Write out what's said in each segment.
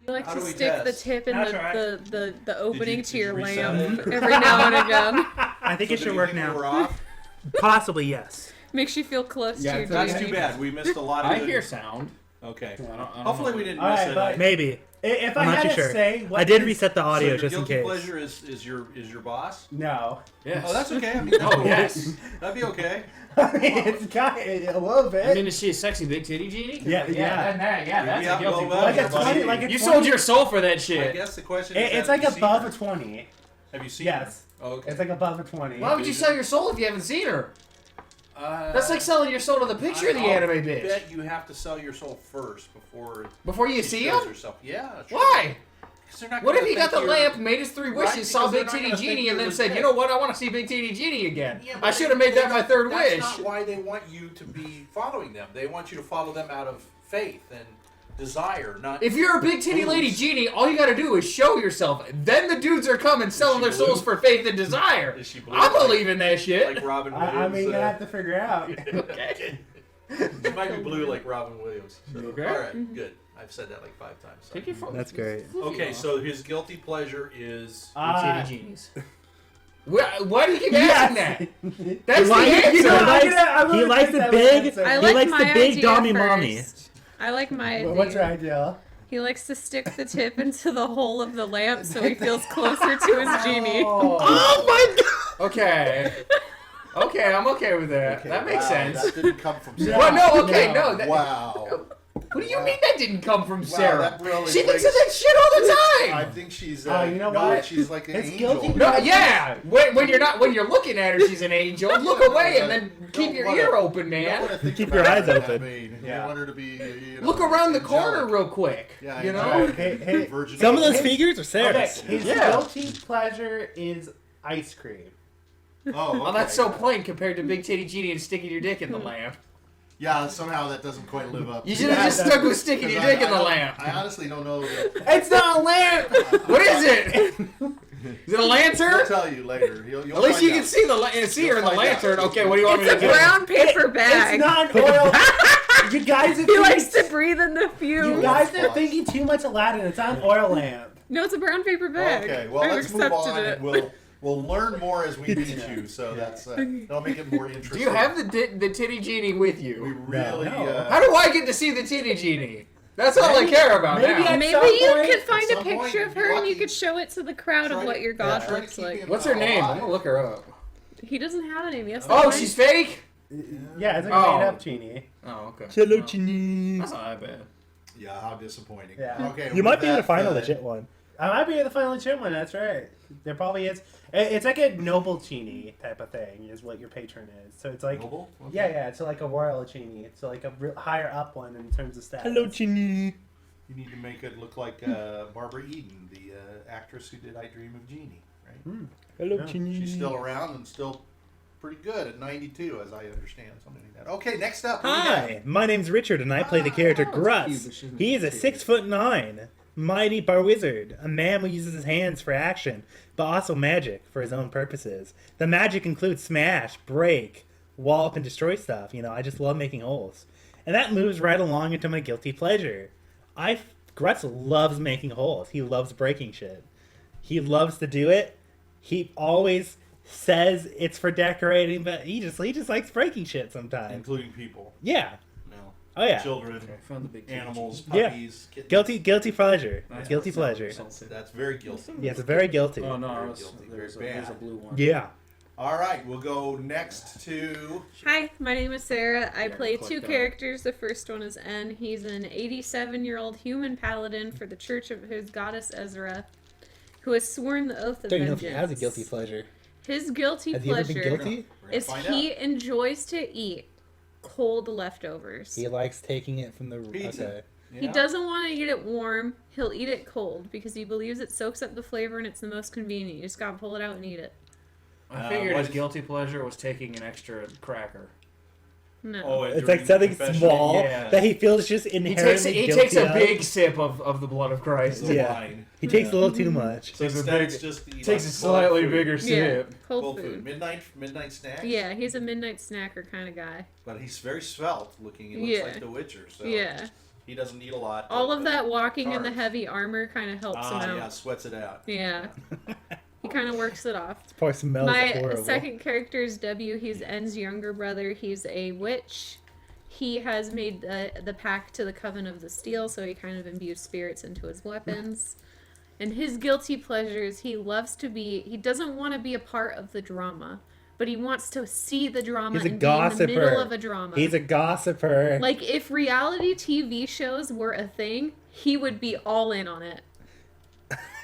You like How to do we stick test? the tip in That's the opening to your reset lamp it? every now and again. I think it should work now. We're off? Possibly, yes. Makes you feel close to your That's deity. too bad. We missed a lot of I good... hear sound. Okay. I don't Hopefully know. we didn't All miss right, it. but- Maybe. If I'm I not had too to sure. say, what I did is- reset the audio your just in guilty case. pleasure is your boss? No. Yes. Oh, that's okay. I mean, Oh, yes. that'd be okay. I mean, it's got a little bit. I mean, is she a sexy big titty genie? Yeah. That's Yeah, a guilty well, like pleasure. a 20, like a You 20. sold your soul for that I shit. guess the question is, It's have like you seen above her? a 20. Have you seen Yes. her? Oh, okay. It's like above a 20. Why would you sell your soul if you haven't seen her? Uh, That's like selling your soul to the picture of the anime I bitch. bet you have to sell your soul first before You she see shows him? herself. Yeah. Sure. Why? 'Cause they're not What gonna if he got the think you're- lamp, made his 3 wishes, Right, saw because they're Big not Titty gonna think Genie, and you're then said, legit. you know what, I want to see Big Titty Genie again. Yeah, I but should have made that my 3rd that's wish. not why they want you to be following them. They want you to follow them out of faith and desire, not... If you're a big titty lady genie, all you gotta do is show yourself. Then the dudes are coming selling their blue? souls for faith and desire. Is she blue? I believe in that shit. Like Robin Williams. I mean, you're going to have to figure out. Okay. It might be blue like Robin Williams. So, Okay. all right, good. I've said that like 5 times. So. Take your phone. That's great. Okay, so his guilty pleasure is... Big titty genies. Why do you keep asking that? That's He the likes- answer. he likes the big. I He like likes my the big idea dommy first. mommy. I like my idea. What's your idea? He likes to stick the tip into the hole of the lamp so he feels closer to his genie. Oh my god! Okay. Okay, I'm okay with that. Okay, that makes wow, sense. That didn't come from Sarah. Well, no, okay, no. That, Wow. What do you mean that didn't come from Sarah? that really She thinks of wakes- that shit all the I time. think she's. Oh, you know no, what? She's like an It's angel. guilty. No, yeah. When you're looking at her, she's an angel. Look away and then keep your ear open, You don't man. wanna think Keep about your eyes it. open. I mean, Yeah. you want her to be. You know, Look around the corner angelic. real quick. Yeah, You know. angelic. Hey, Virgin Some of those angel. figures are Okay, Sarah's. his Yeah. guilty pleasure is ice cream. Oh, okay. Well, that's so plain compared to Big Titty Genie and sticking your dick in the lamp. Yeah, somehow that doesn't quite live up. You to should have that. just stuck with sticking your dick in the lamp. I honestly don't know. That. It's not a lamp. What is it? Is it a I'll lantern? tell you later. You'll At least find you can out. see see her in the You'll find out. lantern. Okay, what do you want me It's to a do? brown paper bag. It's not an oil. You guys are He likes to thinking, breathe in the you fumes. guys are thinking too much Aladdin. It's not an oil lamp. No, it's a brown paper bag. Okay, well, I've let's move accepted on, it. and we'll learn more as we meet you. So that's that'll make it more interesting. Do you have the titty genie with We you? really. No. How do I get to see the titty genie? That's all I care about maybe now. at Maybe some you point- could find at a some point, picture of you'd be her and you lucky. could show it to the crowd of Try what to- your god try to looks keep like. him What's her name? I'm alive. gonna look her up. He doesn't have a name. Yes. Oh, she's fake? Yeah, it's like Oh. a made-up genie. Oh, okay. Hello, Oh, Chini. that's not that bad. Yeah, how disappointing. Yeah. Okay. You might with be able to that, find a legit one. I might be the final legit one. That's right. There probably is. It's like a noble genie type of thing. Is what your patron is. So it's like. Noble? Okay. Yeah. It's like a royal genie. It's like a higher up one in terms of status. Hello, Chini. You need to make it look like Barbara Eden, the actress who did I Dream of Jeannie, right? Hello, Yeah. Chini. She's still around and still pretty good at 92, as I understand, something like that. Okay, next up. what do we got? Hi, my name's Richard, and I play the character Grutz. He is a 6'9", mighty bar wizard, a man who uses his hands for action, but also magic for his own purposes. The magic includes smash, break, wall up, and destroy stuff. You know, I just love making holes, and that moves right along into my guilty pleasure. Grutz loves making holes. He loves breaking shit. He loves to do it. He always says it's for decorating, but he just likes breaking shit sometimes. Including people. Yeah. No. Oh yeah. Children, Okay, found the big animals, Yeah. puppies, kittens. Guilty pleasure. Nice. Guilty pleasure. That's very guilty. Yeah, it's very guilty. Oh no, Very it's- guilty, there's very a bad. blue one. Yeah. All right, we'll go next to... Hi, my name is Sarah. I Yeah, play click two that. characters. The first one is N. He's an 87-year-old human paladin for the Church of his goddess Ezra, who has sworn the oath of Don't you know vengeance. if he has a guilty pleasure? His guilty Has he ever pleasure been guilty? We're gonna is find he out. enjoys to eat cold leftovers. He likes taking it from the... Pizza. Okay. He doesn't want to eat it warm. He'll eat it cold because he believes it soaks up the flavor and it's the most convenient. You just gotta pull it out and eat it. I figured what his is- guilty pleasure was taking an extra cracker. No. Oh, It's like something small Yeah. that he feels just He inherently takes a guilty big of. sip of the blood of Christ. The Yeah. wine. He takes a little too much. So Takes a instead, big- it's just he Takes likes a cold slightly food. bigger Yeah, sip. cold Cold food. food. Midnight snacks. Yeah, he's a midnight snacker kind of guy. But he's very svelte looking. He looks Yeah. like The Witcher. So. Yeah. He doesn't need a lot. All of that walking in the charge. heavy armor kind of helps him out. Yeah, sweats it out. Yeah. He kind of works it off. Poor smells My horrible. second character is W. He's N's younger brother. He's a witch. He has made the pact to the Coven of the Steel, so he kind of imbues spirits into his weapons. And his guilty pleasures, he doesn't want to be a part of the drama, but he wants to see the drama He's a and be in the gossiper. middle of a drama. He's a gossiper. Like, if reality TV shows were a thing, he would be all in on it.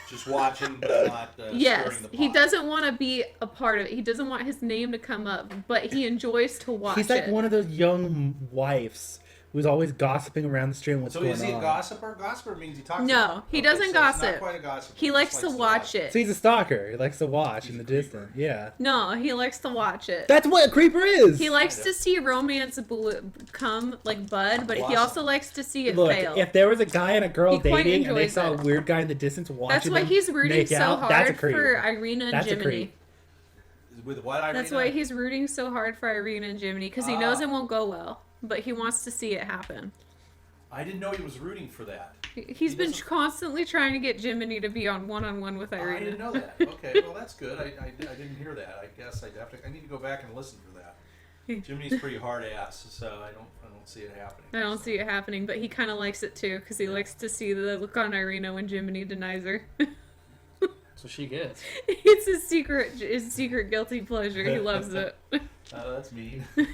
Just watching, but not Yes, stirring the pot. he doesn't want to be a part of it. He doesn't want his name to come up, but he enjoys to watch He's like it. one of those young wives who's always gossiping around the street. What's So going is he a on? gossiper? Gossiper means he talks. No, about it. he Okay, doesn't so gossip. It's not quite a gossiper. He He likes just to watch it. So he's a stalker. He likes to watch He's in a the creeper. distance. Yeah. No, he likes to watch it. That's what a creeper is. He likes to see romance come like bud, but he Blossom. also likes to see it Look, fail. if there was a guy and a girl He quite dating and they enjoys saw it. a weird guy in the distance watching That's why them he's rooting make so out, that's a hard creep. for Irina and That's a Jiminy. creep. With what, Irina? That's why he's rooting so hard for Irina and Jiminy, because he knows Ah. it won't go well, but he wants to see it happen. I didn't know he was rooting for that. He's He been doesn't- constantly trying to get Jiminy to be on one-on-one with I Irina. didn't know that. Okay, well that's good. I didn't hear that. I guess I need to go back and listen for that. Jiminy's pretty hard ass, so I don't see it happening. I don't see it happening, but he kind of likes it too, because he likes to see the look on Irina when Jiminy denies her. So she gets. It's his secret guilty pleasure. He loves it. Oh, that's mean. Guy.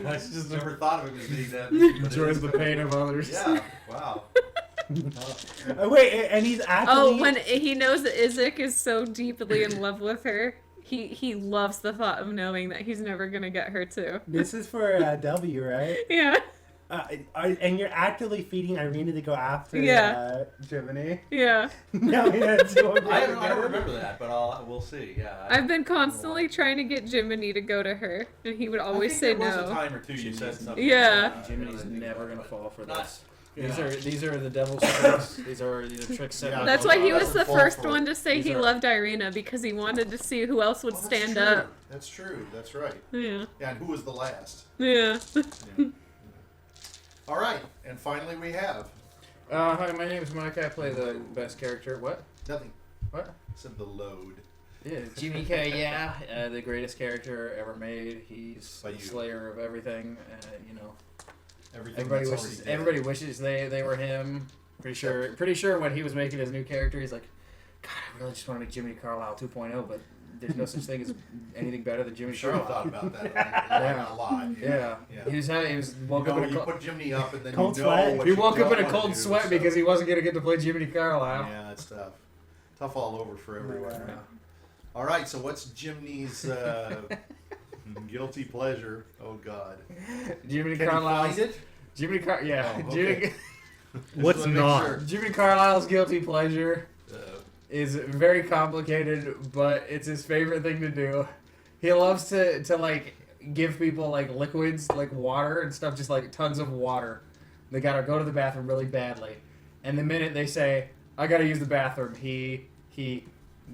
I just never thought of him as being that. mean, but it Enjoys is the good. pain of others. Yeah. Wow. Wait, and he's actually. Oh, when he knows that Izek is so deeply in love with her, he loves the thought of knowing that he's never gonna get her too. This is for W, right? Yeah, And you're actively feeding Irina to go after Yeah. Jiminy. yeah. No, that's what I don't remember that, but we'll see. Yeah. I've been constantly trying to get Jiminy to go to her, and he would always say there was a no. time or two you said something. Yeah. Jiminy's never gonna fall for Not- this. Yeah. These are the devil's tricks. These are tricks set Yeah, by That's the why he devil. was the Fall first for it. one to say These he are- loved Irina, because he wanted to see who else would Oh, that's stand true. up. That's true. That's right. Yeah, Yeah, and who was the last? yeah. All right, and finally we have Hi, my name is Mike. I play the best character. What? nothing. What? Said the load. Yeah, Jiminy K. The greatest character ever made. He's By the you. slayer of everything. You know, Everything everybody that's wishes. already dead. Everybody wishes they were him. Pretty sure when he was making his new character, he's like, God, I really just want to make Jiminy Carlyle 2.0, but there's no such thing as anything better than Jiminy I'm sure you Carlyle. thought about that Yeah. a lot. Yeah. Yeah. He was woke up in a You cold. put Jiminy up and then Cold you know sweat. what He you woke up don't in a wanna cold do, sweat so- because he wasn't gonna get to play Jiminy Carlyle. Yeah, it's tough. Tough all over for everyone. All right, so what's Jiminy's guilty pleasure? Oh God. Jiminy Can you Carlyle's find it? Jiminy Car yeah. Oh, okay. Jiminy, What's Just wanna make not? sure. Jiminy Carlyle's guilty pleasure Uh, is very complicated, but it's his favorite thing to do. He loves to like give people like liquids, like water and stuff, just like tons of water. They gotta go to the bathroom really badly, and the minute they say, "I gotta use the bathroom," he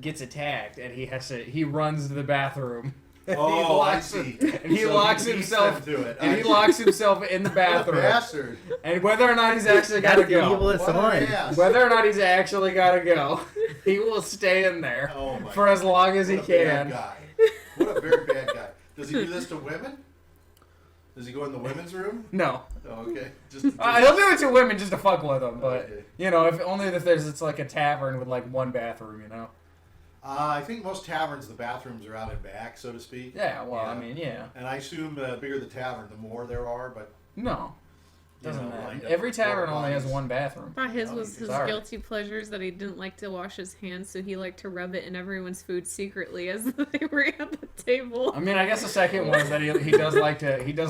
gets attacked and he runs to the bathroom. And Oh, I see. And he So locks he beats himself. them to it. And he I- locks himself in the What a bathroom. bastard. And whether or not he's actually gotta That's the go, evilest What an one. ass. whether or not he's actually gotta go, he will stay in there Oh my for as long as he What a bad can. guy. What a very bad guy. Does he do this to women? Does he go in the women's room? No, Oh, okay. Just he'll do it to women just to fuck with them, but Okay. you know, if only if it's like a tavern with like one bathroom, you know. I think most taverns, the bathrooms are out and back, so to speak. Yeah, well, Yeah. I mean, yeah, And I assume the bigger the tavern, the more there are, but no, you doesn't know, matter. lined up Every for tavern porta only has potties. one bathroom. Thought his Oh, was his sorry. guilty pleasures that he didn't like to wash his hands, so he liked to rub it in everyone's food secretly as they were at the table. I mean, I guess the second one is that he does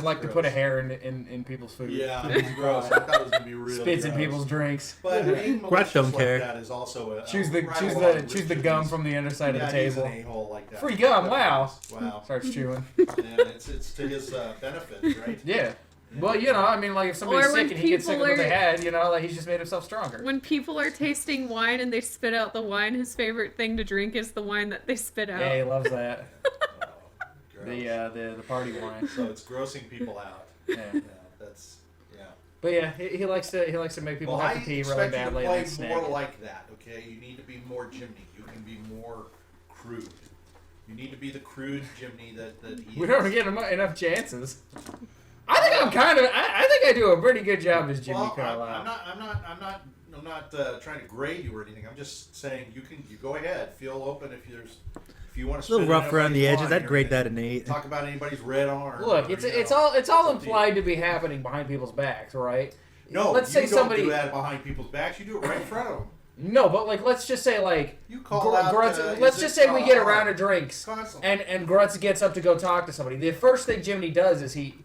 like to put a hair in people's food. Yeah, it's gross. I thought it was gonna be real. Spits in gross. people's drinks. But being Grutz malicious don't like care. that is also a Choose right along with the Jiminy's. gum from the underside Yeah, of the he's table. an a-hole like that. Free gum, wow. Wow. Starts chewing. And it's to his benefit, right? Yeah. Well, you know, I mean, like if somebody's Or when sick and he gets sick people of what they are- had, you know, like he's just made himself stronger. When people are tasting wine and they spit out the wine, his favorite thing to drink is the wine that they spit out. Yeah, he loves that. Oh, gross. The party wine. So it's grossing people out. Yeah. Yeah, that's yeah. But yeah, he likes to make people Well, have I to pee really expect you to badly play and then snag more it. like that, okay? You need to be more Jiminy. You can be more crude. You need to be the crude Jiminy that he We is. don't get enough chances. I think I'm kind of. I think I do a pretty good job as Jiminy Well, Carlyle. I'm not trying to grade you or anything. I'm just saying you go ahead. Feel open if you want to. A little rough around the edges. I'd grade that an 8. Talk about anybody's red arm. Look, or, it's you all know, it's all up to you. implied to be happening behind people's backs, right? No, let's you say don't somebody. do that behind people's backs. You do it right in front of them. No, but like let's just say like You call out. Grutz. Let's just say we get a round of drinks, Constantly. and Grutz gets up to go talk to somebody. The first thing Jiminy does is he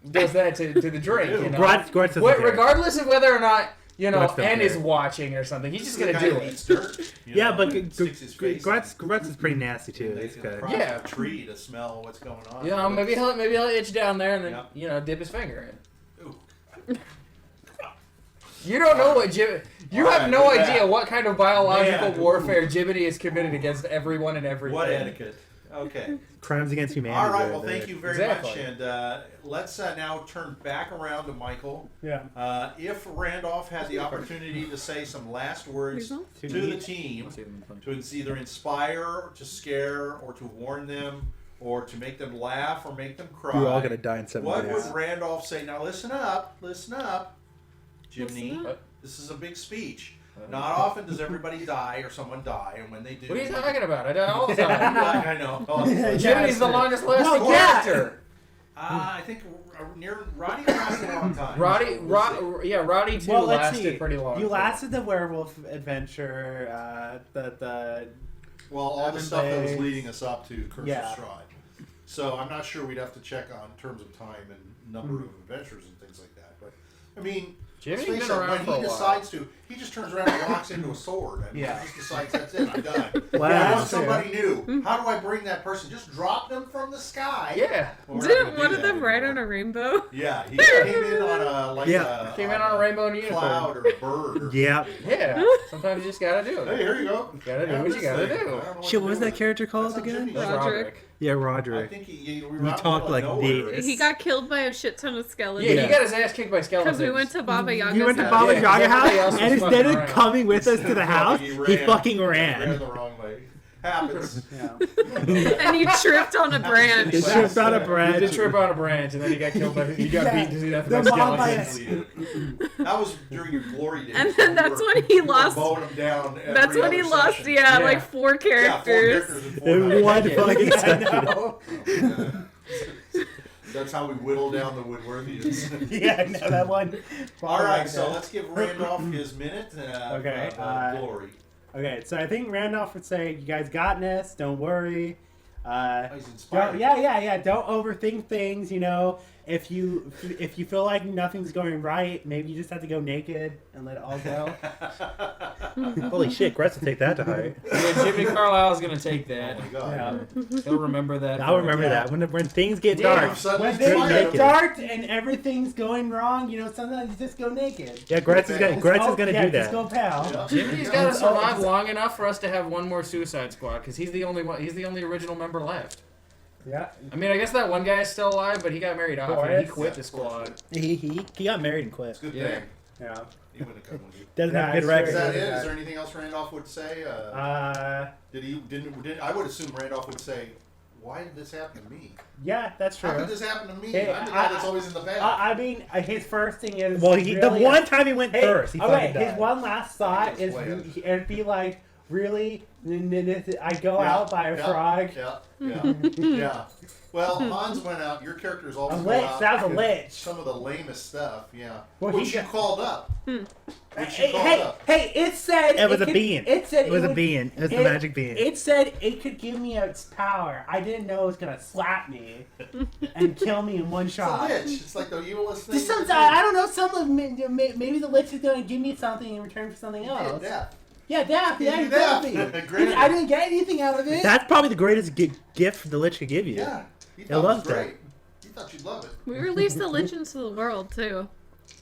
does that to the drink. You know? Grutz doesn't care. Regardless of whether or not Grutz don't N is care. watching or something, he's just This is gonna the do guy that it. eats dirt, you Yeah, know, but and sticks his face in it. Grutz is pretty nasty too. They This can guy. probably Yeah. a tree to smell what's going on. You know, maybe he'll itch down there and then Yeah. dip his finger in. Ooh. You don't know what Jim. You All have right, no with idea that. what kind of biological Man, warfare Jiminy has committed against everyone and everything. What etiquette? Okay. Crimes against humanity. All right. right Well, there. thank you very Exactly. much, and let's now turn back around to Michael. Yeah. If Randolph had the opportunity to say some last words Results? to the team, to either inspire, or to scare, or to warn them, or to make them laugh, or make them cry, We're all gonna die in 7 what minutes. would Randolph say? Now listen up, Jiminy. Listen up. This is a big speech. Not often does everybody die or someone die, and when they do, What are you talking about? I die all the time. I know. Oh, Jiminy's the longest lasting No, yeah. character. I think near Roddy lasted a long time. Roddy, So we'll see. Roddy too Well, let's lasted see. pretty long. You lasted the werewolf adventure. The Well, all the Evan stuff that was Bates. leading us up to Curse Yeah. of Strahd. So I'm not sure we'd have to check on terms of time and number of adventures and things like that. But I mean, Jiminy's let's face been it, around when for he a while. decides to, he just turns around and walks into a sword. I mean, Yeah. he just decides that's it. I'm done. Wow. I Yeah, want that's somebody new. How do I bring that person? Just drop them from the sky. Yeah. Well, we're not Didn't gonna one do of that them ride anymore. on a rainbow? Yeah, he came in on a Yeah. Came in on a rainbow and a unicorn. cloud or a bird. Or, Yeah. Yeah. Sometimes you just gotta do Hey, it. here you go. Gotta do Have what you this gotta thing. do. I don't know Shit, to what was do that with character it. called That's how again? Jimmy does it. Roderick. Yeah, I Roderick. think we We were out talked in the like middle of nowhere. dates. He got killed by a shit ton of skeletons. Yeah, Yeah. he got his ass kicked by skeletons. Because we went to Baba Yaga's You went to house. Baba Yeah, Yaga everybody else house, was and fucking instead of around. coming with us to the house, he fucking Ran ran. the wrong way. Happens. And he tripped on a branch. He tripped on a He branch. did trip on a branch, and then he got killed by. He got beat to death by The mob by skeletons. That was during your glory days. And then that's when he lost. Mowing them down every That's when he other lost, session. yeah, Yeah. like 4 Yeah, 4 characters. characters and 4 In nights. one Yeah. fucking I second. know. That's how we whittle down the Woodworthians. Yeah, no, that one. All right, so let's give Randolph his minute. Okay, Glory. Okay, so I think Randolph would say, "You guys got this. Don't worry. He's inspired. Yeah. Don't overthink things. You know, if you feel like nothing's going right, maybe you just have to go naked and let it all go." Holy shit, Grutz will take that to heart. Yeah, Jiminy Carlyle's gonna take that. Oh my God. Yeah. He'll remember that. I'll remember Yeah. that. When things get Damn. dark. Suddenly When he's things inspired. get dark and everything's going wrong, you know, sometimes you just go naked. Yeah, Grutz is gonna do Just go that. pal. Yeah. Jimmy's Yeah. got to It's- survive it's- long enough for us to have one more Suicide Squad, because he's the only one. He's the only original member left. Yeah. I mean, I guess that one guy is still alive, but he got married off and he Boris? quit the squad. He got married and quit. It's a good Yeah. thing. Yeah. He wouldn't have come with you. Doesn't Yeah, have a good it's record. Is that very it? good. Is there anything else Randolph would say? Did he? Didn't? I would assume Randolph would say, "Why did this happen to me? Yeah, that's true. How did this happen to me? Hey, I'm the guy that's always in the back." I mean, his first thing is. Well, really the one time he went Hey, first, he okay, fucking his died. one last thought He is was playing. it'd be like, really? I go Yeah, out by a yeah, frog? Yeah. Well, Hans went out. Your character's A always lich. go out That was a with lich. Some of the lamest stuff. Yeah. Well, Which he you got- called up. Which you Hey, called hey, up. hey, it said. It was a could- bean. It said It was a would- bean. It was the it- magic bean. It said it could give me its power. I didn't know it was gonna slap me and kill me in one It's a shot. lich. It's like the evilest thing. Just you some, can I don't know. Maybe the lich is gonna give me something in return for something do. else. Yeah. Yeah, death. Yeah, Give you death. exactly. Granted. I didn't get anything out of it. That's probably the greatest gift the Lich could give you. Yeah. He I thought it loved was that. great. He thought you'd love it. We released the Lich into the world, too.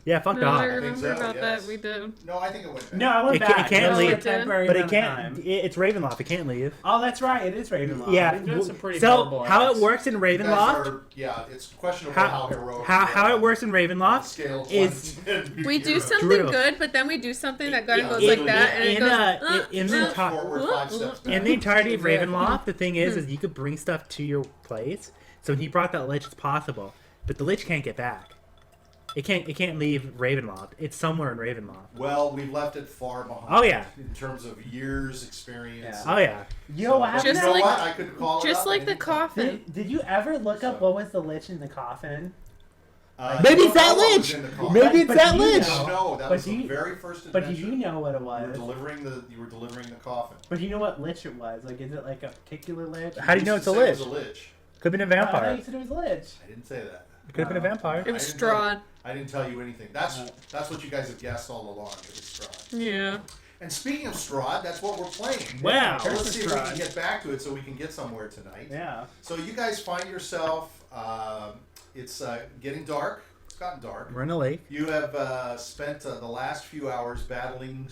Yeah, fuck No, I off. think remember so, about yes. that. We did. No, I think it went back. No, I went It back. can't was leave. a temporary But it amount of can't. time. It's Ravenloft. It can't leave. Oh, that's right. It is Ravenloft. Yeah. They've done some pretty So horrible how acts. it works in You guys Ravenloft? are- yeah, it's questionable how heroic. How it works in on a Ravenloft scale of is 1 to 10. We do You're- something Drew. good, but then we do something that kind of goes Yeah, like in- that, and it in, goes. in the Steps enti- forward, 5 steps back. in the entirety of Exactly. Ravenloft, the thing is you could bring stuff to your place. So when he brought that lich, it's possible, but the lich can't get back. It can't leave Ravenloft. It's somewhere in Ravenloft. Well, we've left it far behind. Oh, yeah. In terms of years experience. Yeah. Oh yeah. You know what But happened? Just you know like- what? I could call it Just up like at the any time. coffin. Did you ever look up what was the lich in the coffin? Maybe I it's don't that know what was lich! in the coffin. Maybe it's But that you lich! know- No, that But was the you- very first But adventure. did you know what it You were was? delivering the coffin. But you know what lich it was? Like, is it like a particular lich? How do you know it's a used to say lich? It was a lich. Could have been a I thought vampire. you said it was a lich. I didn't say that. Could have been a vampire. It was I didn't tell Strahd. I didn't tell you anything. That's what you guys have guessed all along. It was Strahd. Yeah. And speaking of Strahd, that's what we're playing. Wow. So let's Curse see of if we can Strahd. get back to it so we can get somewhere tonight. Yeah. So you guys find yourself. It's getting dark. It's gotten dark. We're in a lake. You have spent the last few hours battling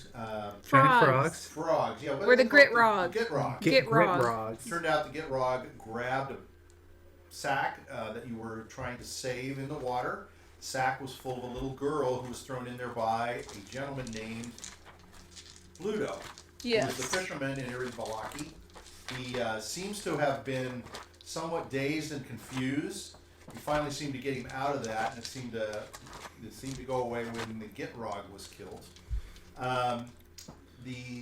Trying Frogs. frogs. Yeah, what Or are the they called? Gritrog. The Gitrog. Get Rog. Rogs. Turned out the Gitrog grabbed a sack that you were trying to save in the water. The sack was full of a little girl who was thrown in there by a gentleman named Bluto. Who was Yes. the fisherman in Valaki. He seems to have been somewhat dazed and confused. You finally seemed to get him out of that, and it seemed to go away when the Gitrog was killed.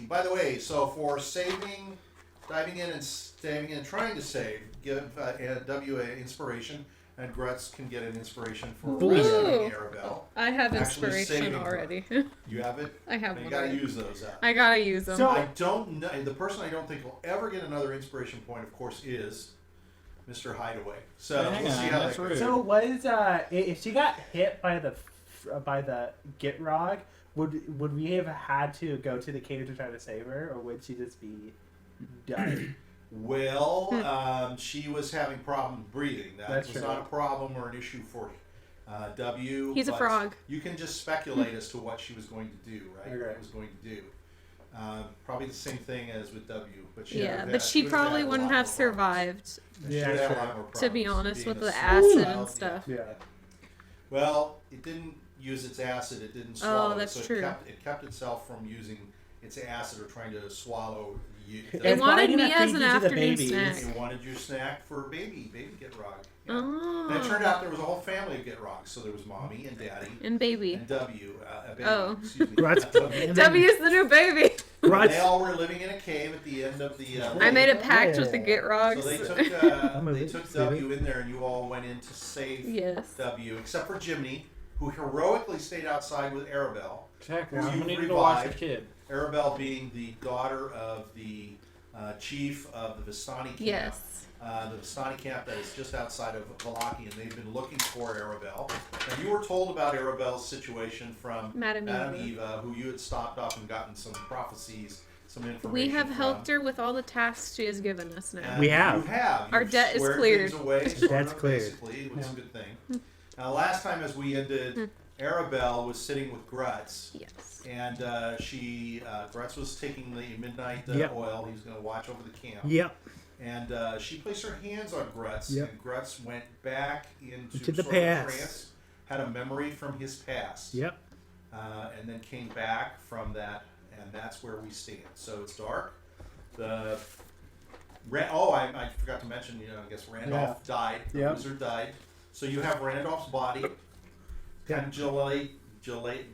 By the way, so for diving in and trying to save, give W a inspiration, and Grutz can get an inspiration for Ooh. rescuing Arabelle. I have Actually inspiration saving her. already. You have it. I have You one. got to already. use those up. I gotta use them. So- I don't know. The person I don't think will ever get another inspiration point, of course, is Mr. Hideaway. So Hang we'll on, see how that's that goes. rude. So was if she got hit by the Gitrog, would we have had to go to the cave to try to save her, or would she just be done? Well, she was having problems breathing. That's was true. not a problem or an issue for W. He's a but frog. You can just speculate as to what she was going to do, right? Okay. What was going to do. Probably the same thing as with W. But she Yeah, would but she would have probably had a wouldn't lot have more survived, problems. She Yeah, would have a sure. lot more to be problems honest, being with a the small acid child. and stuff. Yeah. Well, it didn't use its acid. It didn't swallow. that's it, so true. It kept itself from using its acid or trying to swallow you. It It's wanted probably me gonna as feed an you to the afternoon babies. snack. It wanted your snack for baby Gitrog. Yeah. Oh. And it turned out there was a whole family of Gitrogs. So there was mommy and daddy And baby. and W. Baby, Oh. excuse me. Grutz. not W. And then W's the new baby. They Grutz. all were living in a cave at the end of the. I made a lake. pact with the Yeah. Gitrogs. So they took See me? W in there, and you all went in to save Yes. W, except for Jiminy, who heroically stayed outside with Arabelle. Exactly. Who Someone you needed to watch the revived. kid. Arabelle being the daughter of the chief of the Vistani camp. Yes. The Vistani camp that is just outside of Valaki, and they've been looking for Arabelle. And you were told about Arabelle's situation from Madame Eva. Eva, who you had stopped off and gotten some prophecies, some information. We have from. helped her with all the tasks she has given us now. And We have. You have. Our You've debt is squared cleared. things away, The sort debt's of, cleared. Basically, which is a Yeah. good thing. Last time as we ended, Arabelle was sitting with Grutz. Yes. And Grutz was taking the midnight Yep. oil. He was going to watch over the camp. Yep. And she placed her hands on Grutz, Yep. and Grutz went back into To the sort of a past. trance, had a memory from his past, Yep. and then came back from that, and that's where we stand. So it's dark. I forgot to mention, I guess Randolph died. The Yep. wizard died. So you have Randolph's body, kind of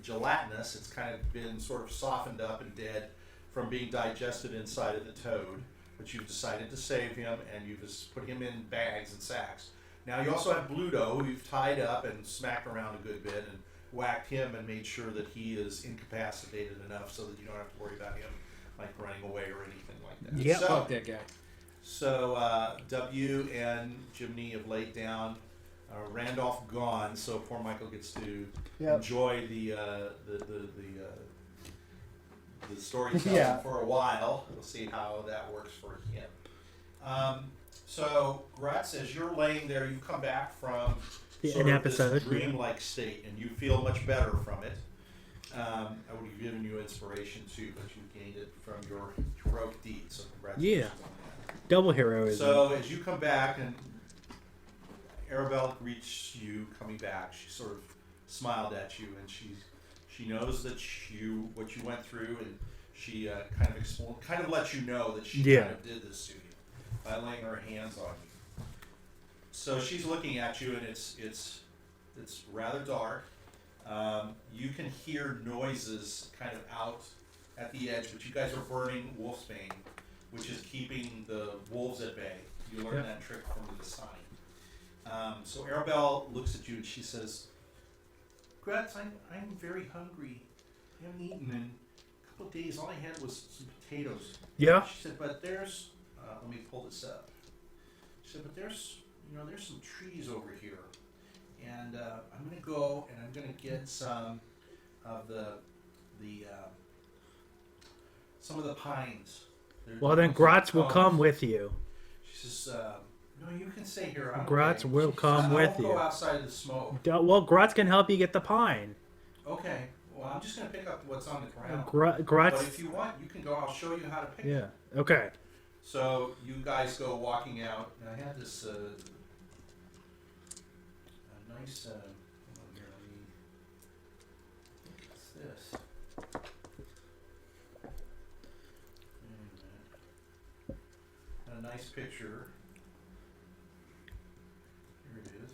gelatinous. It's kind of been sort of softened up and dead from being digested inside of the toad. But you've decided to save him, and you've just put him in bags and sacks. Now you also have Bluto, who you've tied up and smacked around a good bit and whacked him and made sure that he is incapacitated enough so that you don't have to worry about him like running away or anything like that. Yep. Fuck that guy. So W and Jiminy have laid down. Randolph gone, so poor Michael gets to Yep. enjoy the storytelling Yeah. for a while. We'll see how that works for him. So Grutz, as you're laying there, you come back from an episode. This dreamlike state, and you feel much better from it. I would have given you inspiration too, but you gained it from your heroic deeds. So congratulations on that. Double heroism. So as you come back, and Arabelle greets you coming back, she sort of smiled at you, and she knows that what you went through, and she kind of lets you know that she kind of did this to you by laying her hands on you. So she's looking at you, and it's rather dark. You can hear noises kind of out at the edge, but you guys are burning wolfsbane, which is keeping the wolves at bay. You learned that trick from the sign. So Arabelle looks at you and she says, Grutz, I'm very hungry. I haven't eaten in a couple of days. All I had was some potatoes. Yeah. She said, but there's, let me pull this up. She said, but there's some trees over here. And I'm going to go and I'm going to get some of some of the pines. Well, then Grutz will come with you. She says, no, you can stay here. Grutz will come with you. I'll go outside of the smoke. Well, Grutz can help you get the pine. Okay. Well, I'm just going to pick up what's on the ground. Grutz. But if you want, you can go. I'll show you how to pick it. Yeah. Okay. So you guys go walking out. And I had this nice. Hold on here. What's this? A nice picture. Here it is.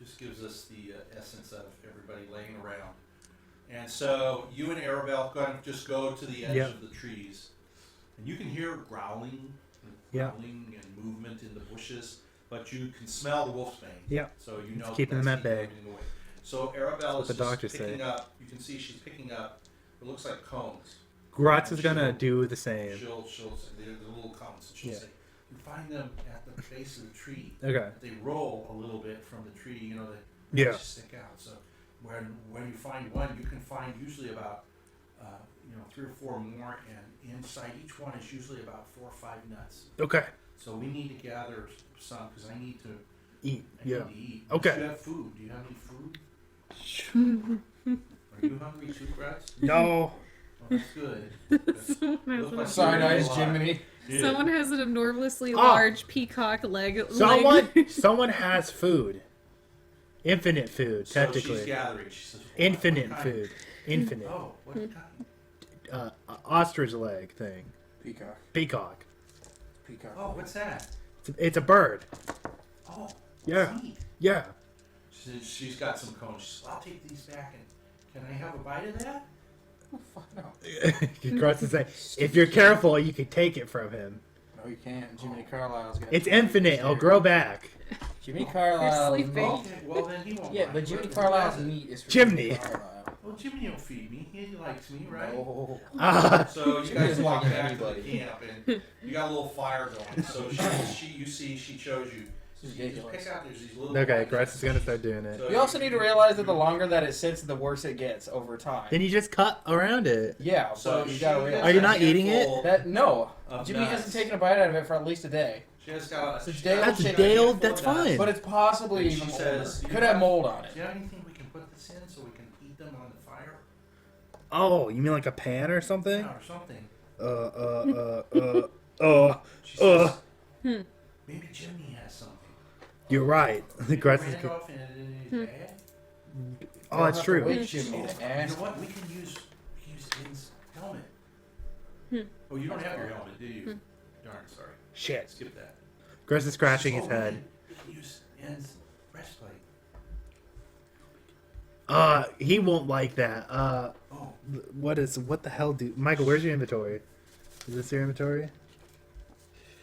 Just gives us the essence of everybody laying around. And so you and Arabelle kind of just go to the edge of the trees. And you can hear growling and movement in the bushes, but you can smell the wolfsbane. Yeah. So you know it's keeping them at bay. Away. So Arabelle is the doctors just picking say. up. You can see she's picking up. It looks like cones. Grutz is gonna do the same. She'll say they're the little cones. And she'll say, you find them at the base of the tree. Okay. They roll a little bit from the tree. They just stick out. So when you find one, you can find usually about 3 or 4 more, and inside each one is usually about 4 or 5 nuts. Okay. So we need to gather some because I need to eat. I need to eat. Okay. Do you have food? Do you have any food? Are you hungry too, Grutz? No. Well, that's good. Someone has, Side-eyes Jiminy. Someone has an enormously large peacock leg. Someone has food. Infinite food, So technically. she's gathering. She says, Infinite what kind? food. Infinite. Oh, what kind? Ostrich leg thing. Peacock. Peacock. Peacock. Oh, what's that? It's a bird. Oh, Yeah. that's neat. Yeah. She's got some cones. She says, I'll take these back, and can I have a bite of that? Oh, fuck no. Grutz is saying, if you're careful, you can take it from him. No, you can't. Jiminy Carlyle's got. It's infinite. It'll grow back. Jiminy Carlyle's sleeping. meat. Okay, well then he won't. Yeah, mind. but Jiminy Who Carlyle's has it? meat is for Jiminy. Carlyle. Well, Jiminy will feed me. He likes me, right? No. So you She guys doesn't walk like back to the anybody. camp, and you got a little fire going. So she shows you. This is You just ridiculous. pick out. There's these little. Okay, white Grutz is gonna start doing it. So You also need to realize that the longer that it sits, the worse it gets over time. Then you just cut around it. Yeah, So but you gotta she realize. Are you has not a eating it? handful That no, of Jimmy nuts. hasn't taken a bite out of it for at least a day. She has got a. It's she's day got old a chicken. day old, handful that's of nuts. fine. But it's possibly And even she older. says, Could have mold on it. Do you have anything we can put this in so we can eat them on the fire? Oh, you mean like a pan or something? Yeah, or something. She Uh. says, maybe Jimmy has something. You're right. The Grutz is. Randolph in his bag? Oh, that's true. Wait, Jimmy, You to know ask. what? We can use his helmet. Oh, you don't have your helmet, do you? Darn, sorry. Shit. Skip that. Grutz is scratching his Oh, head. We can use En's breastplate. He won't like that. Oh, What the hell Michael, where's your inventory? Is this your inventory?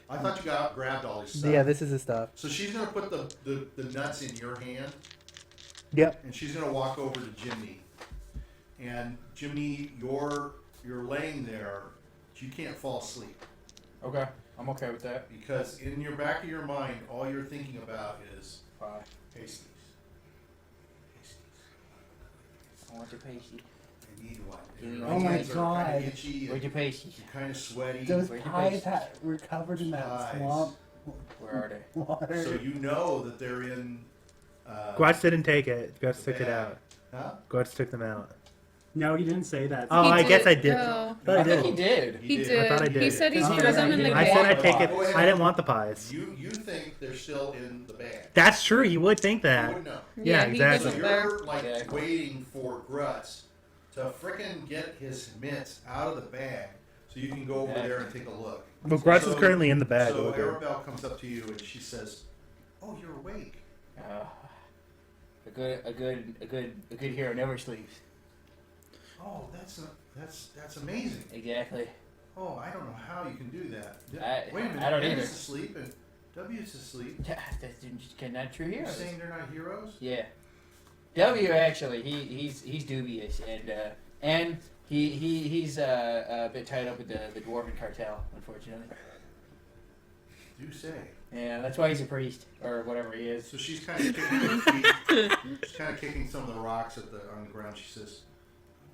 I thought you grabbed all his stuff. Yeah, this is his stuff. So she's gonna put the nuts in your hand, Yep. and she's gonna walk over to Jimmy. And Jimmy, you're laying there. You can't fall asleep Okay, I'm okay with that. because in your back of your mind, all you're thinking about is Bye. pasties. Pasties. I want your pasty. I need one. Give me Your one. Oh my hands are kinda God. itchy. Where's your pasty? You're kind of sweaty. Those Where'd you pies place that were covered in that Pies. swamp. Where are they? Water. So you know that they're in. Grutz didn't take it. Grutz took it bag. out. Huh? Grutz took them out. No, he didn't say that. Oh, He I guess I did. Oh. I thought I I think did. he did. He did. did. I thought I He did. said he Because threw them in the he I bag. said I'd take it. Go ahead. I didn't want the pies. You think they're still in the bag? That's true. You would think You that. would know. Yeah, he exactly. So wasn't there. you're like Exactly. waiting for Grutz to frickin' get his mitts out of the bag so you can go over there and take a look. But Grutz is So- currently in the bag. So Okay. Arabelle comes up to you and she says, "Oh, you're awake." A good hero never sleeps. Oh, that's amazing. Exactly. Oh, I don't know how you can do that. Wait a minute. I don't N either. is asleep and W is asleep. That's not true You're heroes. saying they're not heroes? Yeah. W actually, he's dubious and he's a bit tied up with the dwarven cartel, unfortunately. Do say. Yeah, that's why he's a priest or whatever he is. So she's kind of kicking her feet. She's kind of kicking some of the rocks on the ground. She says,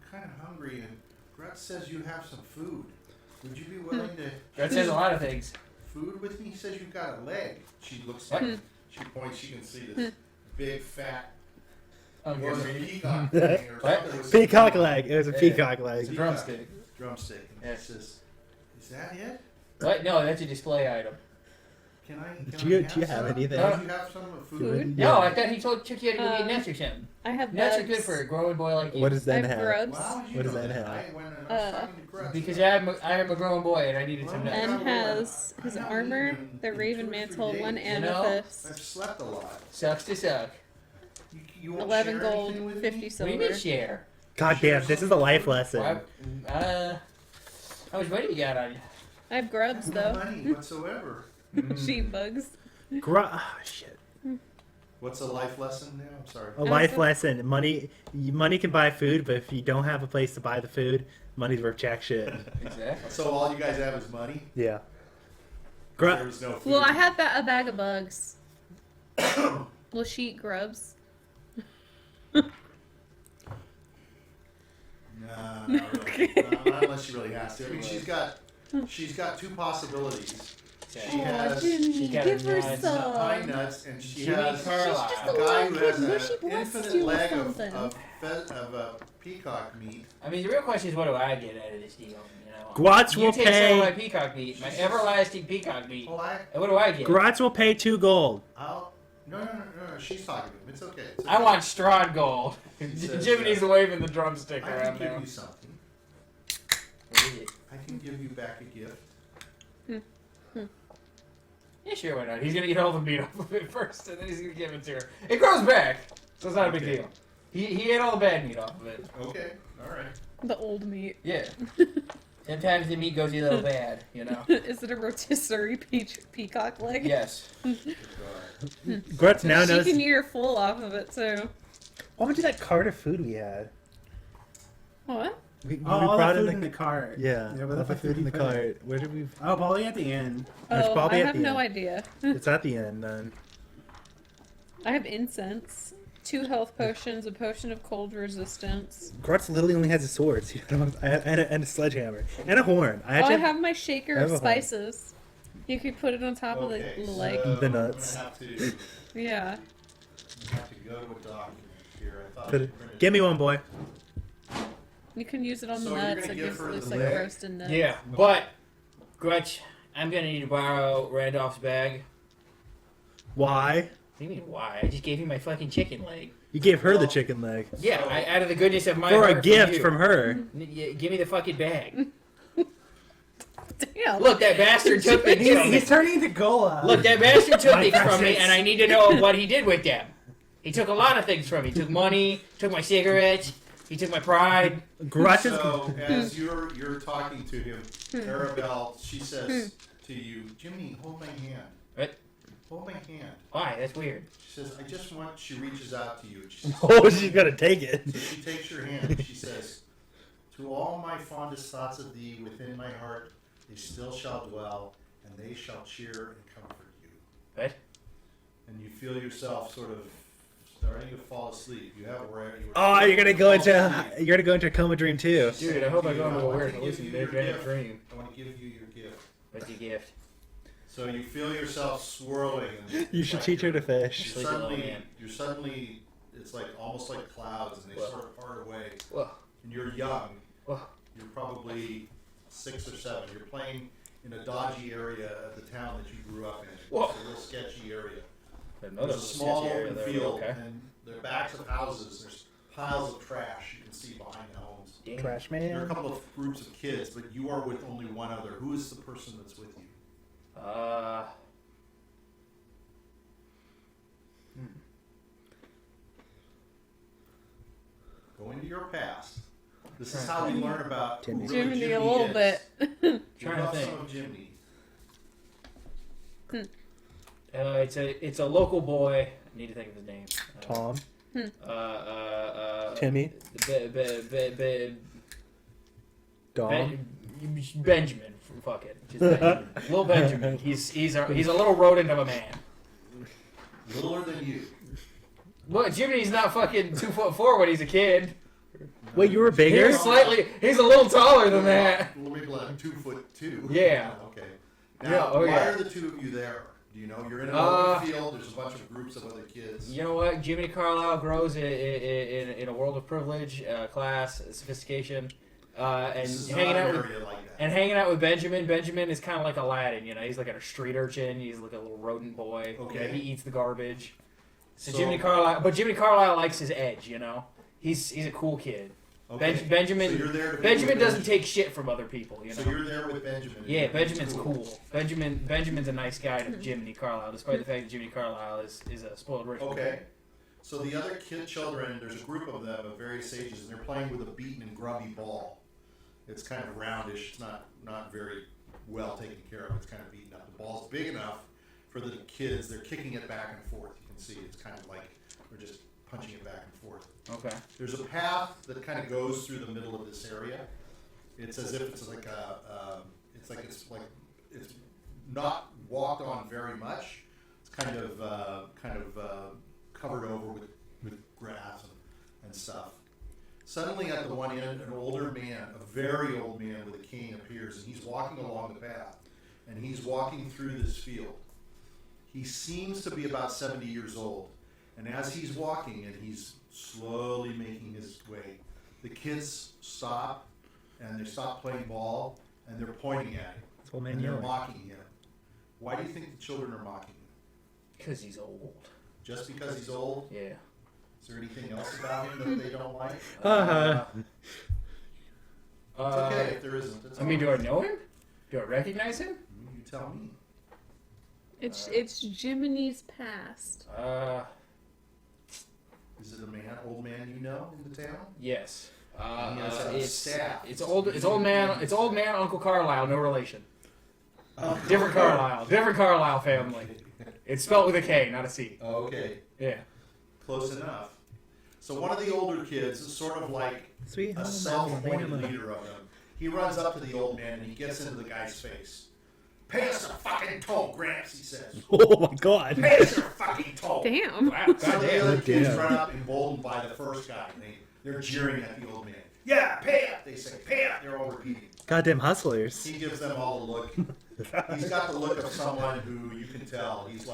"I'm kind of hungry, and Grutz says you have some food. Would you be willing to That says a lot of things. food with me?" He says you've got a leg. She looks like she points. You can see this big fat. What was a peacock thing or What? something. It was Peacock leg. It was a Yeah. peacock It's a leg. drumstick. Drumstick. And Yeah. she says, "Is that it? What? No, that's a display item. Can I? Do you have some? anything? Do you have some food?" Food? No, I thought he took you to go get nuts or something. I have Nuts are bugs. good for a growing boy like you. What does I that have have? grubs. Well, how would you What does know that have? I went and I was talking to Grutz. Because I am a growing boy and I needed some nuts. And has his armor, the raven mantle, one amethyst, I've slept a lot. Sucks to suck. You won't 11 share gold, anything with me? 50 What do silver. you mean share? God damn, this is a life Why, lesson. how much money you got on you? I have grubs No though. money whatsoever. Sheep bugs. Shit. What's a life lesson now? I'm sorry. A life lesson. Money can buy food, but if you don't have a place to buy the food, money's worth jack shit. Exactly. So all you guys have is money? Yeah. There was no food. Well, I have a bag of bugs. Will she eat grubs? No, not really. Not unless she really has to. I mean, she's got two possibilities. She has She got give her nuts, some. pine nuts, and she Jiminy has Carlyle. She's just a a guy little who has kid. What she an wants infinite you leg something. of peacock meat. I mean, the real question is, what do I get out of this deal? You know, Grutz you will take some of my pay. peacock meat, my everlasting peacock meat, Oh, and what do I get? Grutz will pay 2 gold. No. She's talking to him. It's okay. It's I okay. want Strahd gold. says, Jiminy's waving the drumstick I can around give now. you something. What is it? I can give you back a gift. Yeah, sure, why not? He's gonna eat all the meat off of it first, and then he's gonna give it to her. It grows back, so it's not a big Okay. deal. He ate all the bad meat off of it. Okay. All right. The old meat. Yeah. Sometimes the meat goes a little bad, you know. Is it a rotisserie peacock leg? Yes. Grutz now She knows. can eat her full off of it too. What was that cart of food we had? What? We all brought the food in in the cart. Yeah, where all the the fuck food did in we the put it? cart. Where did we? Oh, probably at the end. It's Oh, probably I at have the no end. idea. It's at the end then. I have incense, 2 health potions, a potion of cold resistance. Grutz literally only has his swords and a sledgehammer and a horn. I Oh, I actually have my shaker I of have a horn. spices. You could put it on top of Okay. the So leg. The I'm nuts. gonna have to Yeah. go to a document here. I thought Put I it- printed Give me one, boy. You can use it on So the you're nuts. gonna It give gives her looks the like leg? roasted nuts. Yeah, but Grutch, I'm gonna need to borrow Randolph's bag. Why? What do you mean why? I just gave you my fucking chicken leg. You gave her the chicken leg Yeah, out of the goodness of my for heart a gift you. from her. Give me the fucking bag. Damn. Look, that bastard took things from me. He's turning into Gola. Look, that bastard took My things from me, precious. and I need to know what he did with them. He took a lot of things from me. He took money, took my cigarettes, he took my pride. Grutz is. So as you're talking to him, Arabelle, she says to you, "Jiminy, hold my hand." What? Hold my hand. Why? That's weird. She says, "I just want." She reaches out to you. And she says, Oh, she's gonna take it. so she takes your hand and she says, "To all my fondest thoughts of thee within my heart, they still shall dwell, and they shall cheer and comfort you." What? And you feel yourself sort of starting to fall asleep. You have where you were. Oh, you're gonna go fall into asleep. a coma dream too. Dude, I hope I go into a want weird to give you hallucinatory your gift. dream. I want to give you your gift. What's your gift? So you feel yourself swirling. And You should teach her to fish. You're suddenly, it's like almost like clouds, and they sort of part away. And you're young. You're probably 6 or 7. You're playing in a dodgy area of the town that you grew up in. It's a real sketchy area. There's a small open field, and there are backs of houses. There's piles of trash you can see behind the homes. Trash There are a man. couple of groups of kids, but you are with only one other. Who is the person that's with you? Go into your past. This is how we learn about who really Jiminy a little is. bit. You Trying to love think. some of Jiminy. It's a local boy. I need to think of his name. Tom. Uh, Timmy. Dom. Benjamin. Fuck it. Just Benjamin. Little Benjamin. He's a little rodent of a man. Littler than you. Look, Jiminy's not fucking 2'4" when he's a kid. Wait, you were bigger? He's a little taller than that. Maybe like 2'2". Yeah. Okay. Now, why yeah. are the two of you there? Do you know? You're in an open field. There's a bunch of groups of other kids. You know what? Jiminy Carlyle grows in a world of privilege, class, sophistication, and This is hanging not out an with area like that. and hanging out with Benjamin. Benjamin is kind of like Aladdin. You know, he's like a street urchin. He's like a little rodent boy. Okay. You know, he eats the garbage. So So- Jiminy Carlyle likes his edge. You know, he's a cool kid. Okay. Benjamin So you're there to be Benjamin with doesn't take shit from other people. You know. So you're there with Benjamin. Yeah, Benjamin's cool. Benjamin's a nice guy to Jiminy Carlyle, despite the fact that Jiminy Carlyle is a spoiled rich boy. Okay. So the other children, there's a group of them of various ages, and they're playing with a beaten and grubby ball. It's kind of roundish. It's not very well taken care of. It's kind of beaten up. The ball's big enough for the kids. They're kicking it back and forth. You can see it's kind of like they're just punching it back and forth. Okay. There's a path that kind of goes through the middle of this area. It's as if it's like it's not walked on very much. It's kind of covered over with grass and stuff. Suddenly, at the one end, an older man, a very old man with a cane, appears, and he's walking along the path, and he's walking through this field. He seems to be about 70 years old. And as he's walking and he's slowly making his way, the kids stop and they stop playing ball and they're pointing at him. It's old man And they're yelling. mocking him. Why do you think the children are mocking him? Because he's old. Just because he's old? Yeah. Is there anything else about him that they don't like? It's okay if there isn't. It's I mean, all do I right. know him? Do I recognize him? You tell me. It's Jiminy's past. Is it a man, old man you know in the town? Yes. He has a staff. It's old man Uncle Carlyle, no relation. Different Carlyle family. It's spelled with a K, not a C. Oh, okay. Yeah. Close enough. So one of the older kids is sort of like Sweet a home self-appointed Alabama. leader of them. He runs up to the old man and he gets into the guy's face. Pay us a fucking toll, Gramps, he says. Oh my god. Pay us a fucking toll. Damn. Wow. Some of the Goddamn. other kids Damn. run up emboldened by the first guy. And they're jeering at the old man. Yeah, pay up, they say. Pay up. They're all repeating. Goddamn hustlers. He gives them all the look. He's got the look of someone who you can tell. He's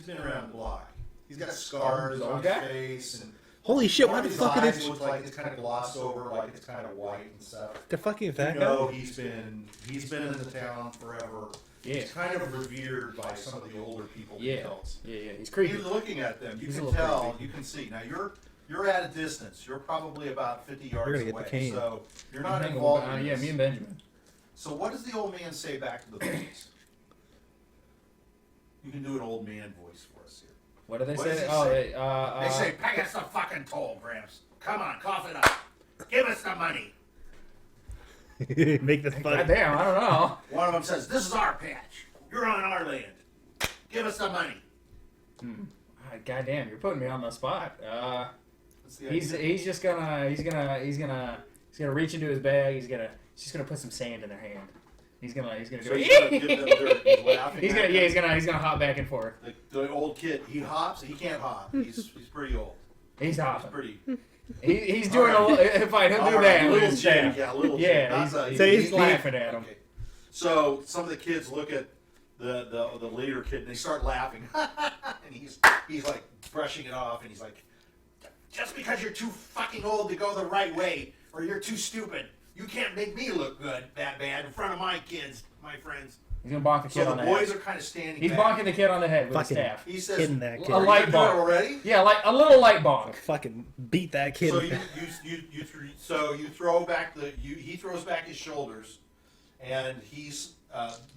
been around the block. He's got scars on his face and Holy shit, one why of the his fuck are eyes they... looks like it's kind of glossed over, like it's kind of white and stuff. The fucking that You know, guy? he's been in the town forever. Yeah. He's kind of revered by some of the older people. he Yeah. tells. Yeah. He's creepy. He's looking at them. You He's a can little tell. creepy. You can see. Now you're at a distance. You're probably about 50 yards We're gonna get away. the cane. So you're not Hang on, involved. In yeah, this. me and Benjamin. So what does the old man say back to the boys? You can do an old man voice for us here. What do they What say? does he Oh, say? they They say, pay us the fucking toll, Gramps. Come on, cough it up. Give us the money. Make this funny. goddamn, I don't know. One of them says, this is our patch. You're on our land. Give us the money. Goddamn, you're putting me on the spot. That's the He's idea. just gonna reach into his bag. He's just gonna put some sand in their hand. He's gonna do So it. he's gonna give them their laughing He's gonna hop back and forth. The old kid, he hops. He can't hop. He's pretty old. He's He's hopping. pretty. He's doing a little. Fine, he'll do All that. right, A little jig, jab. Yeah, a little Yeah, jig. he's- Not the- So he's laughing at him. Okay. So some of the kids look at the leader kid, and they start laughing. And he's like brushing it off, and he's like, just because you're too fucking old to go the right way, or you're too stupid, you can't make me look good that bad in front of my kids, my friends. He's gonna bonk the kid So on the the boys head. are kind of standing He's back. bonking the kid on the head with a Fucking staff. He says, Hitting that A kid. "Are light you doing it bonk. already?" Yeah, like a little light bonk. Fucking beat that kid. So you throw back he throws back his shoulders, and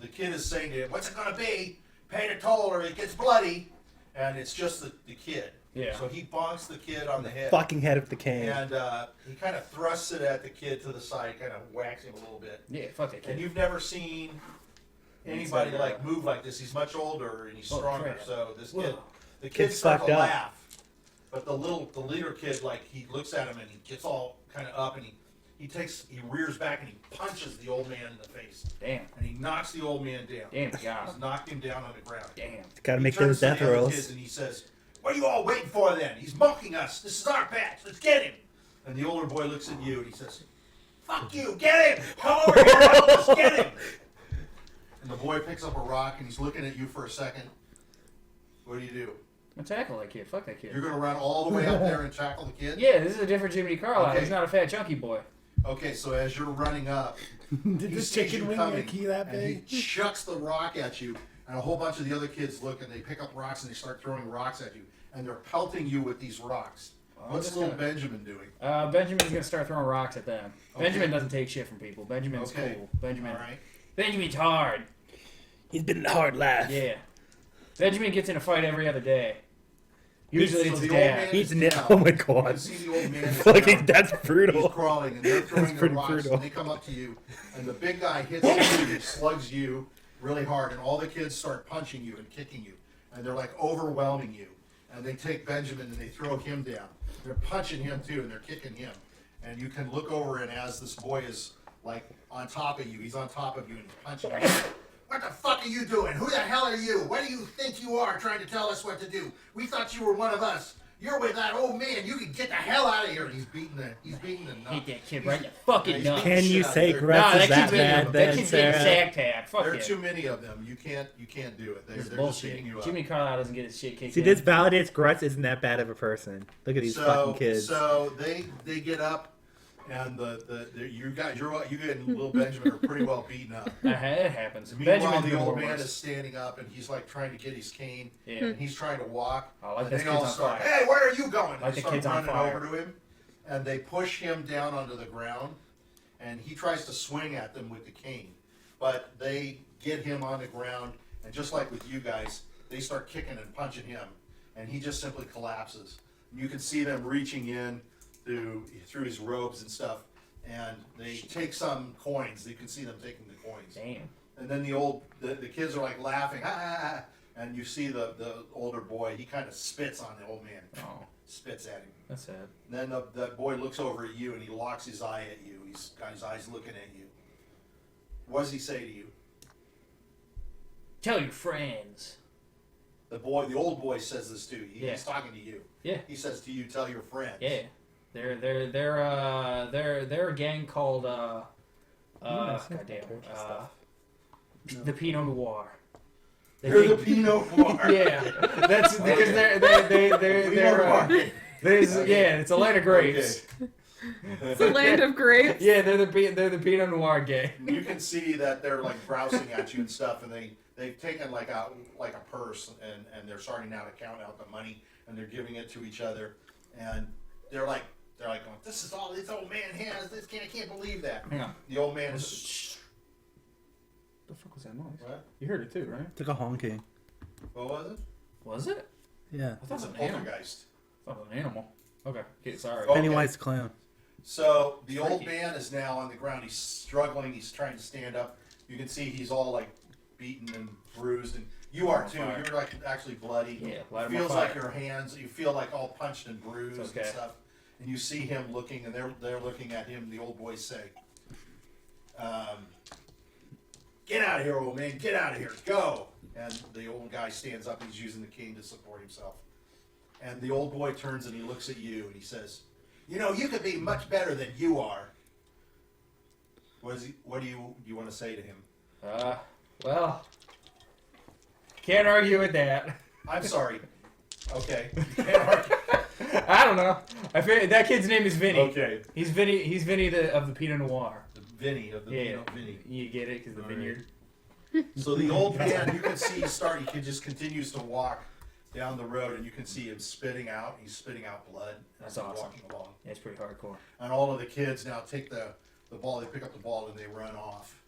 the kid is saying to him, "What's it gonna be? Pay the toll or it gets bloody." And it's just the kid. Yeah. So he bonks the kid on the head, Fucking head of the cane. and he kind of thrusts it at the kid to the side, kind of whacks him a little bit. Yeah, fuck that And kid. you've never seen anybody like move like this. He's much older and he's Oh, stronger. crap. So this Whoa. kid, the Kid's kids start fucked to up. laugh, but the leader kid, like, he looks at him and he gets all kind of up and he rears back and he punches the old man in the face, Damn. and he knocks the old man down. Damn, God. He's knocked him down on the ground. Damn. Gotta He make turns those to death the other rolls. kids and he says, "What are you all waiting for then? He's mocking us. This is our patch. Let's get him." And the older boy looks at you and he says, "Fuck you. Get him. Come over here. Let's get him." And the boy picks up a rock and he's looking at you for a second. What do? I'm tackle that kid. Fuck that You're kid. going to run all the way up there and tackle the kid? Yeah, this is a different Jiminy Carlyle. Okay. He's not a fat chunky boy. Okay, so as you're running up, Did he this sees chicken you wing coming, make you that and big? he chucks the rock at you, and a whole bunch of the other kids look and they pick up rocks and they start throwing rocks at you, and they're pelting you with these rocks. What's just little gonna- Benjamin doing? Benjamin's gonna start throwing rocks at them. Okay. Benjamin doesn't take shit from people. Benjamin's Okay. cool. Benjamin. All right. Benjamin's hard. He's been in a hard life. Yeah. Benjamin gets in a fight every other day. Usually So it's the his old dad. man He's is now. down. Oh my You can god. see the old man is Fucking, down. that's He's brutal. crawling, and they're throwing the pretty rocks, brutal. and they come up to you, and the big guy hits you and slugs you really hard, and all the kids start punching you and kicking you, and they're like overwhelming you, and they take Benjamin and they throw him down. They're punching him too, and they're kicking him, and you can look over, and as this boy is like on top of you, he's on top of you, and he's punching you. "What the fuck are you doing? Who the hell are you? What do you think you are trying to tell us what to do? We thought you were one of us. You're with that old man. You can get the hell out of here." And he's beating the nut. Hit that kid right in the fucking He's nuts. beating Can the you shit out say of them. Grutz Nah, is that that kid's getting, bad that then, kid's getting Sarah? sag tag. Fuck There are yeah. too many of them. You can't do it. This is They're just bullshit. beating you up. Jimmy Carlyle doesn't get his shit kicked See, in. this validates Grutz isn't that bad of a person. Look at these fucking kids. So they get up, and you and little Benjamin are pretty well beaten up. It happens. Meanwhile, Benjamin's the doing old man worse. is standing up, and he's like trying to get his cane, Yeah. and he's trying to walk. I like and this they kid's all on start, fire. "Hey, where are you going?" Like They the start kid's on running fire. over to him, and they push him down onto the ground, and he tries to swing at them with the cane, but they get him on the ground, and just like with you guys, they start kicking and punching him, and he just simply collapses. And you can see them reaching in through his robes and stuff, and they take some coins. You can see them taking the coins. Damn. And then the kids are like laughing, "Ha, ha, ha," and you see the older boy, he kind of spits on the old man, Oh, spits at him. that's sad. And then the boy looks over at you and he locks his eye at you. He's got his eyes looking at you. What does he say to you? Tell your friends. The old boy says this to you. He's Yeah. talking to you. Yeah. He says to you, "Tell your friends." Yeah. They're a gang called goddamn the Pinot Noir. They're the Pinot Noir. Yeah, that's because they're it's a land of grapes. It's a land of grapes. Yeah, they're the Pinot Noir gang. You can see that they're like browsing at you and stuff, and they've taken like a purse and they're starting now to count out the money, and they're giving it to each other, and they're like going, "This is all this old man has. I can't believe that." Hang on. The old man is. The fuck was that noise? What? You heard it too, right? It's like a honking. What was it? Was it? Yeah. I thought It's it a was an animal. poltergeist. I thought it was an animal. Okay, sorry. Oh. Pennywise the clown. So the old Freaky. man is now on the ground. He's struggling. He's trying to stand up. You can see he's all like beaten and bruised, and you are too. Fire. You're like actually bloody. Yeah, It light 'em on feels like fire. your hands. You feel like all punched and bruised It's and okay. stuff. And you see him looking, and they're looking at him. The old boys say, "Get out of here, old man! Get out of here! Go!" And the old guy stands up. He's using the cane to support himself. And the old boy turns and he looks at you and he says, "You know, you could be much better than you are." What do you want to say to him? Well, Can't argue with that. I'm sorry. Okay. You can't argue. I don't know. That kid's name is Vinny. Okay. He's Vinny. He's Vinny of the Pinot Noir. The Vinny of the Yeah. Vinny. You get it because the All right. vineyard. So the old man, you can see he just continues to walk down the road, and you can see him spitting out. He's spitting out blood. That's as he's awesome. Walking along, That's pretty hardcore. and all of the kids now take the ball. They pick up the ball and they run off,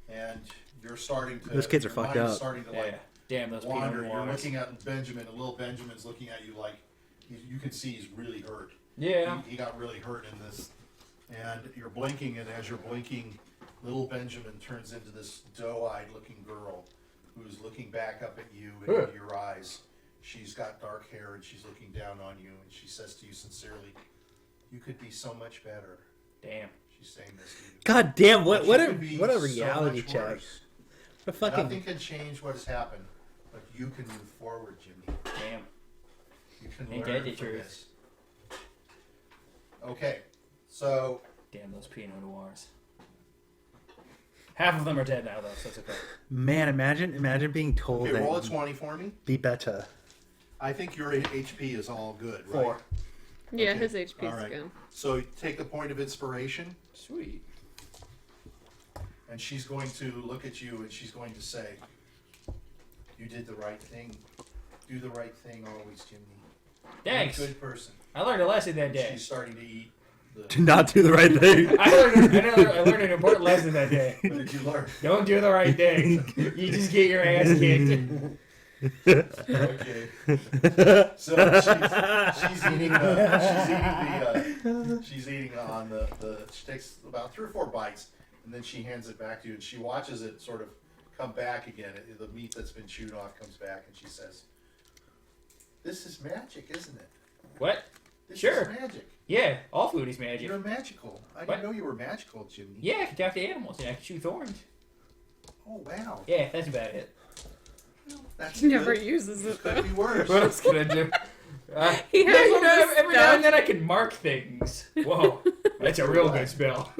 and you're starting to. Those kids are your fucked mind's up. Starting to Yeah. Damn those wander. Pinot You're Noirs. looking at Benjamin, and little Benjamin's looking at you like you can see he's really hurt. Yeah. He got really hurt in this, and you're blinking, and as you're blinking, little Benjamin turns into this doe-eyed looking girl who's looking back up at you and into your eyes. She's got dark hair, and she's looking down on you, and she says to you sincerely, "You could be so much better." Damn. She's saying this to you. God damn! But What you a could be what a so reality much check! worse. What a fucking Nothing can change what has happened, but you can move forward, Jimmy. Damn. You can Ain't learn that the from truth? this. Okay, so Damn those Pinot Noirs. Half of them are dead now, though, so it's okay. man. Imagine being told okay, roll a that 20 for me. be better. I think your HP is all good, right? 4. Yeah, Okay. his HP's All right. good. So take a point of inspiration, Sweet. and she's going to look at you and she's going to say, "You did the right thing. Do the right thing always, Jimmy. Thanks. You're a good person." I learned a lesson that And day. she's starting to eat. To not do the right thing. I learned an important lesson that day. What did you learn? Don't do the right thing. You just get your ass kicked. Okay. So she's eating she's eating on the she takes about 3 or 4 bites, and then she hands it back to you, and she watches it sort of come back again. The meat that's been chewed off comes back, and she says, "This is magic, isn't it? What? This Sure. is magic. Yeah, all food is magic. You're magical. I What? didn't know you were magical, Jimmy." Yeah, I can talk to animals and I can shoot thorns. Oh wow. Yeah, that's about it. That's He never good. uses it Could though. be worse. What else can I do? He yeah, has you all know, this every now stuff. and then I can mark things. Whoa, that's a real good spell.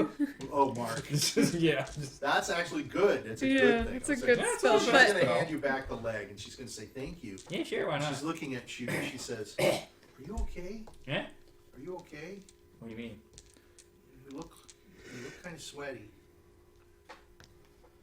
Oh, Mark. Yeah. That's actually good. It's a Yeah, good thing. it's a I'll say. good That's spell, She's but going to hand you back the leg, and she's going to say thank you. Yeah, sure, why not? She's looking at you, and she says, "Are you okay? Yeah? Are you okay? What do you mean? You look kind of sweaty.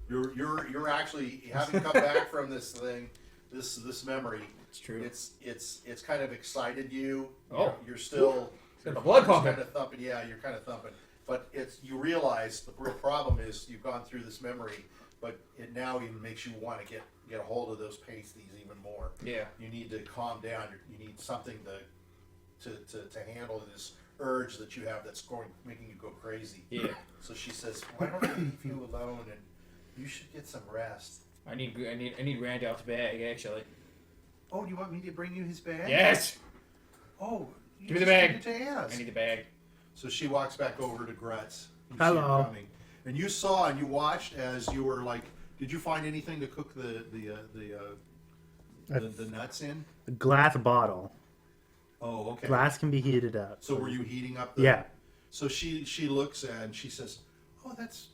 You're actually having come back from this thing, this memory. It's true. It's kind of excited you. Oh. You're still Got the blood pumping. kind of thumping. Yeah, you're kind of thumping. But you realize the real problem is you've gone through this memory, but it now even makes you want to get a hold of those pasties even more. Yeah. You need to calm down. You need something to handle this urge that you have that's making you go crazy. Yeah. So she says, "Why don't I leave you alone, and you should get some rest." I need Randolph's bag, actually. Oh, do you want me to bring you his bag? Yes! Oh, you Give me the just bag. give it to Az. I need the bag. So she walks back over to Grutz. You see Hello. her coming. And you saw and you watched as you were like, did you find anything to cook the nuts in? A glass bottle. Oh, okay. Glass can be heated up. So were you heating up the? Yeah. So she looks and she says, "Oh, that's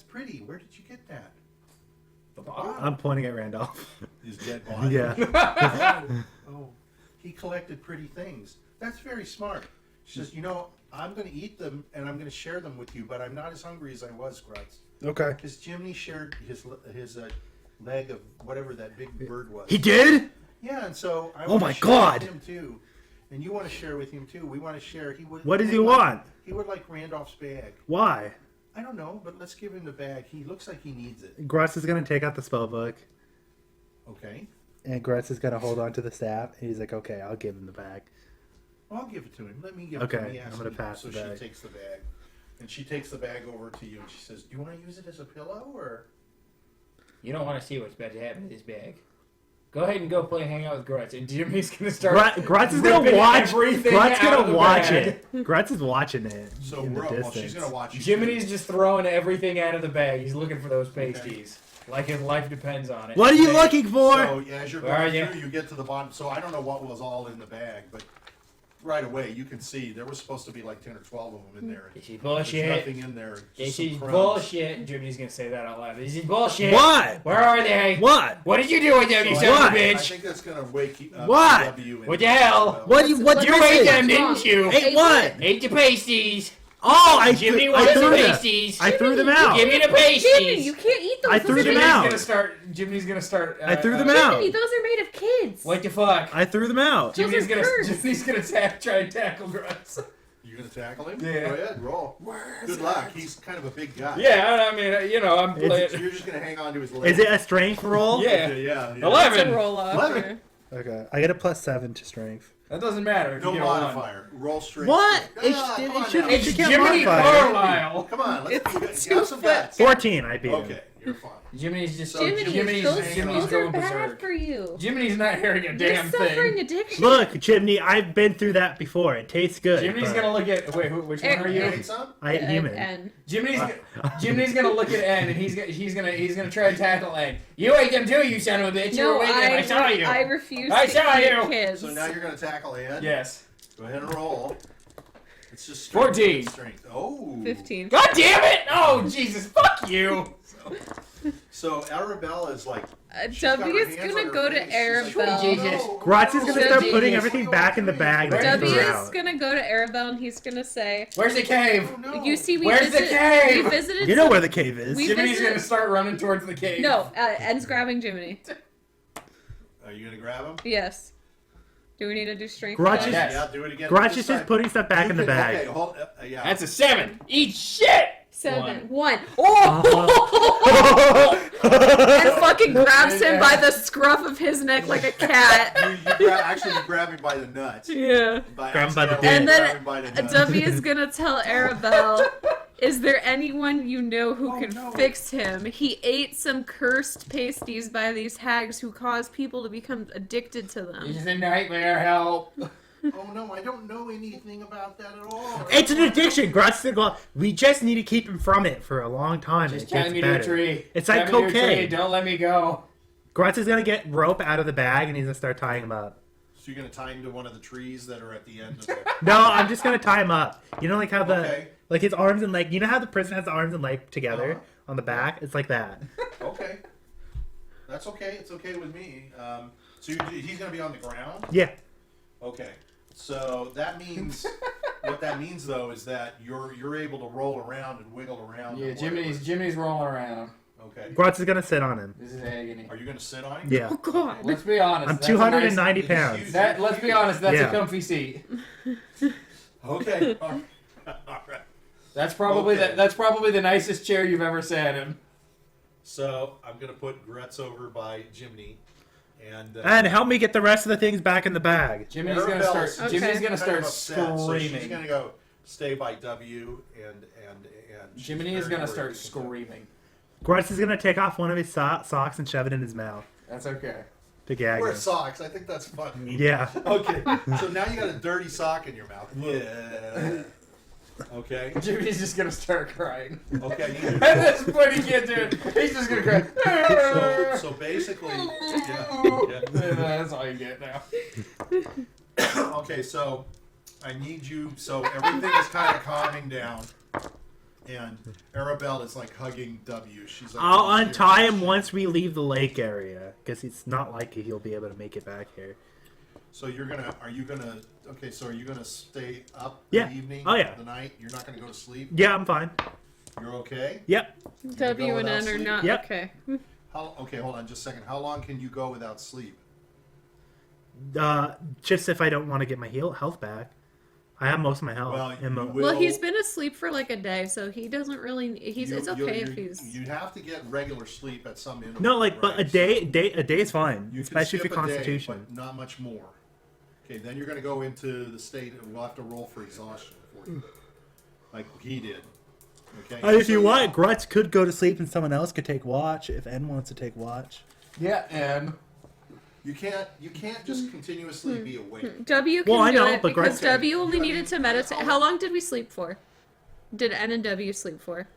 pretty. Where did you get that?" The bottle? I'm pointing at Randolph. His dead body. Yeah. Oh, he collected pretty things. That's very smart. She says, I'm going to eat them and I'm going to share them with you, but I'm not as hungry as I was, Grutz. Okay. Because Jiminy shared his leg of whatever that big bird was. He did? Yeah, and so I Oh want my to share God. with him too. And you want to share with him too. We want to share. What does he want? He would like Randolph's bag. Why? I don't know, but let's give him the bag. He looks like he needs it. Grutz is gonna take out the spell book, Okay. and Grutz is gonna hold on to the staff. And he's like, "Okay, I'll give him the bag." I'll give it to him. Let me give it to him. Okay, He asked I'm gonna me. pass So the bag. she takes the bag. And she takes the bag over to you and she says, "Do you want to use it as a pillow or?" You don't want to see what's about to happen in this bag. Go ahead and go hang out with Grutz, and Jimmy's gonna start. Grutz is gonna ripping watch. everything Grutz out of gonna the watch bag. it. Grutz is watching it So in the well, distance. she's gonna watch you. Jiminy's just throwing everything out of the bag. He's looking for those pasties. Like his life depends on it. What are you looking for? So as you're Where are going you? through, you get to the bottom. So I don't know what was all in the bag, but right away, you can see there was supposed to be like 10 or 12 of them in there. This is There's bullshit. nothing in there. This some is crumbs. bullshit. Jimmy's gonna say that out loud. This is bullshit. What? Where are they? What? What did you do with them, you So son of a What? I bitch? think that's gonna wake up What? W. and- What the hell? What do you? What You you ate ate? them, What's didn't you? Ate what? Ate the pasties. Oh, Jiminy I wants the threw them. pasties. I threw them out. Give me the Jiminy, pasties. you can't eat those. I Those threw are them made out. Jimmy's gonna start. I threw them out. Jiminy, those are made of kids. What the fuck? I threw them out. Those are curds. Jimmy's gonna try and tackle Grutz. You gonna tackle him? Yeah. Go ahead, roll. Good luck. He's kind of a big guy. Yeah, I mean, you know, I'm So playing. you're just gonna hang on to his leg. Is it a strength roll? Yeah. Okay, yeah. 11. It's a roll off. 11. Okay, I get a +7 to strength. That doesn't matter. if No you get a one. modifier. Roll straight. What? Come It on, should- come on it should- now. it It's should get Jiminy modified. Carlyle. Come on, let's It's have some guts. 14, I beat him. Okay, you're fine. Jimmy's just. So Jiminy, Jimmy's those, hanging those on. are going bad berserk. for you. Jimmy's not hearing a You're damn suffering thing. addiction. Look, Jiminy, I've been through that before. It tastes good. Jimmy's but gonna look at. Wait, which one are You you? ate some? I ate human. And Jimmy's gonna look at N and he's gonna try and tackle N. You ate them too, you son of a bitch. You were no, with them. I saw you. I refuse I to saw eat you. kids. So now you're gonna tackle Ed. Yes. Go ahead and roll. It's just strength. 14. Strength. Oh. 15. God damn it! Oh Jesus! Fuck you! So Arabella is like. she's got her W is hands gonna on her go to face. She's like, Arabelle. Jesus. "Oh, Grutz is no." gonna start Jimmy. putting everything back in the bag that W he W threw is out. gonna go to Arabelle and he's gonna say, Where's the cave? Oh, no. "You see, we Where's the cave? We visited. You know some- where the cave is. We Jimmy's visited- gonna start running towards the cave. No, N's grabbing Jiminy. Are you gonna grab him? Yes. Do we need to do strength? Grutz check? is- Yes. Yeah, do it again. Grutz This is just time. putting stuff back You in the can- bag. Okay, hold. Yeah. That's a 7. Eat shit. 7. 1. Oh! And fucking grabs him by the scruff of his neck like a cat. Actually, you grab him by the nuts. Yeah. Grab him by the dick. And grab then him by the nuts. W is gonna tell Arabelle, "Is there anyone you know who can fix him? He ate some cursed pasties by these hags who cause people to become addicted to them." It's a nightmare. Help. Oh no, I don't know anything about that at all. It's an addiction. Grutz is going. We just need to keep him from it for a long time. Just It tie gets me to a better. tree. It's Tie like me to a tree. cocaine. Don't let me go. Grutz is gonna get rope out of the bag and he's gonna start tying him up. So you're gonna tie him to one of the trees that are at the end of the. No, I'm just gonna tie him up. You know, like how the Okay. like his arms and leg. You know how the prison has the arms and leg together Uh-huh. on the back? It's like that. Okay. That's okay. It's okay with me. So he's gonna be on the ground. Yeah. Okay. So that means what that means though is that you're able to roll around and wiggle around. Yeah, and whatever. Jimmy's rolling around. Okay. Grutz is gonna sit on him. This is agony. Are you gonna sit on him? Yeah. Oh God. Let's be honest. I'm that's a 290 Nice- pounds. That let's be honest. That's Yeah. a comfy seat. Okay. All right. That's probably Okay. that's probably the nicest chair you've ever sat in. So I'm gonna put Grutz over by Jiminy, and And help me get the rest of the things back in the bag. Jimmy's gonna Arabella's start. Okay. Jimmy's gonna kind of start upset, so she's screaming. gonna go stay by W and she's Jiminy is very gonna worried start because of- screaming. Grutz is gonna take off one of his socks and shove it in his mouth That's okay. to gag Wear him. socks. I think that's funny. Yeah. Okay. So now you got a dirty sock in your mouth. Yeah. Okay. Jimmy's just gonna start crying. Okay. At this point, he can't do it. He's just gonna cry. So basically, yeah. That's all you get now. Okay, so I need you. So everything is kind of calming down, and Arabelle is like hugging W. She's like, I'll untie him once we leave the lake area because it's not likely he'll be able to make it back here. So are you gonna? Okay, so are you gonna stay up Yeah. the evening? Oh, yeah. The night. You're not gonna go to sleep. Yeah, I'm fine. You're okay. Yep. W and without N are sleep? not Yep. okay. Okay, hold on just a second. How long can you go without sleep? Just if I don't want to get my health back. I have most of my health. Well, and you mo- will- Well, he's been asleep for like a day, so he doesn't really. It's okay if he's. You have to get regular sleep at some interval. no, like, but a right? day is fine, You can especially for skip a day, Constitution. but not much more. Okay, then you're going to go into the state, and we'll have to roll for exhaustion for you, like he did. Okay. And if So, you yeah. want, Grutz could go to sleep and someone else could take watch if N wants to take watch. Yeah, and you can't just continuously be awake. W can Well, I do know, it but because Grutz- W only Yeah, needed to meditate. How long did we sleep for? Did N and W sleep for?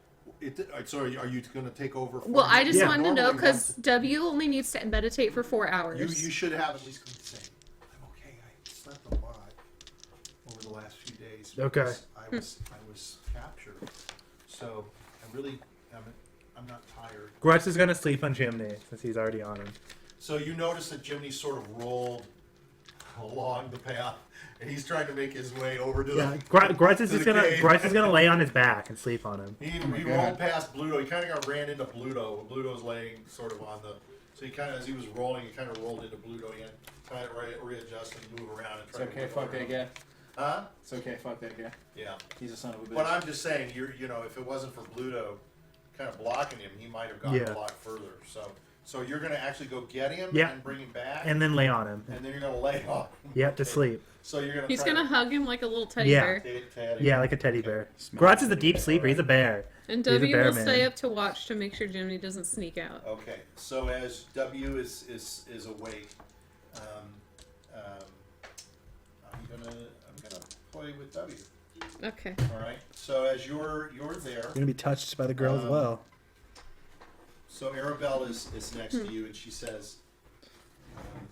So are you going to take over? For Well, him? I just Yeah. wanted to know Normally because once- W only needs to meditate for 4 hours. you should have at least say, "I'm okay. I slept a lot." last few days. Okay. because I was captured, so I really I'm not tired. Grutz is gonna sleep on Jiminy since he's already on him. So you notice that Jiminy sort of rolled along the path, and he's trying to make his way over to Yeah, the. Grutz is to just the gonna cave. Grutz is gonna lay on his back and sleep on him. He God. rolled past Bluto. He kind of ran into Bluto. Bluto's laying sort of on the. So he kind of, as he was rolling, he kind of rolled into Bluto. He had to kind of readjust and move around and It's try. okay, to move fuck that around. guy. Huh? It's okay, fuck that guy. Yeah. He's a son of a bitch. But I'm just saying, you know, if it wasn't for Bluto kind of blocking him, he might have gone Yeah. a lot further. So you're going to actually go get him Yeah. and bring him back, And then lay on him. and then you're going to lay on him. Yep, to sleep. So you're going to. He's gonna hug him like a little teddy Yeah. bear. Yeah, like a teddy bear. Grutz is a deep sleeper. He's a bear. And He's a W bear will man. stay up to watch to make sure Jiminy doesn't sneak out. Okay. So as W is awake, I'm gonna play with W. Okay. All right. So as you're there. You're gonna be touched by the girl as well. So Arabelle is next to you, and she says,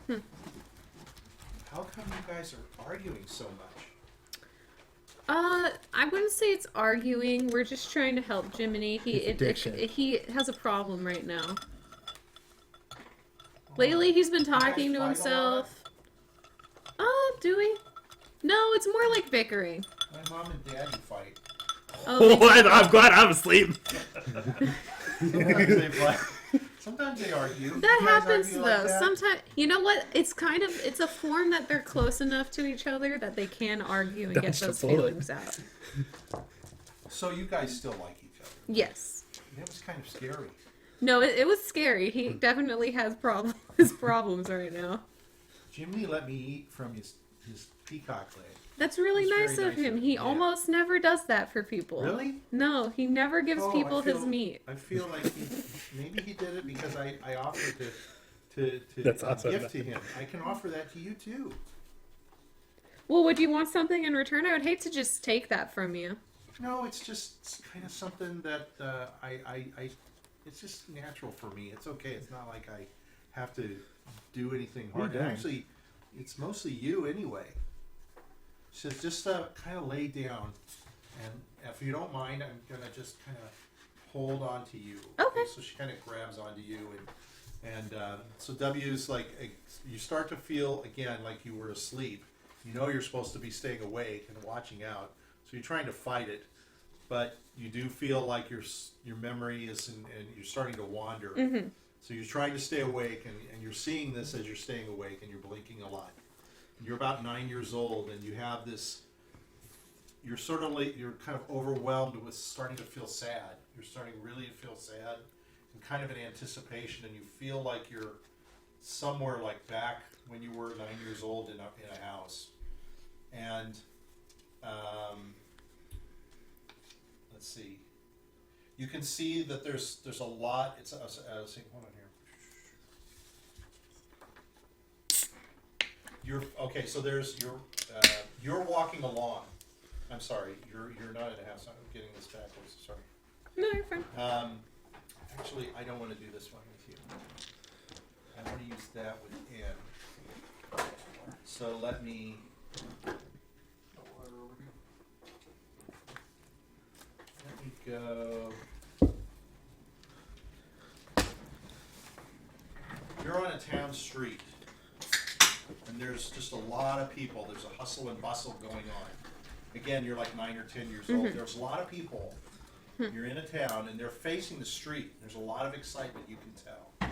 "How come you guys are arguing so much?" I wouldn't say it's arguing. We're just trying to help Jiminy. He has a problem right now. Lately, he's been talking to fight a himself. Do we? No, it's more like bickering. My mom and daddy fight. Oh, I'm glad I'm asleep. Sometimes they fight. Sometimes they argue. that You guys happens argue though. like that? Sometimes, you know what? It's a form that they're close enough to each other that they can argue and get Dodged a those bullet. feelings out. So you guys still like each other. Yes. That was kind of scary. No, it was scary. He definitely has his problems right now. Jiminy let me eat from his peacock leg. That's really It's very nice of nice him. of He him, yeah. almost never does that for people. Really? No, he never gives Oh, people I feel- his meat. I feel like maybe he did it because I offered to That's awesome. gift to him. I can offer that to you too. Well, would you want something in return? I would hate to just take that from you. No, it's just kind of something that it's just natural for me. It's okay. It's not like I have to do anything What are hard. you doing? Actually, it's mostly you anyway. So just kind of lay down, and if you don't mind, I'm gonna just kind of hold on to you. Okay. So she kind of grabs onto you, and so W's like you start to feel again like you were asleep. You know you're supposed to be staying awake and watching out, so you're trying to fight it, but you do feel like your memory is and you're starting to wander. Mm-hmm. So you're trying to stay awake, and you're seeing this as you're staying awake, and you're blinking a lot. You're about 9 years old, and you have this. You're sort of like you're kind of overwhelmed with starting to feel sad. You're starting really to feel sad, and kind of in anticipation, and you feel like you're somewhere like back when you were 9 years old in a house. And let's see. You can see that there's a lot. It's hold on here. Okay. So you're walking along. I'm sorry. You're not in a house. I'm getting this backwards. Sorry. No, you're fine. Actually, I don't want to do this one with you. I want to use that with N. So let me. Let me go. You're on a town street, and there's just a lot of people. There's a hustle and bustle going on. Again, you're like 9 or 10 years old. There's a lot of people. You're in a town, and they're facing the street. There's a lot of excitement, you can tell. Do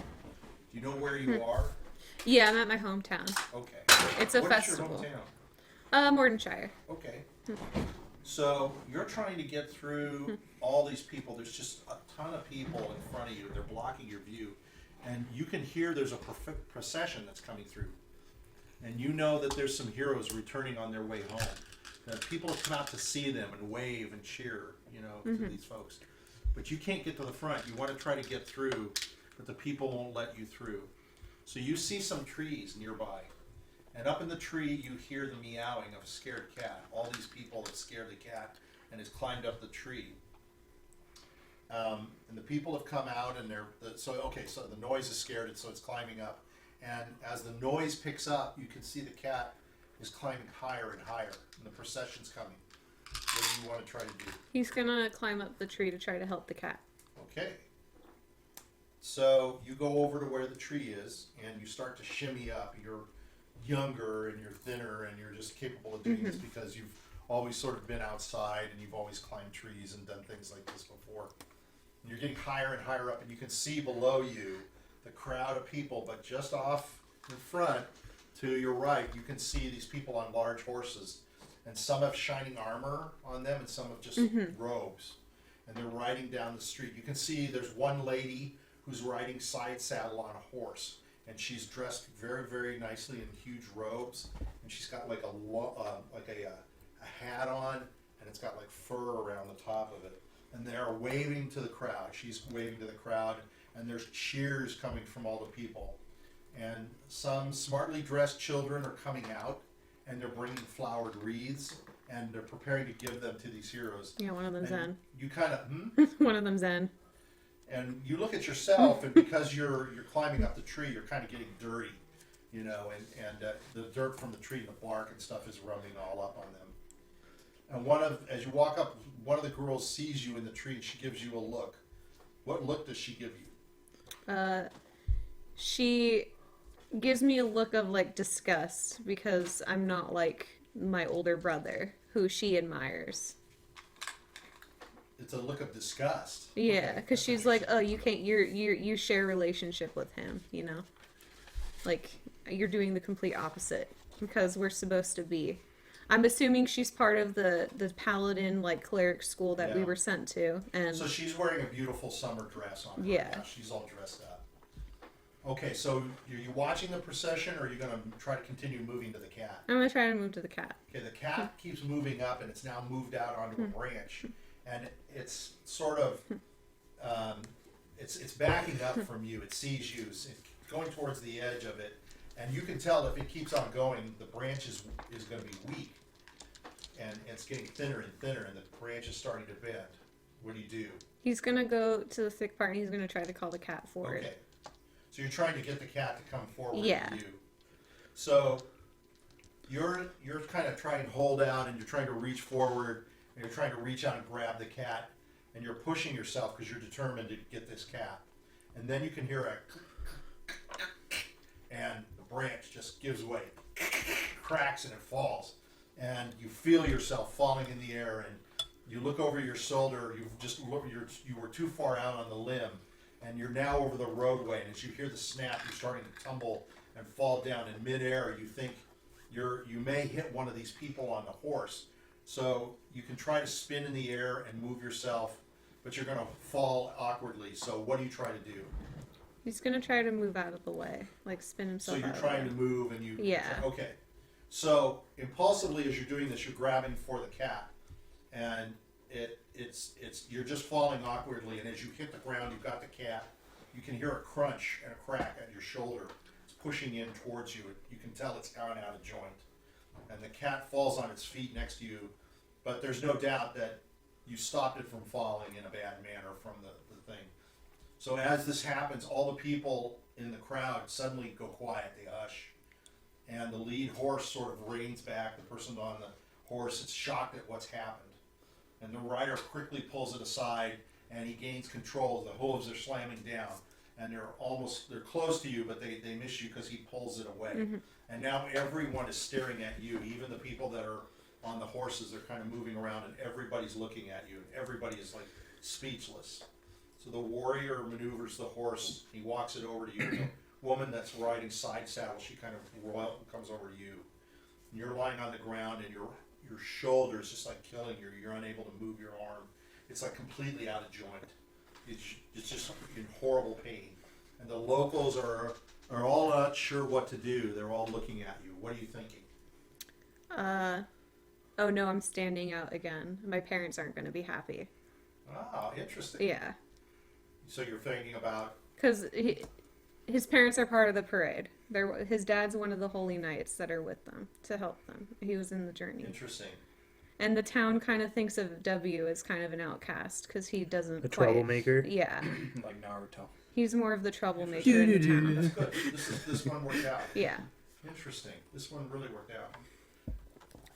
you know where you are? Yeah, I'm at my hometown. Okay. It's a What is festival. your hometown? Mordenshire. Okay. So you're trying to get through all these people. There's just a ton of people in front of you. They're blocking your view. And you can hear there's a procession that's coming through. And you know that there's some heroes returning on their way home. That people have come out to see them and wave and cheer, to these folks. But you can't get to the front. You want to try to get through, but the people won't let you through. So you see some trees nearby. And up in the tree, you hear the meowing of a scared cat. All these people have scared the cat and has climbed up the tree. And the people have come out, and so the noise is scared, and so it's climbing up. And as the noise picks up, you can see the cat is climbing higher and higher, and the procession's coming. What do you want to try to do? He's gonna climb up the tree to try to help the cat. Okay. So you go over to where the tree is, and you start to shimmy up. You're younger, and you're thinner, and you're just capable of doing this because you've always sort of been outside, and you've always climbed trees and done things like this before. And you're getting higher and higher up, and you can see below you the crowd of people, but just off in front to your right, you can see these people on large horses, and some have shining armor on them, and some have just robes, and they're riding down the street. You can see there's one lady who's riding side saddle on a horse, and she's dressed very, very nicely in huge robes, and she's got like a hat on, and it's got like fur around the top of it, and they're waving to the crowd. She's waving to the crowd, and there's cheers coming from all the people, and some smartly dressed children are coming out, and they're bringing flowered wreaths, and they're preparing to give them to these heroes. Yeah, one of them's And Zen. you kind of One of them's Zen. and you look at yourself, and because you're climbing up the tree, you're kind of getting dirty, you know, and the dirt from the tree and the bark and stuff is rubbing all up on them. And as you walk up, one of the girls sees you in the tree, and she gives you a look. What look does she give you? She gives me a look of like disgust because I'm not like my older brother who she admires. It's a look of disgust. Yeah, Okay, because that's she's like, oh, you can't. You share a relationship with him, you know. Like you're doing the complete opposite because we're supposed to be. I'm assuming she's part of the paladin like cleric school that we Yeah. were sent to, and So she's wearing a beautiful summer dress on. Her Yeah. now. She's all dressed up. Okay, so are you watching the procession, or are you going to try to continue moving to the cat? I'm gonna try to move to the cat. Okay, the cat keeps moving up, and it's now moved out onto a branch, and it's sort of it's backing up from you. It sees you, it's going towards the edge of it, and you can tell if it keeps on going, the branch is going to be weak, and it's getting thinner and thinner, and the branch is starting to bend. What do you do? He's gonna go to the thick part, and he's gonna try to call the cat forward. Okay, so you're trying to get the cat to come forward Yeah. to you. So you're kind of trying to hold out, and you're trying to reach forward, and you're trying to reach out and grab the cat, and you're pushing yourself because you're determined to get this cat. And then you can hear a and the branch just gives way, cracks, and it falls. And you feel yourself falling in the air, and you look over your shoulder. You were too far out on the limb, and you're now over the roadway. And as you hear the snap, you're starting to tumble and fall down in midair. You think you may hit one of these people on the horse. So you can try to spin in the air and move yourself, but you're going to fall awkwardly. So what do you try to do? He's gonna try to move out of the way, like spin So himself you're out of trying the to way. move, and you Yeah. Okay. So impulsively, as you're doing this, you're grabbing for the cat, and it's you're just falling awkwardly. And as you hit the ground, you've got the cat. You can hear a crunch and a crack at your shoulder. It's pushing in towards you. You can tell it's gone out of joint, and the cat falls on its feet next to you. But there's no doubt that you stopped it from falling in a bad manner from the thing. So as this happens, all the people in the crowd suddenly go quiet. They hush. And the lead horse sort of reins back. The person on the horse is shocked at what's happened. And the rider quickly pulls it aside, and he gains control. The hooves are slamming down. And they're close to you, but they miss you because he pulls it away. And now everyone is staring at you. Even the people that are on the horses, they're kind of moving around, and everybody's looking at you. And everybody is like speechless. So the warrior maneuvers the horse. He walks it over to you. The woman that's riding side saddle, she kind of comes over to you. And you're lying on the ground, and your shoulder's just like killing you. You're unable to move your arm. It's like completely out of joint. It's just in horrible pain. And the locals are all not sure what to do. They're all looking at you. What are you thinking? Oh no, I'm standing out again. My parents aren't gonna be happy. Ah, interesting. Yeah, So you're thinking about because his parents are part of the parade. His dad's one of the holy knights that are with them to help them. He was in the journey. interesting. And the town kind of thinks of W as kind of an outcast because he doesn't A quite- troublemaker. Yeah, Like Naruto. he's more of the troublemaker in the town. That's good. This one worked out. Yeah. Interesting. This one really worked out.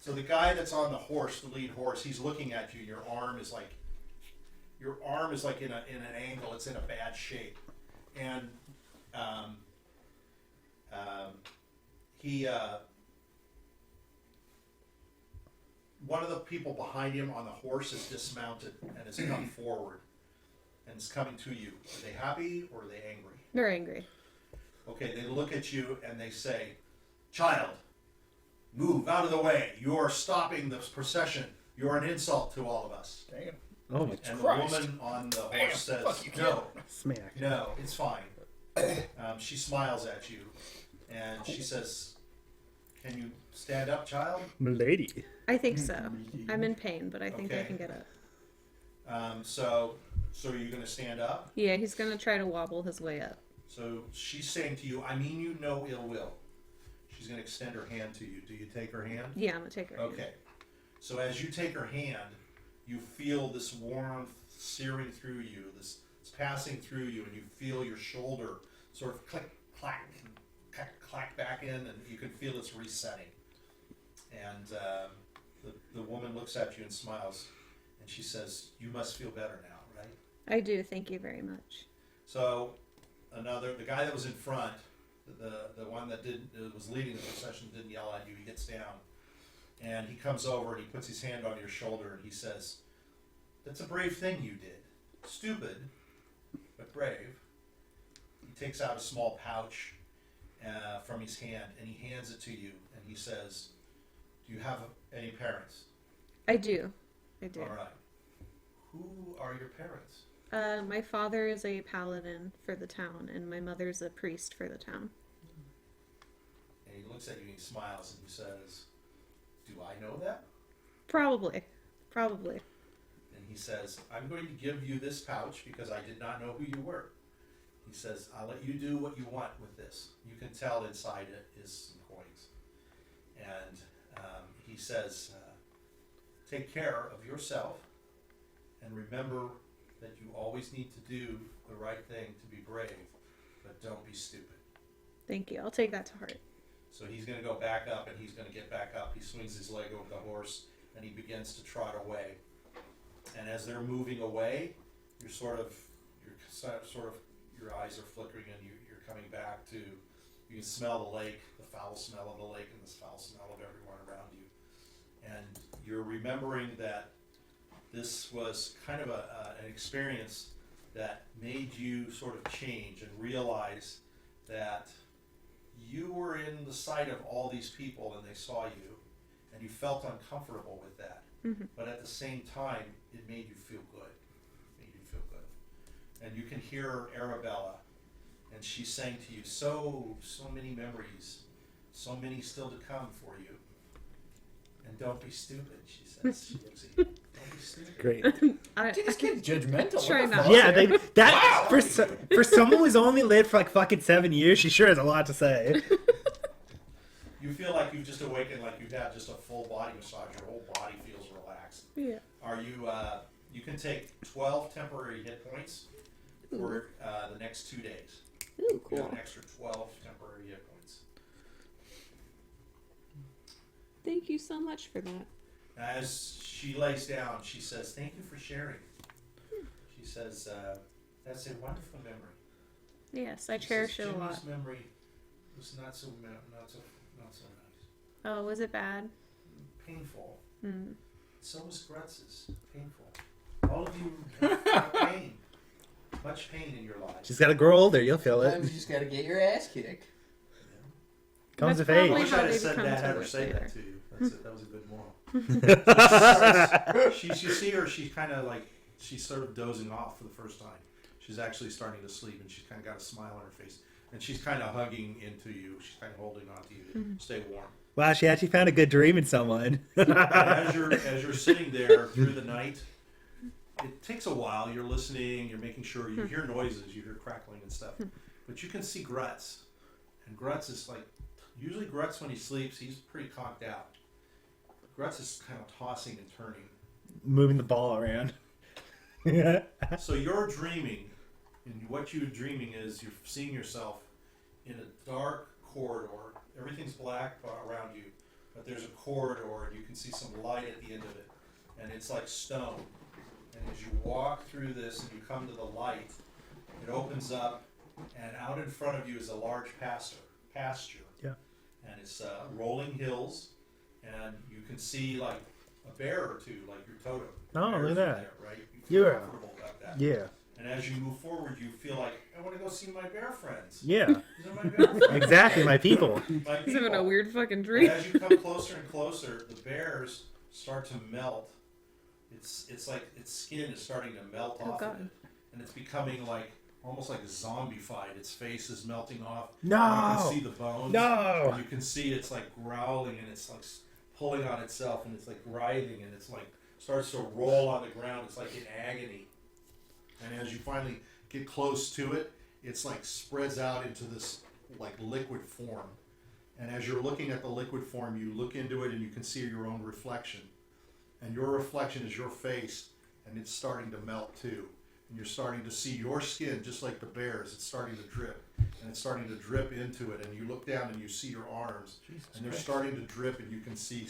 So the guy that's on the horse, the lead horse, he's looking at you. Your arm is like in an angle. It's in a bad shape, and he one of the people behind him on the horse is dismounted and has come forward and is coming to you. Are they happy or are they angry? They're angry. Okay, they look at you and they say, "Child, move out of the way. You are stopping this procession. You are an insult to all of us." Damn. Oh my And Christ. the woman on the Damn, horse says, fuck you, "No, smack. no, it's fine." She smiles at you and she says, "Can you stand up, child?" Milady. I think so. I'm in pain, but I think I Okay. can get up. So are you going to stand up? Yeah, he's gonna try to wobble his way up. So she's saying to you, "I mean you no ill will." She's going to extend her hand to you. Do you take her hand? Yeah, I'm gonna take her. hand. Okay. So as you take her hand, you feel this warmth searing through you. This it's passing through you, and you feel your shoulder sort of click, clack, clack back in, and you can feel it's resetting. And the woman looks at you and smiles, and she says, "You must feel better now, right?" I do. Thank you very much. So the guy that was in front, the one that was leading the procession didn't yell at you. He gets down and he comes over and he puts his hand on your shoulder and he says, "That's a brave thing you did. Stupid, but brave." He takes out a small pouch from his hand and he hands it to you and he says, "Do you have any parents?" I do. I do. All right. Who are your parents? My father is a paladin for the town, and my mother's a priest for the town. And he looks at you and he smiles and he says, "Do I know that?" Probably. Probably. And he says, "I'm going to give you this pouch because I did not know who you were." He says, "I'll let you do what you want with this. You can tell inside it is some coins." And he says, "Take care of yourself and remember that you always need to do the right thing to be brave, but don't be stupid." Thank you. I'll take that to heart. So he's going to go back up and he's going to get back up. He swings his leg over the horse and he begins to trot away. And as they're moving away, your eyes are flickering and you're coming back to, you can smell the lake, the foul smell of the lake and the foul smell of everyone around you. And you're remembering that this was kind of an experience that made you sort of change and realize that you were in the sight of all these people and they saw you and you felt uncomfortable with that. Mm-hmm. But at the same time, it made you feel good. And you can hear Arabella, and she's saying to you, so many memories, so many still to come for you. And don't be stupid, she says. She looks at you. Don't be stupid. Great. Dude, this kid's judgmental. What Try the not. fuck? Yeah, that for someone who's only lived for like fucking 7 years, she sure has a lot to say. You feel like you've just awakened, like you've had just a full body massage. Your whole body feels relaxed. Yeah. Are you? You can take 12 temporary hit points for the next 2 days. Ooh, You cool. have an extra 12 temporary hit points. Thank you so much for that. As she lays down, she says, "Thank you for sharing." She says, "That's a wonderful memory." Yes, I She cherish says, it a lot. Jimmy's memory was not so nice. Oh, was it bad? Painful. Mm. So was Grutz's. Painful. All of you have pain. Much pain in your lives. She's got to grow older. You'll feel Sometimes it. you just gotta get your ass kicked. Comes That's of age. I probably wish how I'd have they said become that, had her tourists say later. that to you. That was a good moral. You see her, she's kind of like, she's sort of dozing off for the first time. She's actually starting to sleep and she's kind of got a smile on her face. And she's kind of hugging into you. She's kind of holding on to you to stay warm. Wow, she actually found a good dream in someone. And as you're sitting there through the night, it takes a while. You're listening, you're making sure you hear noises, you hear crackling and stuff. But you can see Grutz. And Grutz is like, usually Grutz when he sleeps, he's pretty conked out. Grutz is kind of tossing and turning. Moving the ball around. So you're dreaming, and what you're dreaming is you're seeing yourself in a dark corridor. Everything's black around you, but there's a corridor, and you can see some light at the end of it, and it's like stone. And as you walk through this and you come to the light, it opens up, and out in front of you is a large pasture. Yeah. And it's rolling hills, and you can see like a bear or two, like your totem. Oh, look at that. There, right? You feel Yeah. comfortable about that. Yeah. And as you move forward, you feel like, I want to go see my bear friends. Yeah. These are my bear friends. Exactly, my people. My He's having a people. weird fucking And dream. as you come closer and closer, the bears start to melt. It's like its skin is starting to melt Oh, off God. of it, and it's becoming like almost like zombified. Its face is melting off. No. You can see the bones. No. And you can see it's like growling, and it's like pulling on itself, and it's like writhing, and it's like starts to roll on the ground. It's like in agony. And as you finally get close to it, it's like spreads out into this like liquid form. And as you're looking at the liquid form, you look into it and you can see your own reflection. And your reflection is your face, and it's starting to melt too. And you're starting to see your skin, just like the bears. It's starting to drip, and it's starting to drip into it. And you look down and you see your arms, and they're starting to drip, and you can see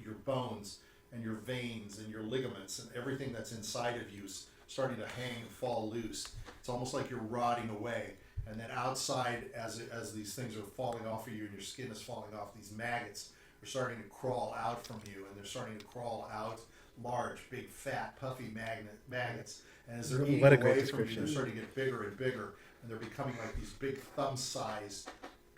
your bones and your veins and your ligaments and everything that's inside of you is starting to hang and fall loose. It's almost like you're rotting away. And then outside, as these things are falling off of you and your skin is falling off, these maggots are starting to crawl out from you, and they're starting to crawl out large, big, fat, puffy maggots. And as they're eating What a away great from you, description. they're starting to get bigger and bigger, and they're becoming like these big thumb-sized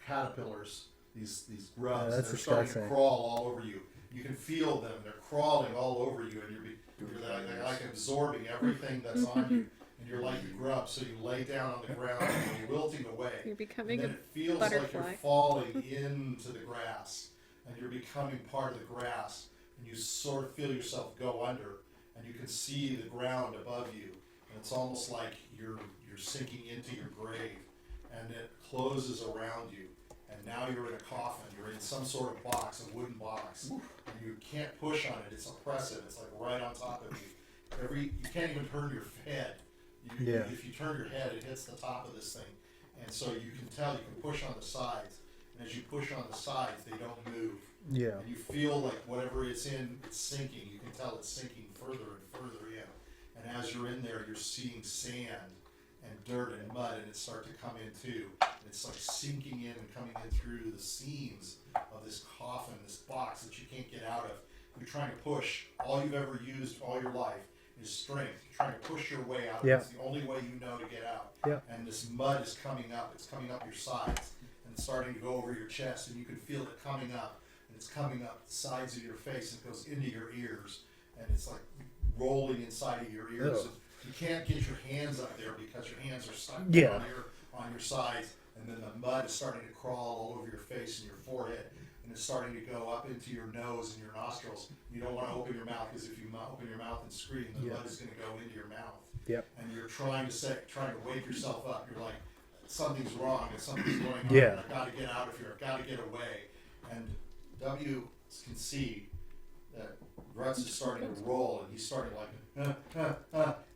caterpillars, these grubs. Yeah, that's they're starting to disgusting. crawl all over you. You can feel them. They're crawling all over you, and you're like absorbing everything that's on you. And you're like a grub, so you lay down on the ground and you're wilting away. You're And becoming then a it feels like butterfly. you're falling into the grass, and you're becoming part of the grass, and you sort of feel yourself go under, and you can see the ground above you, and it's almost like you're sinking into your grave, and it closes around you, and now you're in a coffin. You're in some sort of box, a wooden box, and you can't push on it. It's oppressive. It's like right on top of you. You can't even turn your head. Yeah. If you turn your head, it hits the top of this thing. And so you can tell, you can push on the sides. And as you push on the sides, they don't move. Yeah. And you feel like whatever it's in, it's sinking. You can tell it's sinking further and further in. And as you're in there, you're seeing sand and dirt and mud, and it starts to come in too. And it's like sinking in and coming in through the seams of this coffin, this box that you can't get out of. You're trying to push. All you've ever used all your life is strength. You're trying to push your way out. Yeah. It's the only way you know to get out. Yeah. And this mud is coming up. It's coming up your sides, and it's starting to go over your chest, and you can feel it coming up, and it's coming up the sides of your face, and it goes into your ears, and it's like rolling inside of your ears. Ugh. You can't get your hands up there because your hands are stuck Yeah. on your sides, and then the mud is starting to crawl all over your face and your forehead. And it's starting to go up into your nose and your nostrils. You don't want to open your mouth, because if you open your mouth and scream, the Yeah. blood is going to go into your mouth. Yep. And you're trying to wake yourself up. You're like, something's wrong, and something's going on. Yeah. I've got to get out of here. I've got to get away. And W can see that Grutz is starting to roll, and he's starting like,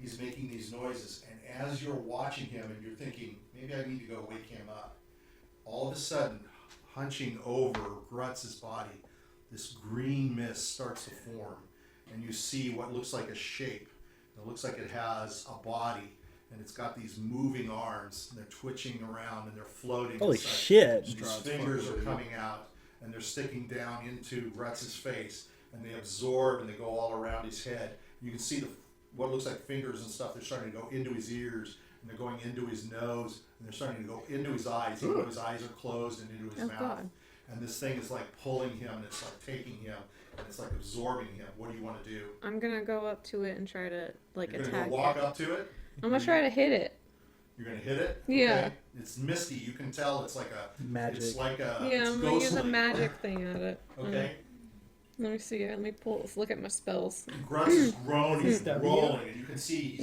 he's making these noises. And as you're watching him and you're thinking, maybe I need to go wake him up, all of a sudden, hunching over Grutz's body, this green mist starts to form, and you see what looks like a shape. It looks like it has a body, and it's got these moving arms, and they're twitching around, and they're floating. Holy inside. shit. And these fingers are coming out, and they're sticking down into Grutz's face, and they absorb, and they go all around his head. You can see what looks like fingers and stuff. They're starting to go into his ears, and they're going into his nose, and they're starting to go into his eyes, even though his eyes are closed, and into his Oh, mouth. God. And this thing is like pulling him, and it's like taking him, and it's like absorbing him. What do you want to do? I'm gonna go up to it and try to You're attack gonna go walk it. up to it. I'm gonna try to hit it. You're gonna hit it. Yeah. Okay? It's misty. You can tell it's like a Magic. It's like a. Yeah, it's I'm gonna use a ghostly. magic thing at it. Okay. Let me see here. Let me look at my spells. Grutz is groaning, he's W. rolling, and you can see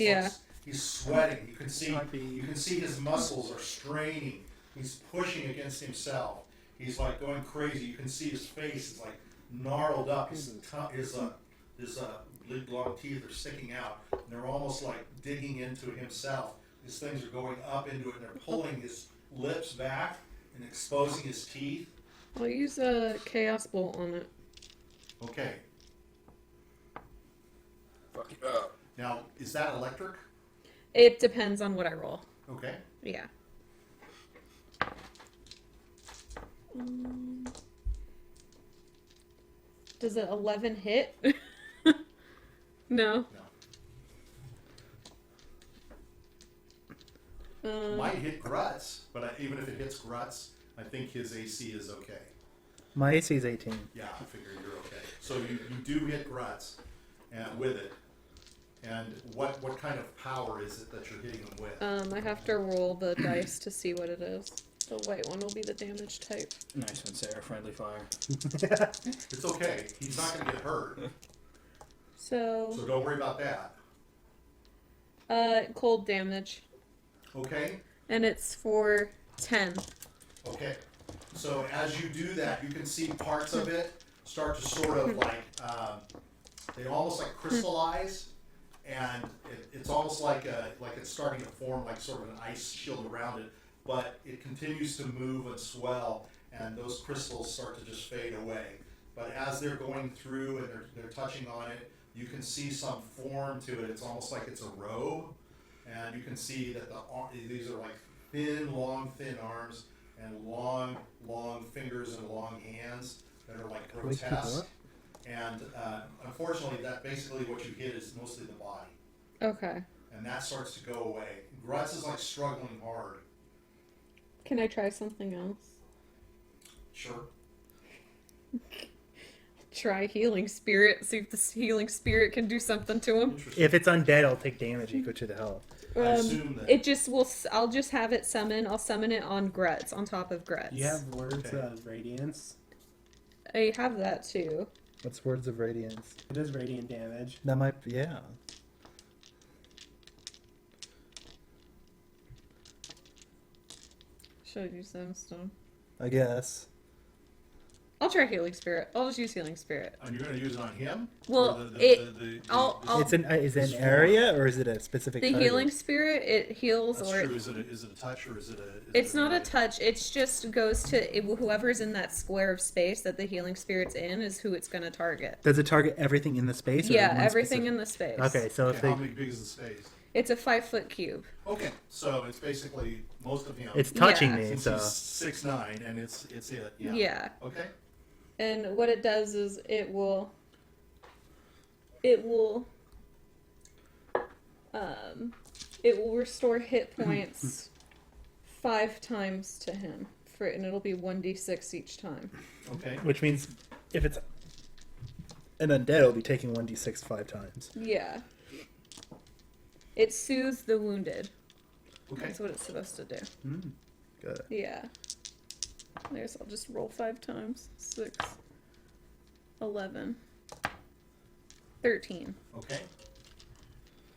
he's sweating. You can see Might be- his muscles are straining. He's pushing against himself. He's like going crazy. You can see his face is like gnarled up. His big long teeth are sticking out, and they're almost like digging into himself. His things are going up into it, and they're pulling his lips back and exposing his teeth. I'll use a chaos bolt on it. Okay. Fuck it up. Now, is that electric? It depends on what I roll. Okay. Yeah. Does an 11 hit? No. Might hit Grutz, but even if it hits Grutz, I think his AC is okay. My AC is 18. Yeah, I figure you're okay. So you do hit Grutz and with it. And what kind of power is it that you're hitting him with? I have to roll the dice to see what it is. The white one will be the damage type. Nice one, Sarah. Friendly fire. It's okay. He's not going to get hurt. So So don't worry about that. cold damage. Okay? And it's for 10. Okay. So as you do that, you can see parts of it start to sort of like, they almost like crystallize. And it's almost like it's starting to form like sort of an ice shield around it. But it continues to move and swell, and those crystals start to just fade away. But as they're going through and they're touching on it, you can see some form to it. It's almost like it's a robe, and you can see that these are like thin arms and long fingers and long hands that are like grotesque. And unfortunately, that basically what you hit is mostly the body, Okay. and that starts to go away. Grutz is like struggling hard. Can I try something else? Sure. Try healing spirit. See if this healing spirit can do something to him. Interesting. If it's undead, I'll take damage equal to the health. I assume that. It just will. I'll just have it summon. I'll summon it on Grutz, on top of Grutz. You have words Okay. of radiance. I have that too. What's Words of Radiance? It does radiant damage. That might be, yeah. Should I do stone? I guess. I'll try healing spirit. I'll just use healing spirit. And you're going to use it on him? Well, Or I'll Is it an area or is it a specific the target? healing spirit. It heals That's or true. Is it a touch or is it a? it's not a touch. It's just goes to whoever's in that square of space that the healing spirit's in is who it's going to target. Does it target everything in the space? Or Yeah, one everything specific- in the space. Okay, so if Okay, they, how big is the space? It's a 5-foot cube. Okay, so it's basically most of him. it's touching Yeah. me, Since so he's 6'9", and it's it. Yeah. Yeah. Okay. And what it does is it will restore hit points 5 times to him and it'll be 1d6 each time. Okay. which means if it's an undead, it'll be taking 1d6 5 times. Yeah. It soothes the wounded. Okay. That's what it's supposed to do. Good. Yeah. I'll just roll 5 times. 6, 11, 13. Okay.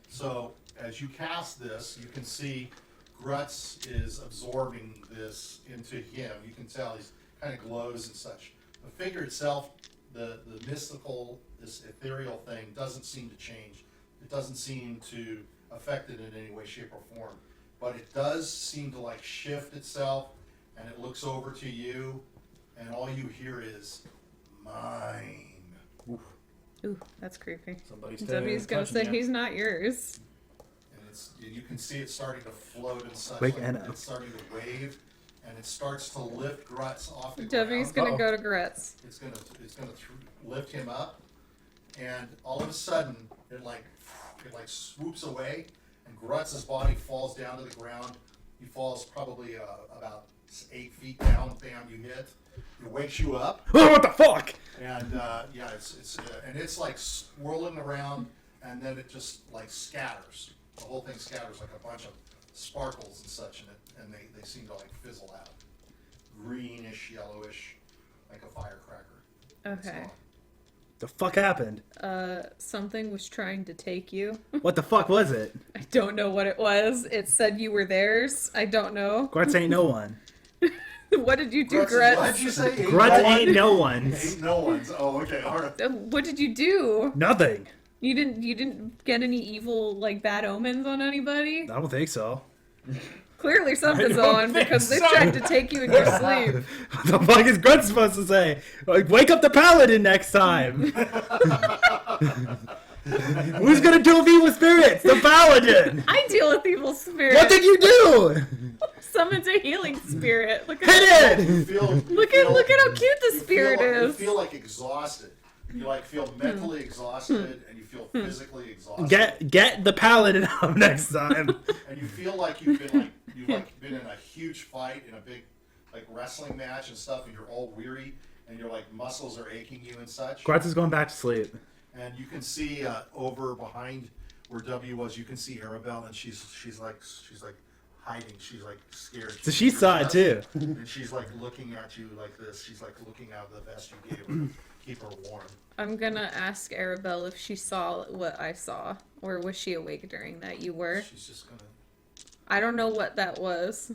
So as you cast this, you can see Grutz is absorbing this into him. You can tell he's kind of glows and such. The figure itself, the mystical, this ethereal thing, doesn't seem to change. It doesn't seem to affect it in any way, shape, or form. But it does seem to like shift itself, and it looks over to you, and all you hear is mine. Ooh, that's creepy. Somebody's W's gonna say he's not yours. And you can see it starting to float and such. Wait, like Anna. it's starting to wave, and it starts to lift Grutz off the W's ground. gonna go to Grutz. It's gonna lift him up, and all of a sudden it like swoops away, and Grutz's body falls down to the ground. He falls probably about 8 feet down. Bam! You hit. It wakes you up. Oh, what the fuck? And yeah, it's like swirling around, and then it just like scatters. The whole thing scatters like a bunch of sparkles and such, and they seem to like fizzle out, greenish, yellowish, like a firecracker. That's Okay. all. The fuck happened? Something was trying to take you. What the fuck was it? I don't know what it was. It said you were theirs. I don't know. Grutz ain't no one. What did you do, Grutz, what'd Grutz? you say? Grutz ain't no one's. Ain't no one's. Oh, okay, all right. What did you do? Nothing. You didn't get any evil, like, bad omens on anybody? I don't think so. Clearly something's don't on think because they so. tried to take you in your sleep. What the fuck is Grutz supposed to say? Like, wake up the paladin next time. Who's gonna deal with evil spirits? The paladin. I deal with evil spirits. What did you do? Summoned a healing spirit. Look Hit at it. You feel, look at how cute the spirit You is. feel like exhausted. You like feel mentally exhausted, and you feel physically exhausted. Get the paladin up next time. And you feel like you've been in a huge fight in a big like wrestling match and stuff, and you're all weary, and your like muscles are aching you and such. Grutz is going back to sleep. And you can see over behind where W was, you can see Arabelle, and she's like hiding. She's like scared. So she saw it too. And she's like looking at you like this. She's like looking out of the vest you gave her to keep her warm. I'm gonna ask Arabelle if she saw what I saw, or was she awake during that? You were? She's just gonna. I don't know what that was,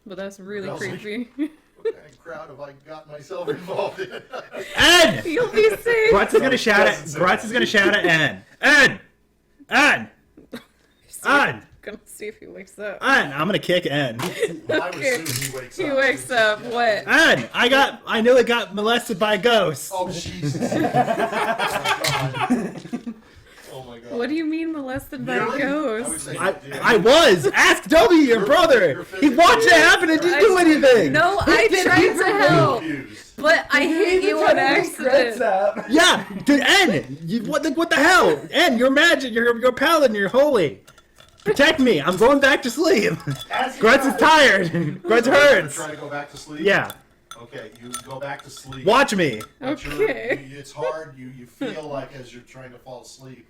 but that's really Arabelle's like, creepy. What kind of crowd have I got myself involved in? Ed! You'll be safe. Grutz is gonna shout at N. N! N! N! Gonna see if he wakes up. N! I'm gonna kick N. I would Okay. assume he wakes up. He wakes up. Yeah. What? N! I nearly got molested by ghosts. Oh Jesus! Oh my God! Oh my God! What do you mean molested by Really? ghosts? I was. Ask W, your brother. He watched it happen and didn't do anything. No, I tried to help, Confused. but I hit you on accident. Yeah, dude, N. What the hell? N, you're magic. You're paladin. You're holy. Protect me. I'm going back to sleep. Grutz is tired. Grutz You're hurts. trying to go back to sleep. Yeah. Okay, you go back to sleep. Watch me. But Okay. it's hard. You feel like as you're trying to fall asleep,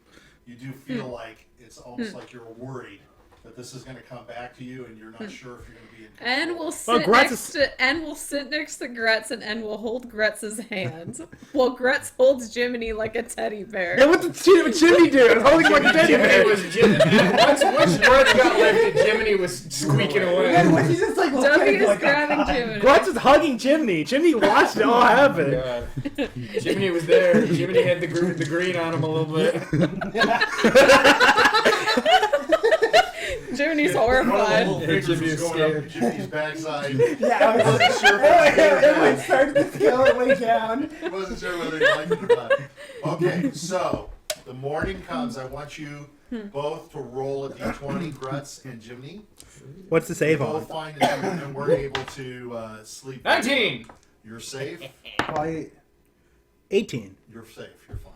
you do feel like it's almost like you're worried that this is going to come back to you, and you're not sure if you're going to be in control. And we'll sit next to Grutz, and N will hold Grutz's hand, while Grutz holds Jiminy like a teddy bear. Yeah, what the Jimmy do? I'm holding like a teddy Jiminy bear. was once word got lifted, Jiminy was squeaking away. He's just like looking W at is like, grabbing Jiminy. Grutz is hugging Jiminy. Jiminy watched it all happen. God. Jiminy was there. Jiminy had the green on him a little bit. Jiminy's One of the horrified. little fingers Jimmy was is going scared. up Jimmy's backside. Yeah, I wasn't sure. It started to scale it way down. He wasn't sure whether he liked it or not. Okay, so the morning comes. I want you both to roll a d20, Grutz and Jiminy. What's the save Both on? find and we're able to sleep. 19. You're safe. Why? 18. You're safe. You're fine.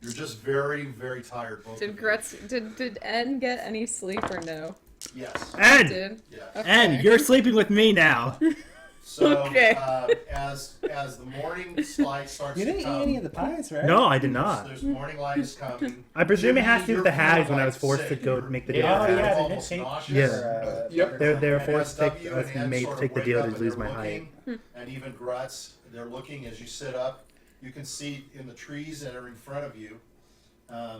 You're just very, very tired. Both Did of you. Grutz did N get any sleep or no? Yes. N! Did. Yeah. Okay. N, you're sleeping with me now. So Okay. as the morning light starts You to didn't come, eat any of the pies, right? No, I did not. there's morning light is coming. I presume it has to do with the Jiminy, hags you're when I was feeling forced to sick. go make the deal. Yeah. Oh, You're yeah, they almost did take nauseous. Yeah. Yep. They're And forced to as take W and N made sort to of take the wake deal up to and lose they're my height. looking, and even Grutz, they're looking as you sit up. You can see in the trees that are in front of you, a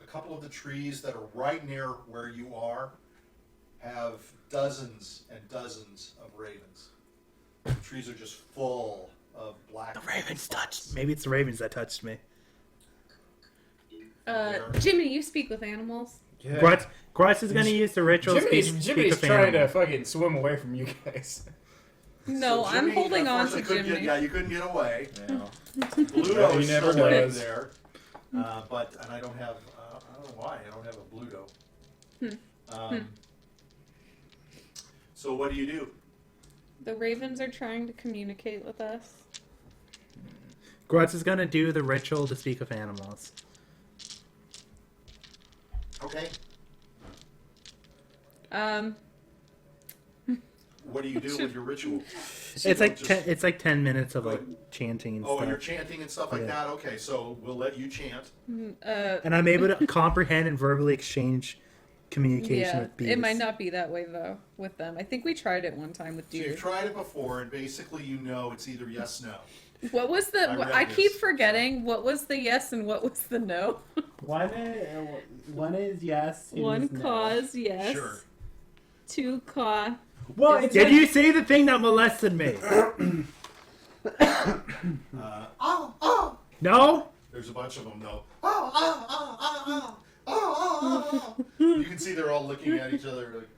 couple of the trees that are right near where you are have dozens and dozens of ravens. The trees are just full of black. The ravens touched. Maybe it's the ravens that touched me. Jiminy, you speak with animals. Yeah. Grutz is gonna use the ritual. Jimmy's speak of trying to animals. fucking swim away from you guys. No, So I'm Jimmy, holding on to unfortunately, Jiminy. you couldn't get away. No. Bluto Well, he is never still does. there, and I don't have. I don't know why I don't have a Bluto. So what do you do? The ravens are trying to communicate with us. Grutz is gonna do the ritual to speak of animals. Okay. What do you do with your ritual? It's like Just- it's like 10 minutes of like chanting and Oh, and stuff. you're chanting and stuff like Yeah. that. Okay, so we'll let you chant. And I'm able to comprehend and verbally exchange communication Yeah, with bees. it might not be that way though with them. I think we tried it one time with So deer. you've tried it before, and basically you know it's either yes, no. What was the? I read I keep this. forgetting what was the yes and what was the no. One is yes. two One is no. cause yes. Sure. Two caw. Well, it's Did like- you say the thing that molested me? Oh! No? There's a bunch of them though. Oh! You can see they're all looking at each other like.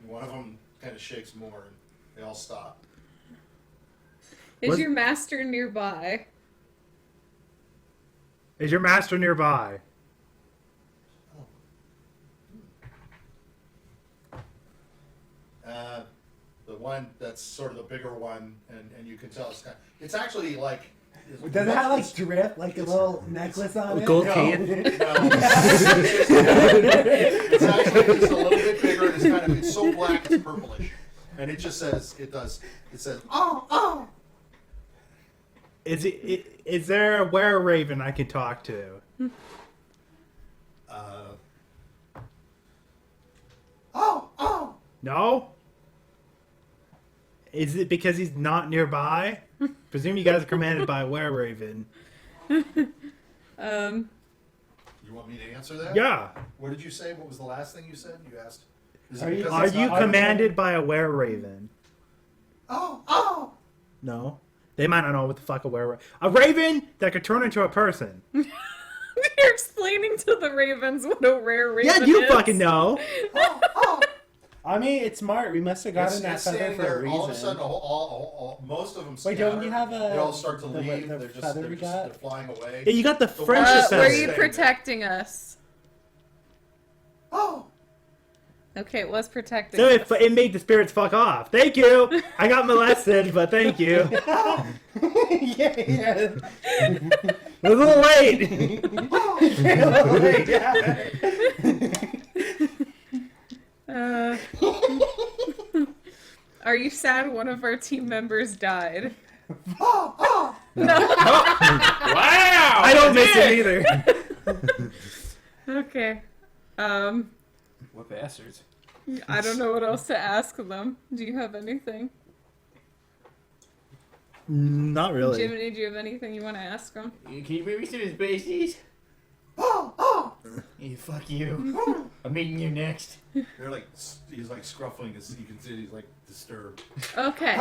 One of them kind of shakes more, and they all stop. Is What- your master nearby? Is your master nearby? The one that's sort of the bigger one, and you can tell it's actually like. Does it have like drip, like a little necklace on it? Gold No, teeth? no. It's actually just a little bit bigger. And it's so black it's purplish, and it just says it says oh. Is there a were-raven I can talk to? Oh. No? Is it because he's not nearby? Presume you guys are commanded by a were-raven. You want me to answer that? Yeah. What did you say? What was the last thing you said? You asked. Is Are you- because Are it's you not- commanded by a were-raven? Oh. No. They might not know what the fuck a were-raven... A raven that could turn into a person. You're explaining to the ravens what a rare raven Yeah, you is. fucking know. I mean, it's smart. We must have gotten that It's feather standing for a there. reason. All of a sudden, all most of them. Wait, don't you have a- They all start to the leave. feather they're we got? they're flying away. Yeah, you got the The French one- Were feather. you Stay protecting us? Oh. Okay, it was protecting So us. it made the spirits fuck off. Thank you. I got molested, but thank you. yeah. It was a little late. Are you sad one of our team members died? Wow! I don't miss it either. Okay. What bastards? I don't know what else to ask them. Do you have anything? Not really. Jiminy, do you have anything you want to ask them? Can you bring me some spaces? Yeah, fuck you. I'm meeting you next. They're like he's like scruffling. You can see he's like disturbed. Okay.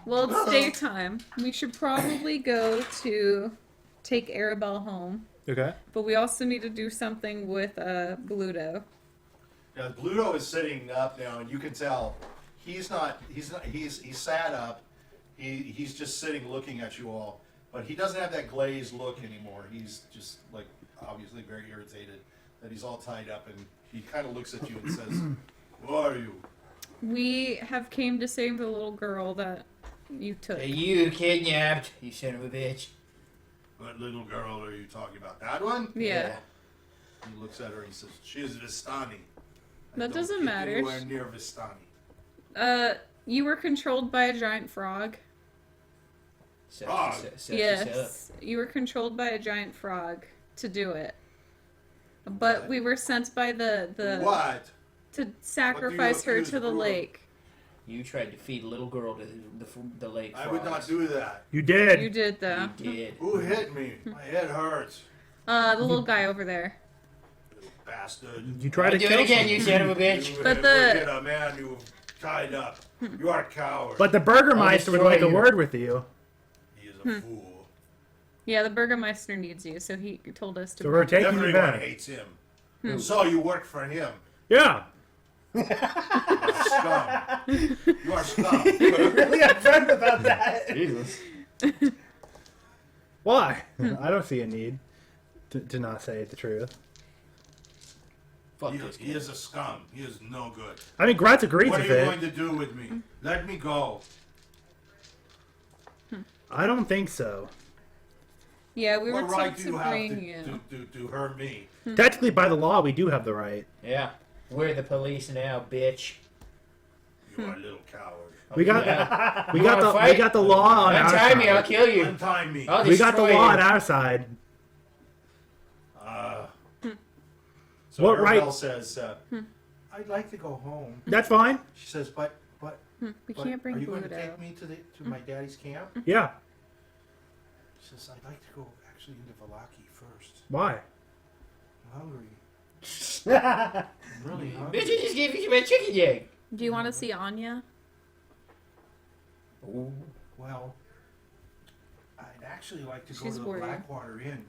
Well, it's daytime. We should probably go to take Arabelle home. Okay. But we also need to do something with Bluto. Now Bluto is sitting up now, and you can tell he's sat up. He's just sitting looking at you all, but he doesn't have that glazed look anymore. He's just like obviously very irritated that he's all tied up, and he kind of looks at you and says, "Who are you?" We have came to save the little girl that you took. Hey, you kidnapped, you son of a bitch. What little girl are you talking about? That one? Yeah. He looks at her and says, "She is Vistani." That doesn't Don't get matter. anywhere near Vistani. You were controlled by a giant frog. Yes. You were controlled by a giant frog to do it. But What? we were sent by the What? to sacrifice her accuse to the Bruno? lake. You tried to feed a little girl to the lake I would not frogs. do that. You did. You did though. You did. Who hit me? My head hurts. The little guy over there. Little bastard. You tried to Do kill it again, someone. you son of a bitch. You But would the- hit a man you tied up. You are a coward. But the Burgermeister would destroy like a you. word with you. He is a fool. Yeah, the Burgermeister needs you, so he told us to. So we're taking you Everyone back. hates him. So you work for him. Yeah. You are scum. You are scum. really upfront about that. Jesus. Why? I don't see a need to not say the truth. Fuck He, this he guy. is a scum. He is no good. I mean, Grutz agrees What are with you it. going to do with me? Let me go. I don't think so. Yeah, we were What right told do to you have bring you. to hurt me? Technically, by the law, we do have the right. Yeah. We're the police now, bitch. You are a little coward. We got Yeah. we You got wanna the fight? we got the law on our Untie me, I'll side. kill you. Untie me. I'll We got the destroy law you. on our side. So What Arabelle right- says, "I'd like to go home." That's fine. She says, "But We can't bring are you going to Bluto. take me to my daddy's camp?" Yeah. She says, "I'd like to go actually into Valaki first. Why? I'm hungry. I'm really Bitch, hungry." I just gave you my chicken egg. Do you want to see Anya? Ooh. Well, I'd actually like to go She's to the worried. Blackwater Inn.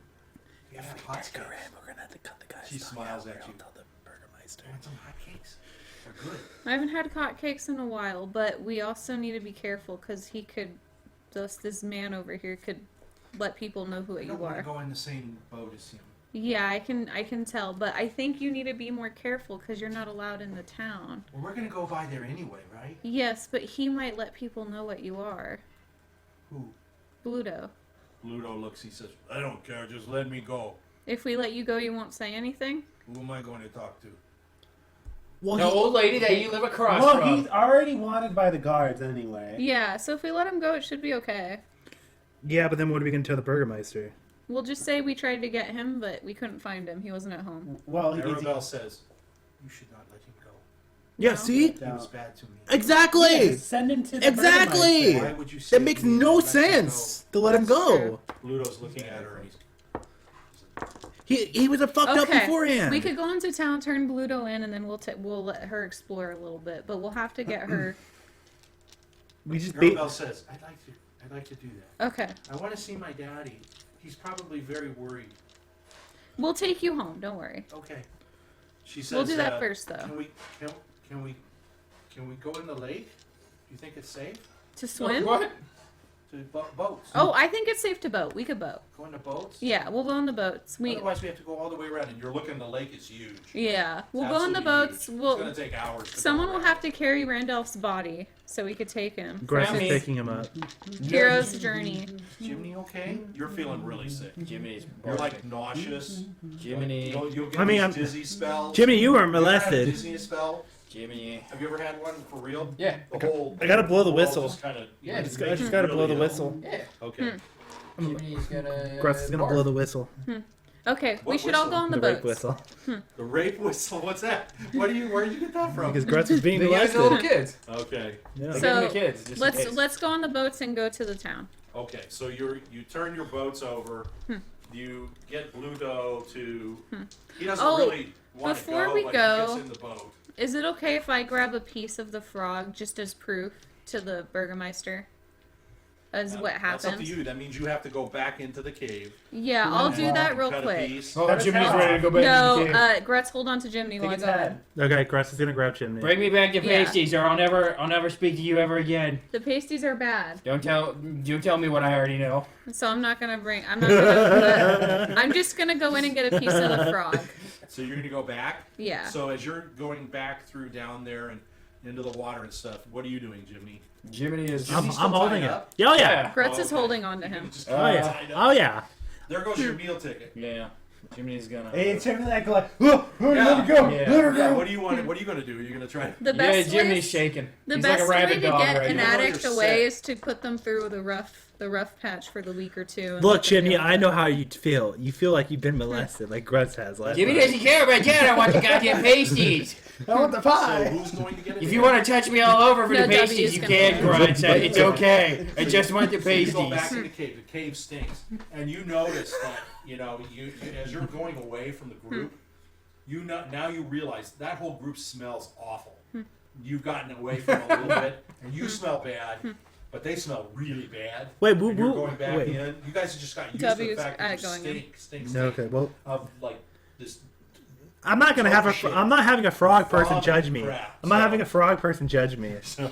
Yeah, hotcakes. we're gonna have to cut the guys. She smiles at you. the Burgermeister. Want some hotcakes? They're good. I haven't had hotcakes in a while, but we also need to be careful because he could, this man over here could let people know who I you don't want are. to go in the same boat as him. Yeah, I can tell, but I think you need to be more careful because you're not allowed in the town. Well, we're gonna go by there anyway, right? Yes, but he might let people know what you are. Who? Bluto. Ludo looks. He says, "I don't care. Just let me go. If we let you go, you won't say anything? Who am I going to talk to?" Well, The old lady that you live across Well, from. he's already wanted by the guards anyway. Yeah, so if we let him go, it should be okay. yeah, but then what are we gonna tell the Burgermeister? We'll just say we tried to get him, but we couldn't find him. He wasn't at home. Well, Arabelle says, "You should not let him go. Yeah, No. see? He was bad to me." Exactly! send him to the Exactly! Burgermeister. Why would you say It makes to me no to let him sense to let him That's go. true. go? Ludo's looking at her, and he's. He was a fucked up Okay, beforehand. we could go into town, turn Bluto in, and then we'll let her explore a little bit. But we'll have to get her. We just Arabelle says, "I'd like to do that. Okay, I want to see my daddy. He's probably very worried." we'll take you home. Don't worry. Okay. She says, We'll do that first, though. Can we go in the lake? Do you think it's safe To swim? What? to boats? Oh, I think it's safe to boat. We could boat. Go in the boats. Yeah, we'll go on the boats. Otherwise, we have to go all the way around, and you're looking. The lake is huge. Yeah, we'll It's go on the absolutely boats. huge. It's We'll. gonna take hours. To Someone go will around. have to carry Randolph's body so we could take him. Grass is Family. picking him up. Hero's journey. Jiminy, okay? You're feeling really sick. Jiminy's You're like nauseous. Jiminy. You'll get I mean, these I'm- dizzy spells. Jimmy, you weren't You ever had a molested. dizziness spell? Jiminy. Have you ever had one for real? Yeah. The whole. I gotta blow the world whistle. just kinda, Yeah, I just gotta blow the whistle. Yeah. Okay. Jiminy's gonna. Grass is gonna bark. blow the whistle. Okay, we What should all go whistle? on the The rape boats. whistle. The rape whistle. What's that? Where did you get that from? Because Grutz was being They give it to little molested. kids. Okay. Yeah. They So, give it to kids. Just in Let's case. let's go on the boats and go to the town. Okay. So you turn your boats over. You get Bluto to. He doesn't Oh, really want to before go, we but go- he gets in the boat. Is it okay if I grab a piece of the frog just as proof to the Burgermeister? As what That's up to happens? you. That means you have to go back into the cave. Yeah, I'll do that real cut a quick. piece. Oh, Cut his Jiminy's head ready to go back No, to the cave. Grutz, hold on to Jiminy while Take I his go head. in. Okay, Grutz is gonna grab Jimmy. Bring me back the Yeah. pasties, or I'll never speak to you ever again. The pasties are bad, Don't tell me what I already know. so I'm not gonna bring. I'm not gonna. I'm just gonna go in and get a piece of the frog. So you're gonna go back. Yeah. So as you're going back through down there and into the water and stuff, what are you doing, Jiminy? Jiminy is. I'm, Jimmy still I'm holding tied it. up? Oh yeah. Grutz is Okay. holding on to You him. can just Oh, keep Oh it yeah. tied up. Oh yeah. There goes your meal ticket. Yeah. Jiminy's gonna. Hey, it's him like, let her go, Yeah. let her Yeah. go. What do you want? What are you gonna do? Are you gonna try? The Yeah, best Jiminy's way, shaking. the He's best like a way rabid to dog get right an now. addict You're away sick. is to put them through the rough patch for the week or two. and Look, let them Jimmy, deal with I it. know how you feel. You feel like you've been molested, like Grutz has last Jimmy time. doesn't care about that. I want the goddamn pasties. I want the So pie. who's going to get it? If you want to touch me all over for No, the W pasties, is you gonna can, win. Grunts. It's okay. I just want the You go back pasties. in the cave. The cave stinks, and you notice that you as you're going away from the group, now you realize that whole group smells awful. You've gotten away from it a little bit, and you smell bad, but they smell really bad. Wait, And you're going back wait. in. You guys have just got used W to is the fact that you going in. stink No, okay, well, of like this. I'm not gonna have Oh, a. shit. I'm not having a frog person Frog judge me. crap. I'm not So- having a frog person judge me. So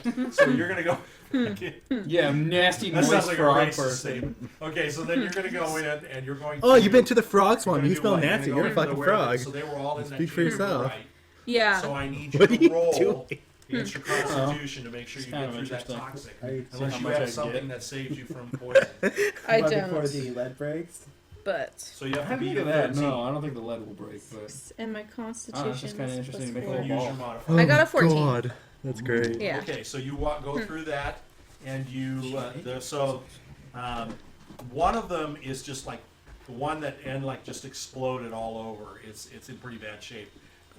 you're gonna go. Okay. Yeah, nasty, That sounds moist like a frog racist person. statement. Okay, so then you're gonna go in and you're going. Oh, you've been to the frog you're swamp. gonna You do smell what? nasty. gonna You're a go into fucking the frog. warehouse. So they were all in that Speak for cave, yourself. right? Yeah. So I need you What are to you roll doing? against your constitution to make sure you It's kind get of through that interesting. toxic. Are you Unless how you much I have can something get. that saves you from poison. I Before don't. the lead breaks. But So you have to I beat think a of that. 13. No, I don't think the lead will break. But and my constitution just kinda is interesting to plus make a You four. use ball. your modifier. I got a Oh, 14. God, that's great. Yeah. Okay, so you go through that, and you one of them is just like the one that just exploded all over. It's in pretty bad shape.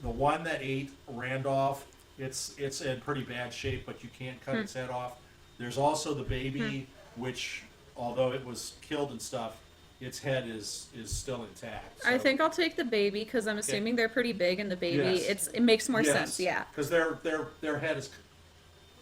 The one that ate Randolph, it's in pretty bad shape, but you can't cut its head off. There's also the baby, which although it was killed and stuff, its head is still intact. I So- think I'll take the baby because I'm assuming they're pretty big, and the baby Yes. it makes more sense. Yeah. because their head is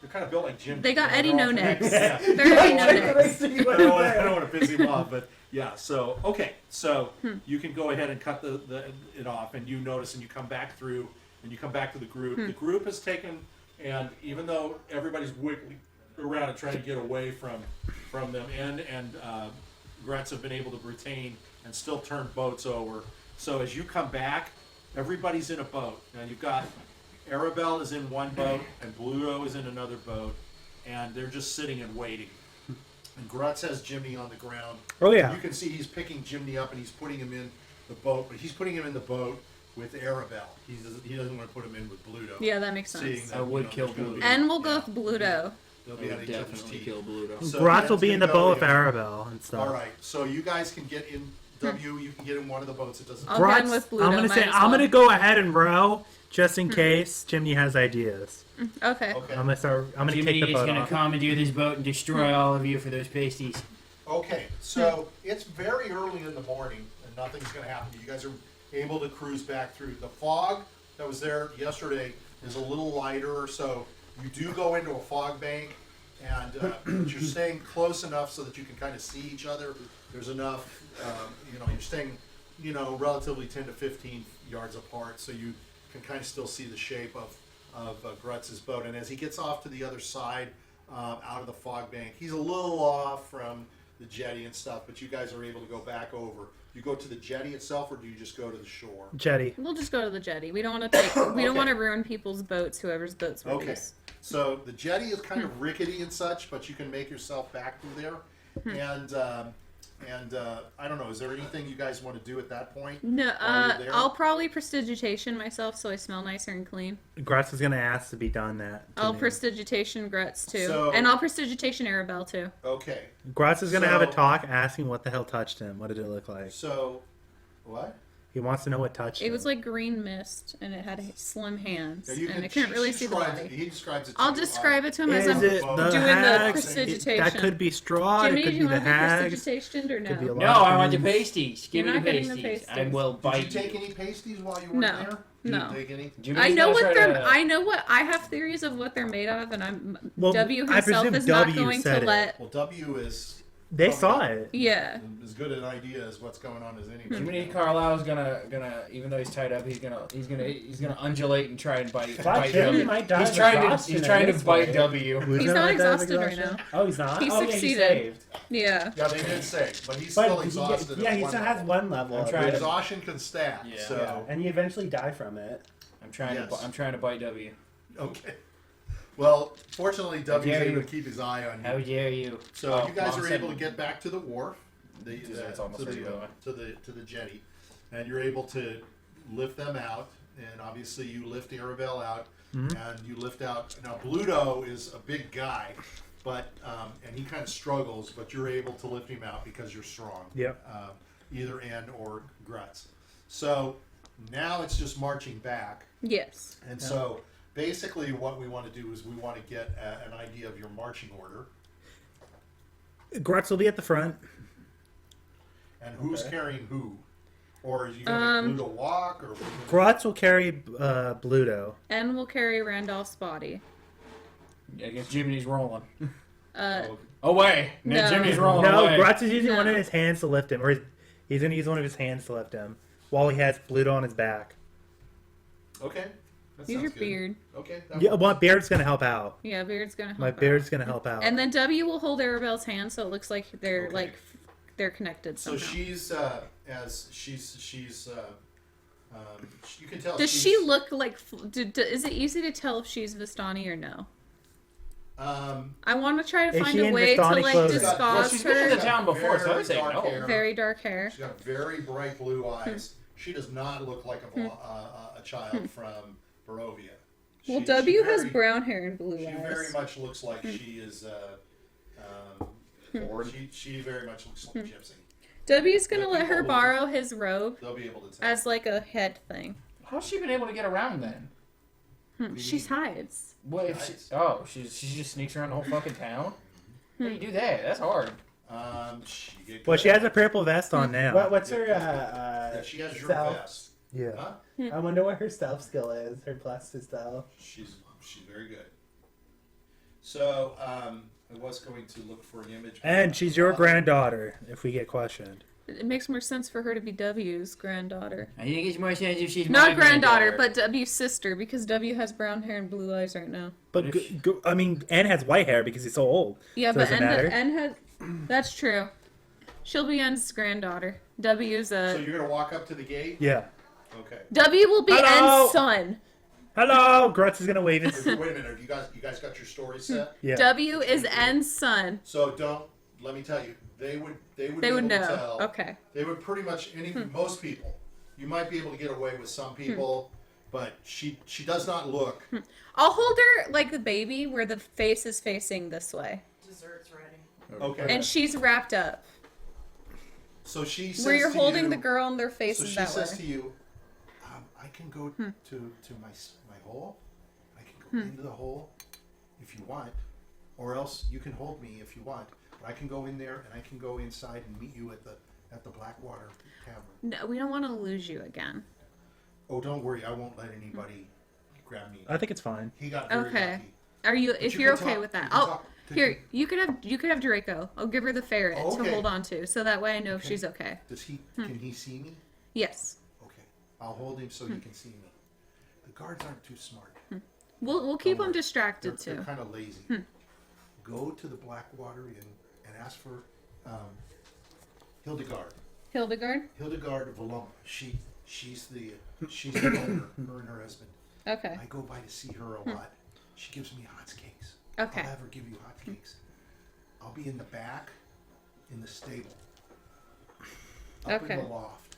they're kind of built like Jim. They got Eddie They're all- No Necks. Yeah. They're Eddie No Necks. I don't want to piss him off, but yeah. So okay, so you can go ahead and cut it off, and you notice, and you come back through, and you come back to the group. The group has taken, and even though everybody's wiggling around and trying to get away from them, and Grutz have been able to retain and still turn boats over. So as you come back, everybody's in a boat. Now you've got Arabelle is in one boat, and Bluto is in another boat, and they're just sitting and waiting. And Grutz has Jiminy on the ground. Oh, yeah. You can see he's picking Jiminy up and he's putting him in the boat, but he's putting him in the boat with Arabelle. He doesn't want to put him in with Bluto. Yeah, that makes Seeing sense. that, I would there's kill gonna Bluto. be- And we'll go yeah, with Bluto. They'll I be would at each other's definitely teeth. kill Bluto. So Grotz will that's be in gonna the go boat with in. Arabelle and stuff. All right, so you guys can get in. You can get in one of the boats. It doesn't. I'll get in Grotz, with Bluto. I'm gonna might say as I'm well. gonna go ahead and row just in case Jimmy has ideas. Okay. Okay. I'm gonna take Jiminy the is boat going to off. commandeer this boat and destroy all of you for those pasties. Okay, so it's very early in the morning and nothing's going to happen. You guys are able to cruise back through. The fog that was there yesterday is a little lighter, so you do go into a fog bank, and but you're staying close enough so that you can kind of see each other. There's enough, you're staying, relatively 10 to 15 yards apart, so you can kind of still see the shape of Grutz's boat. And as he gets off to the other side, out of the fog bank, he's a little off from the jetty and stuff, but you guys are able to go back over. You go to the jetty itself, or do you just go to the shore? Jetty. We'll just go to the jetty. We don't want to take. We don't Okay. want to ruin people's boats. Whoever's boats were Okay. these. So the jetty is kind of rickety and such, but you can make yourself back through there. And I don't know, is there anything you guys want to do at that point? No, While you're there? I'll probably prestidigitation myself so I smell nicer and clean. Grotz is gonna ask to be done that. to I'll me. prestidigitation Grutz too, So- and I'll prestidigitation Arabelle too. Okay. Grotz is gonna have a So- talk asking what the hell touched him. What did it look like? So, what? He wants to know what touched him. It was like green mist, and it had slim hands, Yeah, you and can- I couldn't she really see the describes body. it- He describes it. To I'll you describe it to him as Is I'm it doing the doing the hag? prestidigitation. That could be Strahd. Jimmy, it could do be you the want to hag. be prestidigitation or Could be a no? lot No, of I want the things. pasties. Give You're me not the getting the pasties. I pasties. will Did bite you take any pasties while you were No. there? You No. didn't take any? Jimmy's I know gonna what try they're. to- I know what. I have theories of what they're made of, and I'm. Well, W I himself presume is not W going to said it. let. Well, W is They saw it. Yeah. as good an idea as what's going on as anybody. Jiminy Carlyle's gonna even though he's tied up, he's gonna undulate and try and bite Jimmy W. might die He's of trying to exhaustion in bite this way. W. Who's He's gonna not let that exhausted right exhaustion? now. Oh, he's not. He oh, yeah, succeeded. he's saved. Yeah. Yeah, they did say, but he's But still he exhausted. yeah, at he one still has level. one level. I'm trying to- Exhaustion can stack. Yeah. Yeah, So and you eventually die from it. I'm trying Yes. to bite W. okay. Well, fortunately, W's dare able you. to keep his eye on How you. dare you? So Oh, you guys Mom are said- able to get back to the wharf, It's almost ready, by the way. to the jetty, and you're able to lift them out. And obviously, you lift Arabelle out, and you lift out. Now, Bluto is a big guy, but and he kind of struggles, but you're able to lift him out because you're strong. Yep. Either end or Grutz. So now it's just marching back. Yes. And so basically what we want to do is we want to get an idea of your marching order Grutz will be at the front. and who's Okay. carrying who. Or is you going to Bluto walk? Or Grutz will carry Bluto. And we'll carry Randolph's body. I guess Jiminy's rolling. Oh, Away. No, No. Jimmy's rolling No, away. Grutz is using No. one of his hands to lift him, or he's gonna use one of his hands to lift him while he has Bluto on his back. okay. That Use sounds your good. beard. Okay. Yeah, well, Beard's gonna help out. Yeah, Beard's gonna help. My out. Beard's gonna help out. And then W will hold Arabelle's hand, so it looks like they're Okay. they're connected So somehow. she's you can tell. Does she's, she look like? Is it easy to tell if she's Vistani or no? I want to try to Is find she a in way to Vistani like clothing? disguise Well, she's been in her. the town before, so I would say Very no. dark hair. Very dark hair. She's got very bright blue eyes. She does not look like a child from Barovia. Well, She- W she has very- brown hair and blue She eyes. very much looks like she is. She very much looks like a gypsy. W's gonna Yeah, let her people will- borrow his robe They'll be able to tell. as like a head thing. How's she been able to get around then? do you She mean? hides. What if Nice. she just sneaks around the whole fucking town? How do you do that? That's hard. She get Well, good she at has a purple vest on now. What's her Yeah, she has your stealth? vest. Yeah. Huh? I wonder what her stealth skill is. Her plus to stealth. She's very good. So I was going to look for an image. And she's your granddaughter, if we get questioned. It makes more sense for her to be W's granddaughter. I think it's more sense if she's Not my granddaughter, granddaughter. but W's sister, because W has brown hair and blue eyes right now. But I mean, N has white hair because he's so old. Yeah, So but does it matter? N has... That's true. She'll be N's granddaughter. W's So you're gonna walk up to the gate? Yeah. Okay. W will be Hello? N's son. Hello, Grutz is gonna wave his. Wait a minute. Have you guys got your story set? Yeah. W is N's son. So don't. Let me tell you. They would They be would able to know. tell. Okay. They would pretty much most people. You might be able to get away with some people, but she does not look. I'll hold her like the baby, where the face is facing this way, Dessert's ready. Okay. and she's wrapped up. So she says Where you're to holding you, the girl and their So faces she that says way. to you, I can go to my hole. I can go into the hole if you want, or else you can hold me if you want. But I can go in there and I can go inside and meet you at the Blackwater Tavern. No, we don't want to lose you again. Oh, don't worry, I won't let anybody grab me. I think it's fine. He got very Okay. lucky. Are you? But If you you're can okay talk- with you that, can I'll talk to- here. You could have Draco. I'll give her the ferret to Okay. hold on to, so that way I know Okay. she's okay. Does he? Can he see me? Yes. Okay, I'll hold him so he can see me. The guards aren't too smart. We'll keep Don't them worry. distracted They're too. kind of lazy. Go to the Blackwater Inn and ask for Hildegard. Hildegard. Hildegard Valoma. She's the owner. Her and her husband. Okay. I go by to see her a lot. She gives me hotcakes. Okay. I'll have her give you hotcakes. I'll be in the back, in the stable, up Okay. in the loft.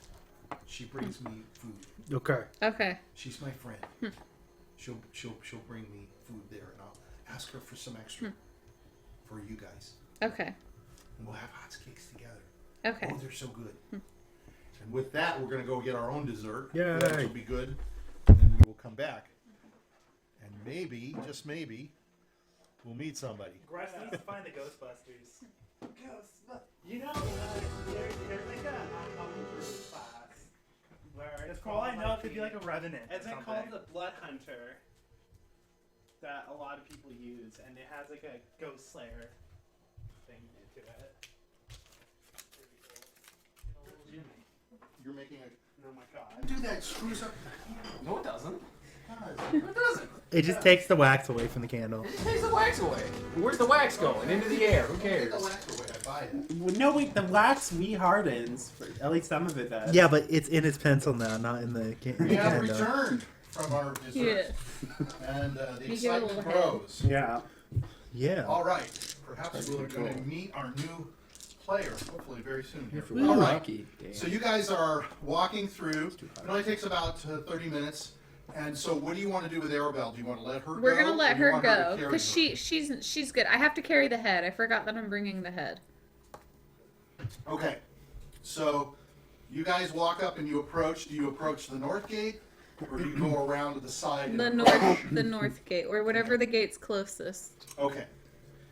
She brings me food. Okay. Okay. She's my friend. She'll bring me food there, and I'll ask her for some extra for you guys, Okay. and we'll have hotcakes together. Okay. Oh, they're so good. And with that, we're gonna go get our own dessert. Yay. Which will be good, and then we will come back, and maybe, just maybe, we'll meet somebody. Grutz needs to find the Ghostbusters. You know, there's like a homebrew class where it's called, I know it could be like a revenant. It's or called something. the Blood Hunter that a lot of people use, and it has like a Ghost Slayer thing to it. You're making a. Oh my god. Do that screws up. No, it doesn't. Guys. It doesn't. It just takes the wax away from the candle. It just takes the wax away. Where's the wax going? Into the air. Who Take cares? the wax away. I buy it. Well, no, wait, the wax re-hardens. At least some of it does. Yeah, but it's in his pencil now, not in the, We have candle. returned from our dessert, and the You give it a excitement little grows. Yeah. Yeah. All right, perhaps we're going to meet our new player, hopefully very soon here. Ooh. All right, Lucky. Damn. so you guys are walking through. It only takes about 30 minutes. And so, what do you want to do with Arabelle? Do you want to let her go? We're gonna or let do you her want go to carry because her? she's good. I have to carry the head. I forgot that I'm bringing the head. Okay, so you guys walk up and you approach. Do you approach the north gate, or do you go around to the side? and The approach? the north gate, or whatever the gate's closest. Okay,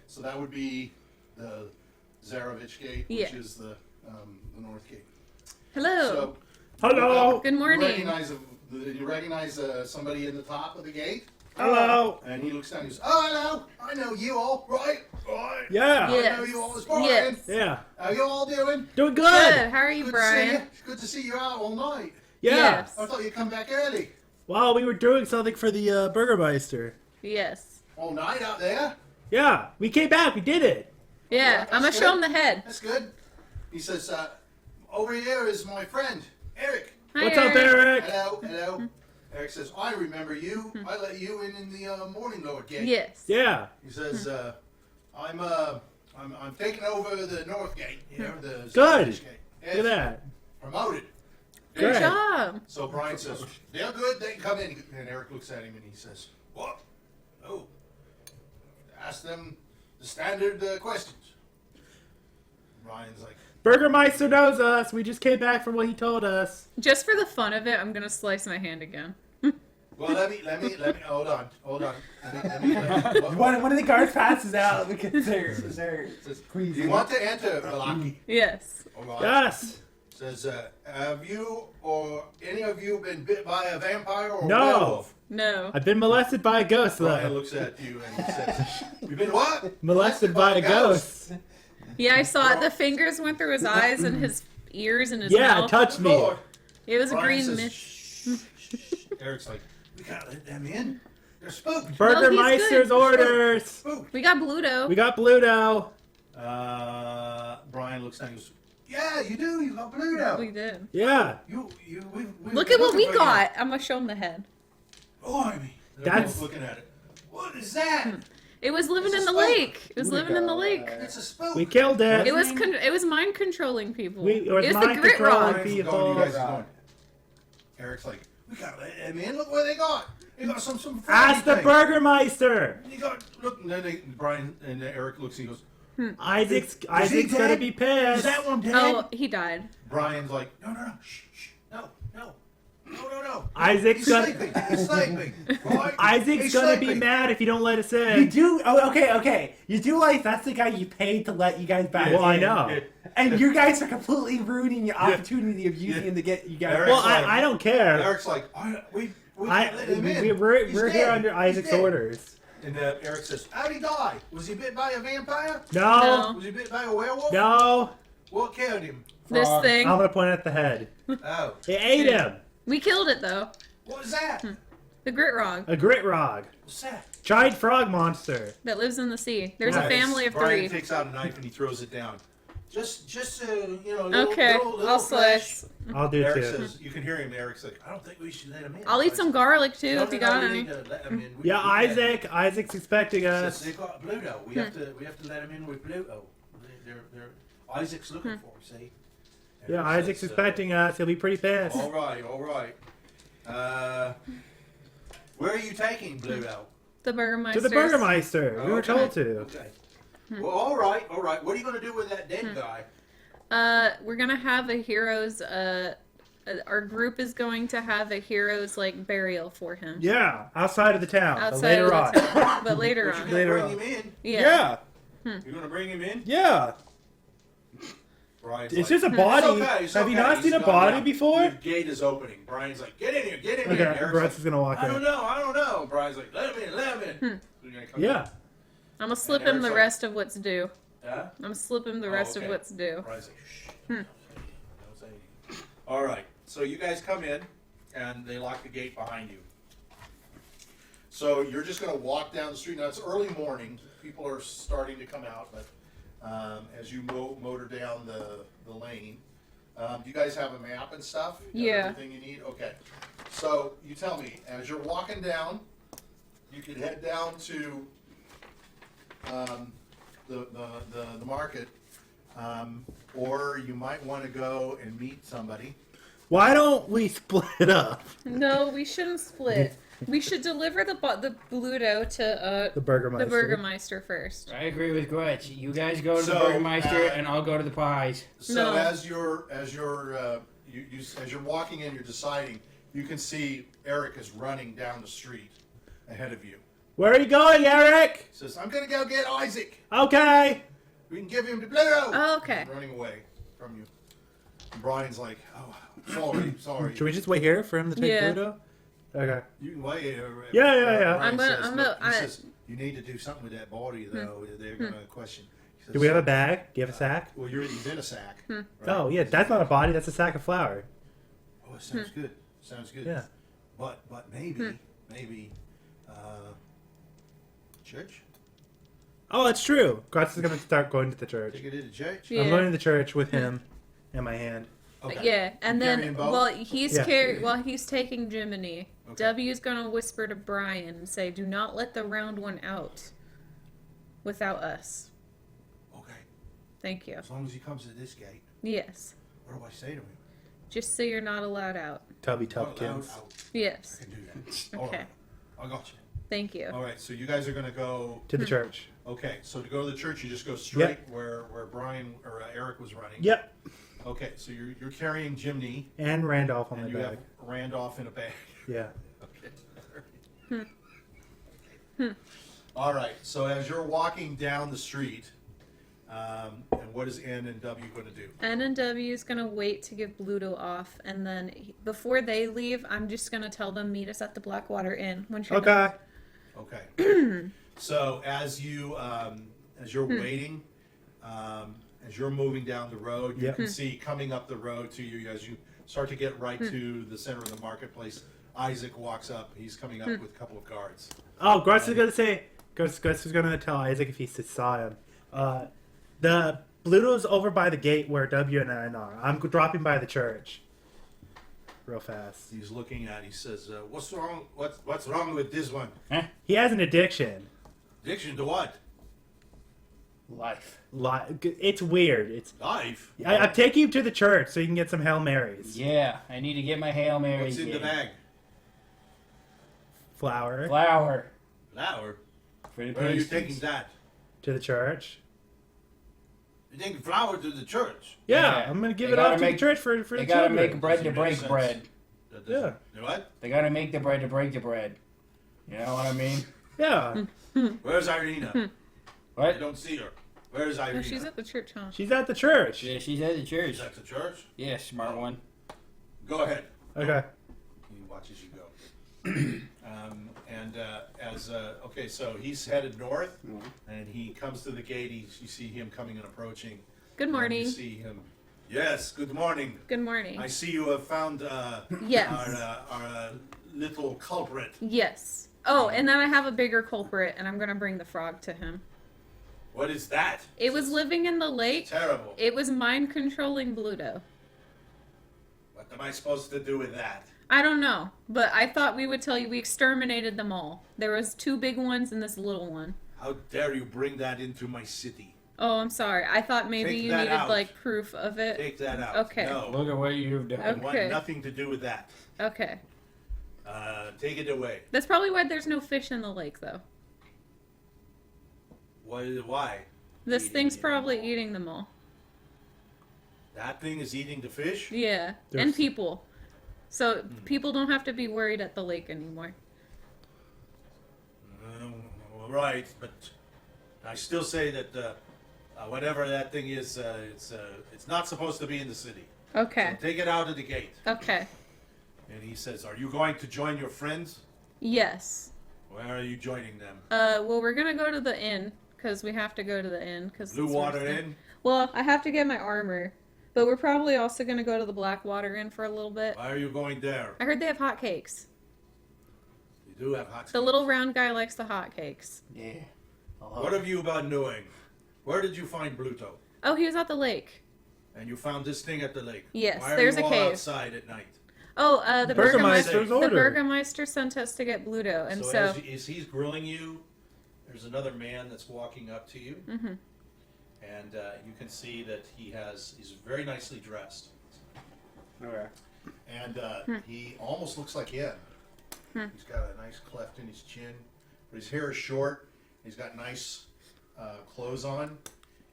so that would be the Zarovich gate, which Yeah. is the north gate. Hello. So Hello. Good morning. You recognize somebody in the top of the gate, Hello. and he looks down. and He goes, "Oh, hello! I know you all, right? Right? Yeah. Yeah. I know you all. It's Brian. Yes. Yeah. How you all doing? Doing Good. good. How are you, Good Brian? to see you. Good to see you out all night. Yeah. Yes. I thought you'd come back early. Well, we were doing something for the Burgermeister. Yes. All night out there. Yeah. We came back. We did it. Yeah. That's I'm gonna show him the head. That's good. He says, over here is my friend, Eric. Hi, What's up, Eric? Hello, hello. Eric says, I remember you. I let you in the morning lord gate. Yes. Yeah. He says, I'm taking over the north gate. You know, the Good. Zarovich gate. Look at that. Promoted. Good Great. job. So Brian says, they're good, they can come in. And Eric looks at him and he says, what? Oh. Ask them the standard questions. Brian's like, Burgermeister knows us. We just came back from what he told us. Just for the fun of it, I'm gonna slice my hand again. well, let me, hold on. Let me One of the guards passes out because they're says, do you queasy. want to enter, Valaki? Yes. All right. Yes. Says, have you or any of you been bit by a vampire or No. werewolf? No. I've been molested by a ghost, Brian though. looks at you and he says, you've been what? Molested by a ghost. Yeah, I saw it. The fingers went through his eyes and his ears and his Yeah, mouth. touch me. Lord. It was a Brian green says, mist. "Shh, shh, shh." Eric's like, we can't let them in. They're spooked. Burgermeister's good. orders. Spooked. We got Bluto. We got Bluto. Brian looks down and goes, Yeah, you do. You got Bluto. We did. Yeah. We've Look been at what we looking for you. got. I'm gonna show him the head. Blimey. They're That's- both looking at it. What is that? It was living It's in a the spook. lake. It was living in the lake. It's a spook. We killed it. It was mind controlling people. It was the mind grit controlling rod. Brian's people. going, you guys are going. Eric's like, we gotta let them in. Look what they got. They got some Ask the thing. Burgermeister. You got look. And then Brian and Eric looks. And he goes, Isaac's dead? gonna be pissed. "Is that one dead?" Oh, he died. Brian's like, no, shh, no. Isaac's He's gonna. sleeping. He's sleeping. Right? Isaac's He's gonna be sleeping. mad if you don't let us You in. do. Oh, okay. You do like that's the guy you paid to let you guys back. Well, I in. know. And you guys are completely ruining your opportunity of using him to get you guys. Eric- Well, I don't care. Eric's like, we can't let him in. We're He's here dead. under He's Isaac's dead." orders. And Eric says, how'd he die? Was he bit by a vampire? No. Was he bit by a werewolf? No. What killed him? This Frog. thing. I'm gonna point at the head. Oh, It ate him. We killed it though. what was that? The grit rog A grit rog. What's that? Giant frog monster. that lives in the sea. There's a Nice. family of Brian 3. takes out a knife and he throws it down. Just little, Okay, little I'll flesh. slice. I'll do it Eric too. says, you can hear him. Eric's like, I don't think we should let him in. I'll eat some garlic too if you got we any. need to let them in. We Yeah, need that. Isaac's expecting Says us. they got Bluto. We have to let him in with Bluto. They're Isaac's looking for. See. Yeah, Eric Isaac's says, expecting us. He'll be pretty pissed. All right. Where are you taking Bluto? The To Burgermeister. the Burgermeister. We were Okay. told to. Okay. Well, all right. What are you going to do with that dead guy? We're gonna have a hero's. Our group is going to have a hero's like burial for him. Yeah, outside of the town. But Outside later of on. the town, but later But on. you're Later going to on. bring him in. Yeah. You're going to bring him in. Yeah. Brian's It's like, just a body. It's Have you okay. not He's seen a gone body down. before? The gate is opening. Brian's like, get in here. Okay, Eric's Grutz is gonna walk I don't in. know. Brian's like, let him in. So you're gonna come Yeah. I'm gonna slip And him Eric's the like- rest of what's due. in. Huh? I'm gonna slip him the rest of okay. what's due. Brian's like, shh. Don't say anything. All right. So you guys come in, and they lock the gate behind you. So you're just going to walk down the street. Now it's early morning. People are starting to come out, but as you motor down the lane, do you guys have a map and stuff? You have Yeah. Everything you need. Okay. So you tell me, as you're walking down, you could head down to the market, or you might want to go and meet somebody. Why don't we split up? No, we shouldn't split. We should deliver the Bluto to The Burgermeister. the Burgermeister first. I agree with Grutz. You guys go to the So, Burgermeister, and I'll go to the pies. So No. as you're walking in, you're deciding. You can see Eric is running down the street ahead of you. Where are you going, Eric? He says, "I'm gonna go get Isaac. Okay. We can give him to Pluto." Oh, okay. He's running away from you. And Brian's like, "Oh, sorry." Should we just wait here for him to take Yeah. Pluto? Okay. You can wait. Yeah. I'm gonna- Look, he I- says, you need to do something with that body, though. They're gonna question. He says, Do we have a bag? Do you have a sack? Well, he's in a sack. Right? Oh, yeah. That's not a body. That's a sack of flour. Oh, it sounds good. Sounds good. Yeah. But maybe, church. Oh, that's true. Grutz is going to start going to the church. Take it into church. Yeah. I'm going to the church with him in my hand. Okay. Yeah, and You carrying then both? while he's taking Jiminy, Okay. W's gonna whisper to Brian and say, "Do not let the round one out without us." Okay. Thank you. As long as he comes to this gate, Yes, what do I say to him? just so you're not allowed out. Tubby Out, Tubkins. out. Yes. I can do that. All Okay. right. I got you. Thank you. All right. So you guys are gonna go. To the church. Okay. So to go to the church, you just go straight where Brian or Eric was running. Yep. Okay. So you're carrying Jiminy, And Randolph on and my you bag. have Randolph in a bag. Yeah. Okay. All right. So as you're walking down the street, and what is N and W going to do? N and W is gonna wait to give Bluto off, and then before they leave, I'm just gonna tell them meet us at the Blackwater Inn once you're done. Okay. Okay. So as you're waiting, as you're moving down the road, you Yep. can see coming up the road to you as you start to get right to the center of the marketplace. Isaac walks up. He's coming up with a couple of guards. Oh, Grutz is gonna say. Grutz was gonna tell Isaac if he saw him. The Bluto's over by the gate where W and I are. I'm dropping by the church. Real fast. He's looking at. He says, "What's wrong? What's wrong with this one? He has an addiction. Addiction to what? Life. It's weird. It's. Life. I'm taking you to the church so you can get some Hail Marys. Yeah, I need to get my Hail Mary. What's in the bag? Flour Flour. Flour. For the Where are you pastries. taking that? to the church. You taking flour to the church? Yeah, Yeah. I'm gonna give They it off gotta to the make- church for They the gotta children. make bread to Doesn't make break sense. bread. That Yeah. doesn't- You what? They gotta make the bread to break the bread. You know what I mean? Yeah, Where's Irina? I What? don't see her. Where's Irina? Oh, she's at the church, huh? she's at the church. Yeah, she's at the church. She's at the church? Yeah, smart one. Go ahead. Okay. He watches you go. Okay, so he's headed north, and he comes to the gate. You see him coming and approaching. Good And morning. you see him. Yes, good morning. Good morning. I see you have found Yes. our little culprit. Yes. Oh, and then I have a bigger culprit, and I'm gonna bring the frog to him. What is that? It was living in the lake. Terrible. It was mind controlling Bluto. What am I supposed to do with that? I don't know, but I thought we would tell you we exterminated them all. There was 2 big ones and this little one. How dare you bring that into my city? Oh, I'm sorry. I thought maybe Take you that needed out. like proof of it. Take that out. Okay. No. Look at what you've done. I want Okay. nothing to do with that. Okay. Take it away. That's probably why there's no fish in the lake, though. Why? This Eating thing's it probably all. eating them all. That thing is eating the fish? Yeah, There's- and people. So people don't have to be worried at the lake anymore. All right, but I still say that whatever that thing is, it's not supposed to be in the city. Okay. So take it out of the gate. Okay. And he says, "Are you going to join your friends? Yes. Where are you joining them? Well, we're gonna go to the inn because we have to go to the inn because Blue Water Inn? Well, I have to get my armor, but we're probably also gonna go to the Blackwater Inn for a little bit. Why are you going there? I heard they have hot cakes. You do have hot. The little round guy likes the hot cakes. Yeah. What have you been doing? Where did you find Bluto? Oh, he was at the lake. And you found this thing at the lake. Yes, Why are there's you a all cave. outside at night? Oh, the Burgermeister's The order. Burgermeister sent us to get Bluto, and so, As he's grilling you, there's another man that's walking up to you, Mhm. and you can see that he's very nicely dressed, Okay. and he almost looks like Ian. He's got a nice cleft in his chin, but his hair is short. He's got nice clothes on,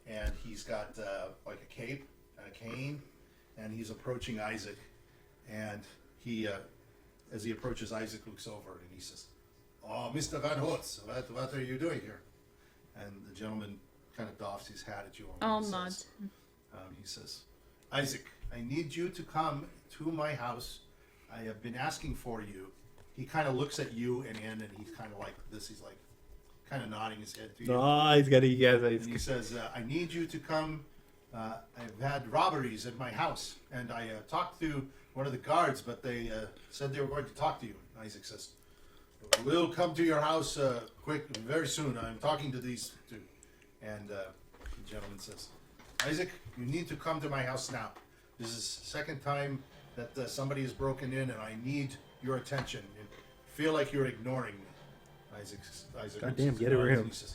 and he's got like a cape and a cane, and he's approaching Isaac, and he, as he approaches, Isaac looks over and he says, "Oh, Mr. Van Holtz, what are you doing here?" And the gentleman kind of doffs his hat at you. And I'll he nod. says, he says, "Isaac, I need you to come to my house. I have been asking for you." He kind of looks at you and in, and he's kind of like this. He's like kind of nodding his head to you. Oh, he's got And he he's says, "I need you to come. I've had robberies at my house, and I talked to one of the guards, but they said they were going to talk to you." Isaac says, "We'll come to your house very soon. I'm talking to these two." And the gentleman says, "Isaac, you need to come to my house now. This is the second time that somebody has broken in, and I need your attention. I feel like you're ignoring me." Isaac Goddamn, looks at get a you room. and he says,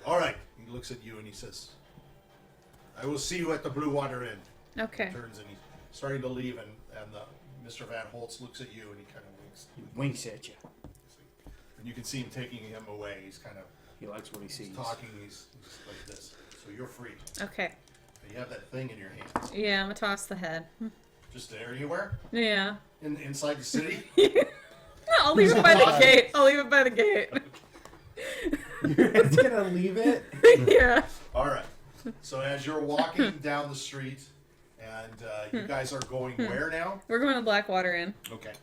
"All right." He looks at you and he says, "I will see you at the Blue Water Inn." Okay. Turns and he's starting to leave, and Mr. Van Holtz looks at you and he kind of winks. Winks at you. And you can see him taking him away. He's kind of He likes what he sees. talking. He's like this. So you're free. Okay. You have that thing in your hand. Yeah, I'm gonna toss the head. Just anywhere Yeah. inside the city. I'll leave it by the gate. I'll leave it by the gate. You're just gonna leave it? Yeah. All right. So as you're walking down the street, and you guys are going where now? We're going to Blackwater Inn. Okay.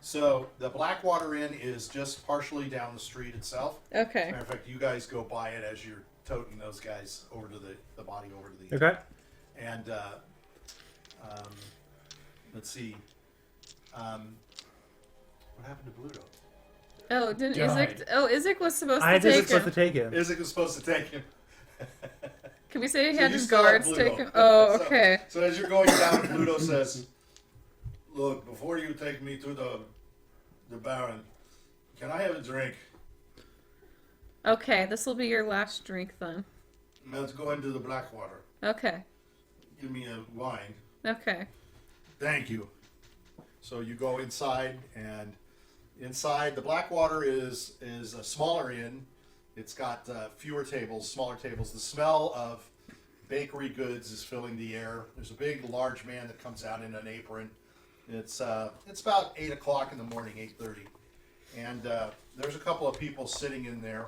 So the Blackwater Inn is just partially down the street itself. Okay. Matter of fact, you guys go by it as you're toting those guys over to the body over to the. Okay. And let's see. What happened to Bluto? Oh, didn't Died. Isaac? Oh, Isaac was supposed to I take just supposed to him. take him. Isaac was supposed to take him. Can we say he So had you his still have guards Bluto. take him? Oh, So- okay. So as you're going down, Bluto says, "Look, before you take me to the Baron, can I have a drink? Okay, this will be your last drink then. Let's go into the Blackwater. Okay. Give me a wine. Okay. Thank you." So you go inside, and inside the Blackwater is a smaller inn. It's got fewer tables, smaller tables. The smell of bakery goods is filling the air. There's a big, large man that comes out in an apron. It's about 8 o'clock in the morning, 8:30, and there's a couple of people sitting in there.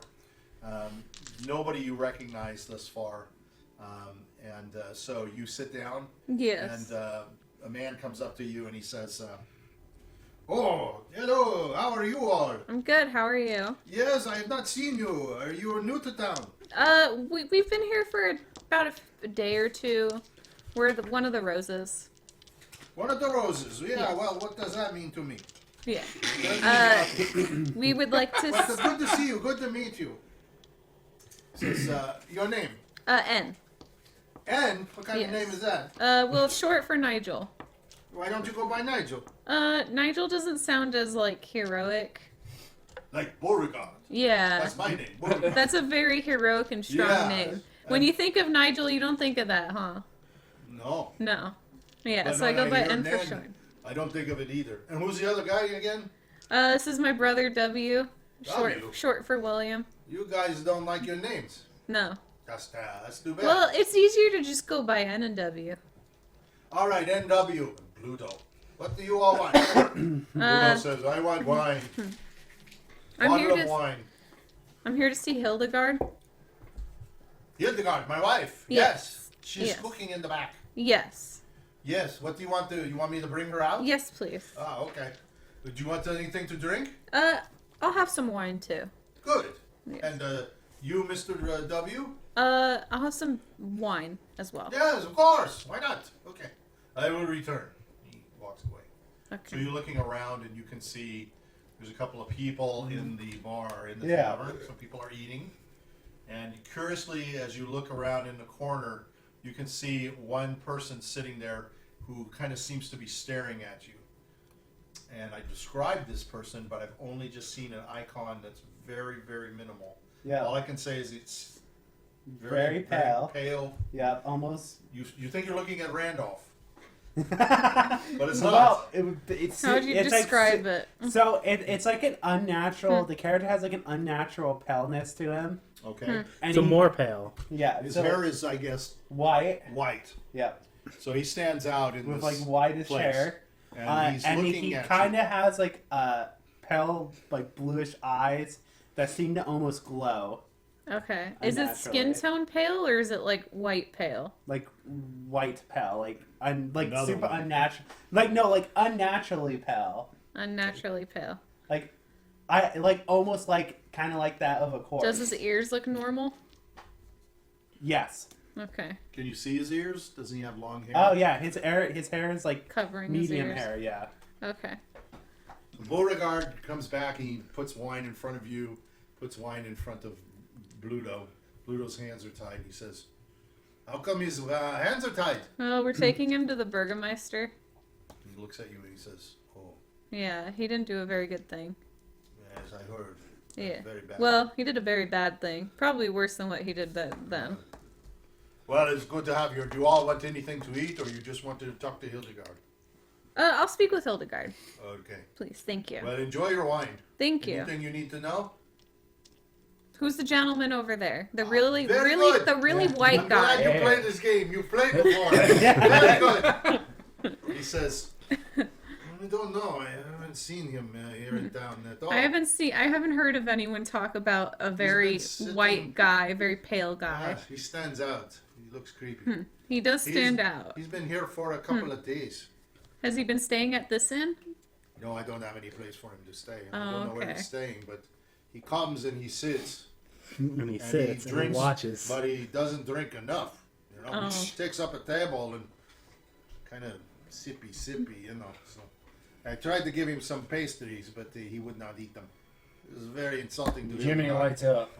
Nobody you recognize thus far, so you sit down, Yes. and a man comes up to you and he says, "Oh, hello, how are you all? I'm good. How are you? Yes, I have not seen you. Are you new to town?" We've been here for about a day or two. We're one of the roses. One of the roses. Yeah, Yeah. well, what does that mean to me? Yeah. That means We would like to. well, it's good to see you. Good to meet you. Says, your name? N. N? What kind Yes. of name is that? Well, short for Nigel. Why don't you go by Nigel? Nigel doesn't sound as like heroic. Like Beauregard. Yeah. That's my name, Beauregard. That's a very heroic and strong Yeah, name. When and- you think of Nigel, you don't think of that, huh? No. No. Yeah, But so I when go by hear N for Nan, short. I don't think of it either. And who's the other guy again? This is my brother W. W? Short for William. You guys don't like your names. No. That's too bad. Well, it's easier to just go by N and W. All right, NW. Pluto. What do you all want? Pluto says, "I want wine. I'm here Bottle of to wine." I'm here to see Hildegard. Hildegard, my wife. Yes. She's Yes. cooking in the back. Yes. Yes. What do you want to? You want me to bring her out? Yes, please. Ah, okay. Do you want anything to drink? I'll have some wine too. Good. Yes. And you, Mr. W? I'll have some wine as well. Yes, of course. Why not? Okay. I will return. He walks away. So Okay. you're looking around and you can see there's a couple of people in the bar, in the Yeah. tavern. Some people are eating. And curiously, as you look around in the corner, you can see one person sitting there who kind of seems to be staring at you. And I described this person, but I've only just seen an icon that's very, very minimal. Yeah. All I can say is it's Very pale. pale. Yeah, almost. You think you're looking at Randolph, but but it's not. well, it's How would you it's describe like, it? So it's like an unnatural. The character has like an unnatural paleness to him. Okay. And So he- more pale. Yeah. His so hair is, I guess, white. white. Yeah. So he stands out in With this like whitish place. hair. And he's And looking he at kind you. of has like pale, like bluish eyes that seem to almost glow, Okay. Is it skin Unnaturally. tone pale or is it like white pale? like white pale, like Another super one. unnatural, like unnaturally pale, Unnaturally pale. like I like almost like kind of like that of a corpse. Does his ears look normal? Yes. Okay. Can you see his ears? Doesn't he have long hair? Oh yeah, his hair is like Covering medium his ears. hair. Yeah. Okay. Beauregard comes back and he puts wine in front of you, puts wine in front of Bluto. Bluto's hands are tied. He says, "How come his hands are tied?" Well, we're taking him to the Burgermeister. He looks at you and he says, "Oh, Yeah, he didn't do a very good thing. as I heard, Yeah. very bad." Well, he did a very bad thing. Probably worse than what he did then. Well, it's good to have you. Do you all want anything to eat, or you just want to talk to Hildegard? I'll speak with Hildegard, Okay. please. Thank you. Well, enjoy your wine. Thank you. Anything you need to know? Who's the gentleman over there? The really, very really, good. the really Yeah. white I'm glad guy. you played this game. You played before. Very good. He says, "I don't know. I haven't seen him here in town at all." I haven't heard of anyone talk about a very sitting- white guy, very pale guy. He stands out. He looks creepy. He does He's- stand out. He's been here for a couple of days. Has he been staying at this inn? No, I don't have any place for him to stay. I Oh, don't know where okay. he's staying, but he comes and he sits. And he And sits he and he drinks, watches. but he doesn't drink enough. You know, Oh. he takes up a table and kind of sippy, you know. So I tried to give him some pastries, but he would not eat them. It was very insulting to him. Jiminy lights up.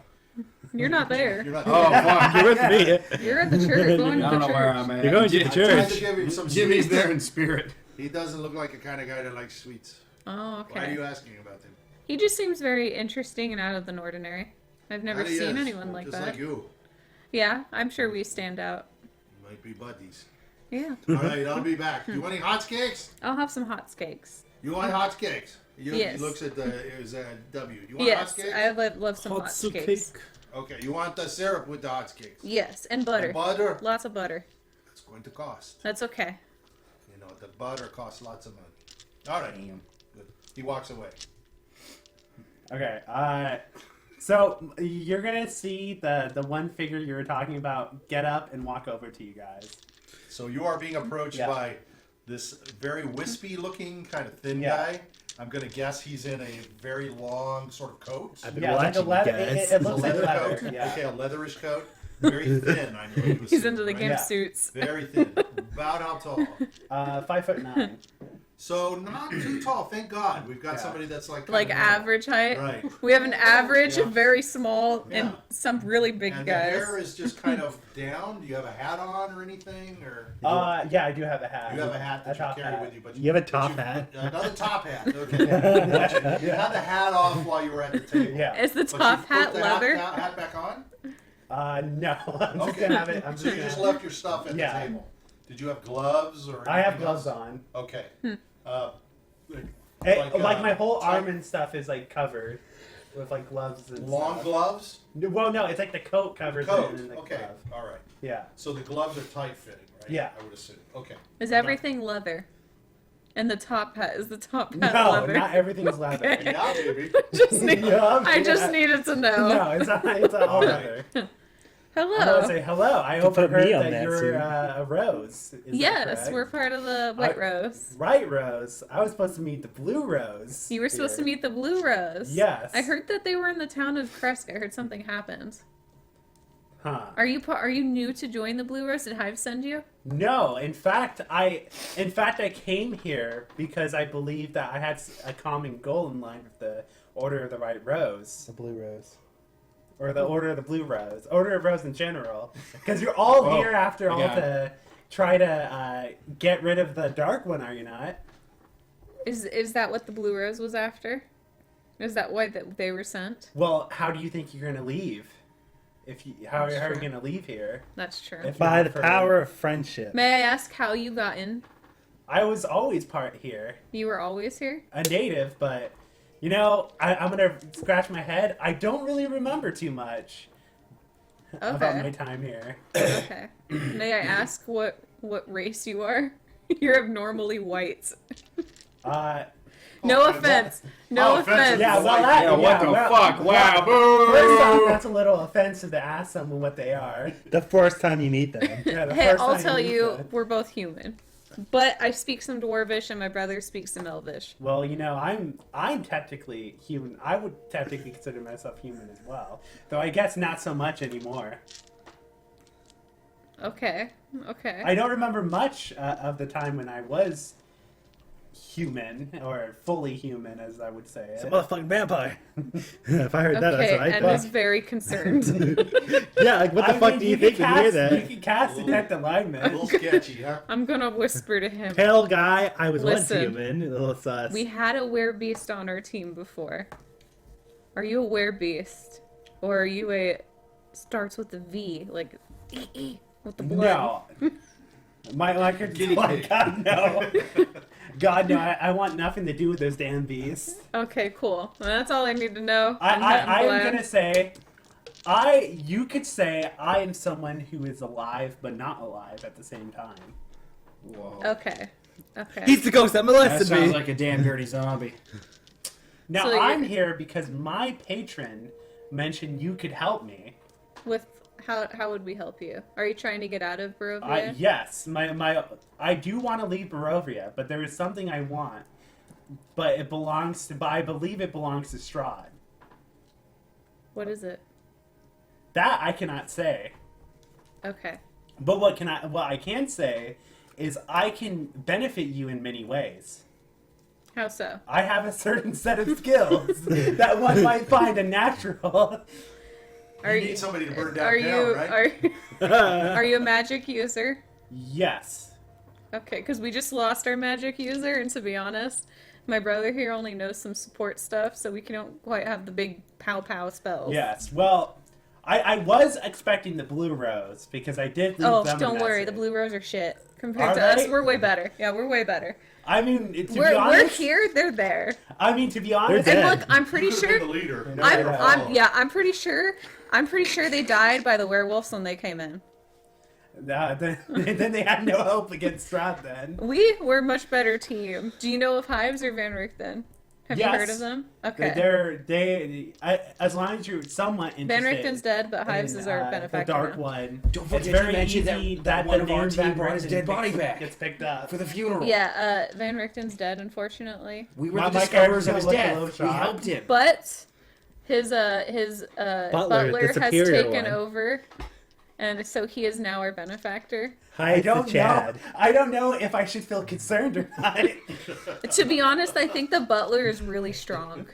You're not there. You're not Oh, fuck. You're with me. You're at the church. Going to I the don't know church. where I'm at. You're going to the I tried to church. give him some Jimmy's sweets. there in spirit. He doesn't look like the kind of guy that likes sweets. Oh, Why are okay. you asking about him? He just seems very interesting and out of the ordinary. I've never That he seen is, anyone like just that. like you. Yeah, I'm sure we stand out. Might be buddies. Yeah. All right, I'll be back. Do you want any hot cakes? I'll have some hot cakes. You want hot cakes? Yes. He looks at the W. You want Yes, hot cakes? I love some hot cakes. Okay, you want the syrup with the hot cakes? Yes, and butter. The butter? Lots of butter. It's going to cost. That's okay. You know, the butter costs lots of money. All right. Good. He walks away. Okay. So you're gonna see the one figure you were talking about get up and walk over to you guys. So you are being approached Yeah. by this very wispy-looking, kind of thin Yeah. guy. I'm going to guess he's in a very long sort of coat. I've been Yeah, like a watching leather. you guys. It A looks like leather leather. coat. Yeah. Okay, a leatherish coat. Very thin, I'm going to He's assume, into the right? gimp Yeah. suits. Very thin. About how tall? 5'9". So not too tall, thank God. We've got Yeah. somebody that's like Like kind of normal. average height. Right. We have an average, Yeah. very small, and Yeah. some really big And the guys. hair is just kind of down. Do you have a hat on or anything, or Yeah, I do have a hat. you have a hat that A top you carry hat. with you? But You have a but top you- hat? Another top hat. Okay. You had the hat off while you were at the table. Yeah. Is the But top you put hat the leather? Hat back on. No. I'm just Okay. gonna have it. I'm So you gonna just have- left your stuff at Yeah. the table. Did you have gloves or? I have anything gloves else? on. Okay. Hmm. Like my whole arm tight- and stuff is like covered with like gloves and long stuff. gloves. Well, no, it's like the coat covers Coat. it and then the Okay. glove. All right. Yeah. So the gloves are tight fitting, right? Yeah. I would assume. Okay. Is everything leather? And the top hat is the top hat No, leather. not everything's leather. Okay. Yeah, baby. Just need- Yeah, I just yeah. needed to know. No, it's not. It's all All right. leather. Hello. I want to say hello. I put overheard me on that that you're suit. a Rose. Is that Yes, correct? we're part of the White Rose. Right, Rose. I was supposed to meet the Blue Rose. You were supposed to here. meet the Blue Rose. Yes. I heard that they were in the town of Kresk. I heard something happened. Huh. Are you new to join the Blue Rose? Did Hive send you? No, in fact, I came here because I believed that I had a common goal in line with the Order of the White Rose, The blue rose. or the Order of the Blue Rose, Order of Rose in general, because you're all Oh, here after all yeah. to try to get rid of the Dark One, are you not? Is that what the Blue Rose was after? Is that why that they were sent? Well, how do you think you're gonna leave? How are you Sure. gonna leave here? That's true. If By you're the for- power of friendship. May I ask how you got in? I was always part here, You were always here? a native, but you know, I'm gonna scratch my head. I don't really remember too much about my Okay. time here. Okay. May I ask what race you are? You're abnormally white. No offense. No Oh, offensive. offense. Yeah, well, Like, that, Yeah, what the well, fuck? Wow, First off, boo! that's a little offensive to ask someone what they are. The first time you meet them. Yeah, the Hey, first I'll time tell meet you, them. we're both human. But I speak some Dwarvish and my brother speaks some Elvish. Well, you know, I'm technically human. I would technically consider myself human as well, though I guess not so much anymore. Okay. Okay. I don't remember much of the time when I was human, or fully human, as I would say It's a it. motherfucking vampire. If I heard that, Okay, that's right. Ed was very concerned. Yeah, like what the I fuck mean, do you think can when you hear cast- that? You can cast detect A alignment. little sketchy, huh? I'm gonna whisper to him. Pale guy, I was once Listen. human. A little sus. We had a werebeast on our team before. Are you a werebeast? Or are you a starts with a V, like with the blood? No. My Guinea pig. God no. God no, I want nothing to do with those damn beasts. Okay, cool. Well, that's all I need to know. I I'm am glad. gonna say you could say I am someone who is alive but not alive at the same time. Whoa. Okay. Okay. He's the ghost that That molested sounds me. like a damn dirty zombie. Now So I'm you're- here because my patron mentioned you could help me. With how would we help you? Are you trying to get out of Barovia? Yes, I do want to leave Barovia, but there is something I want. But I believe it belongs to Strahd. What is it? That I cannot say. Okay. But what I can say is I can benefit you in many ways. How so? I have a certain set of skills that one might find a natural. You need somebody to burn down Are town, you right? are you a magic user? Yes. Okay, because we just lost our magic user, and to be honest, my brother here only knows some support stuff, so we don't quite have the big pow spells. Yes. Well, I was expecting the blue rose because I did leave them a don't worry, message. the blue rose are shit. Compared Are to us, they? we're way better. Yeah, we're way better. I mean, to be We're honest, here, they're there. I mean, to be honest, They're And dead. look, I'm pretty Could've been sure. the leader. I'm pretty sure they died by the werewolves when they came in. then they had no hope against Strahd then. We were a much better team. Do you know of Hives or Van Richten? Have you Yes. heard of them? Okay. As long as you're somewhat interested. Van Richten's dead, but Hives in, is our the benefactor. dark now. one. Don't It's forget to very mention easy that that one the of our name team Van brought his Richten dead body gets- back. gets picked up. For the funeral. Yeah, Van Richten's dead, unfortunately. We were My the discoverers character's of his gonna look a death. little We shocked. helped him. But his butler the has superior taken one. over, and so he is now our benefactor. Hi, I it's the don't know. Chad. I don't know if I should feel concerned or not. To be honest, I think the butler is really strong.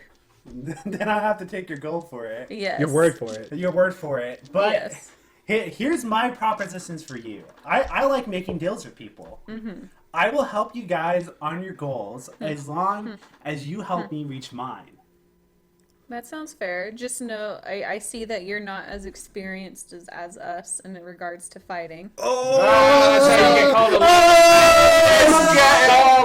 Then I have to take your gold for it. Yes. Your word for it. Your word for it. But Yes. here's my propositions for you. I like making deals with people. Mm-hmm. I will help you guys on your goals as long as you help me reach mine. That sounds fair. Just know, I see that you're not as experienced as us in regards to fighting. That's how you get called a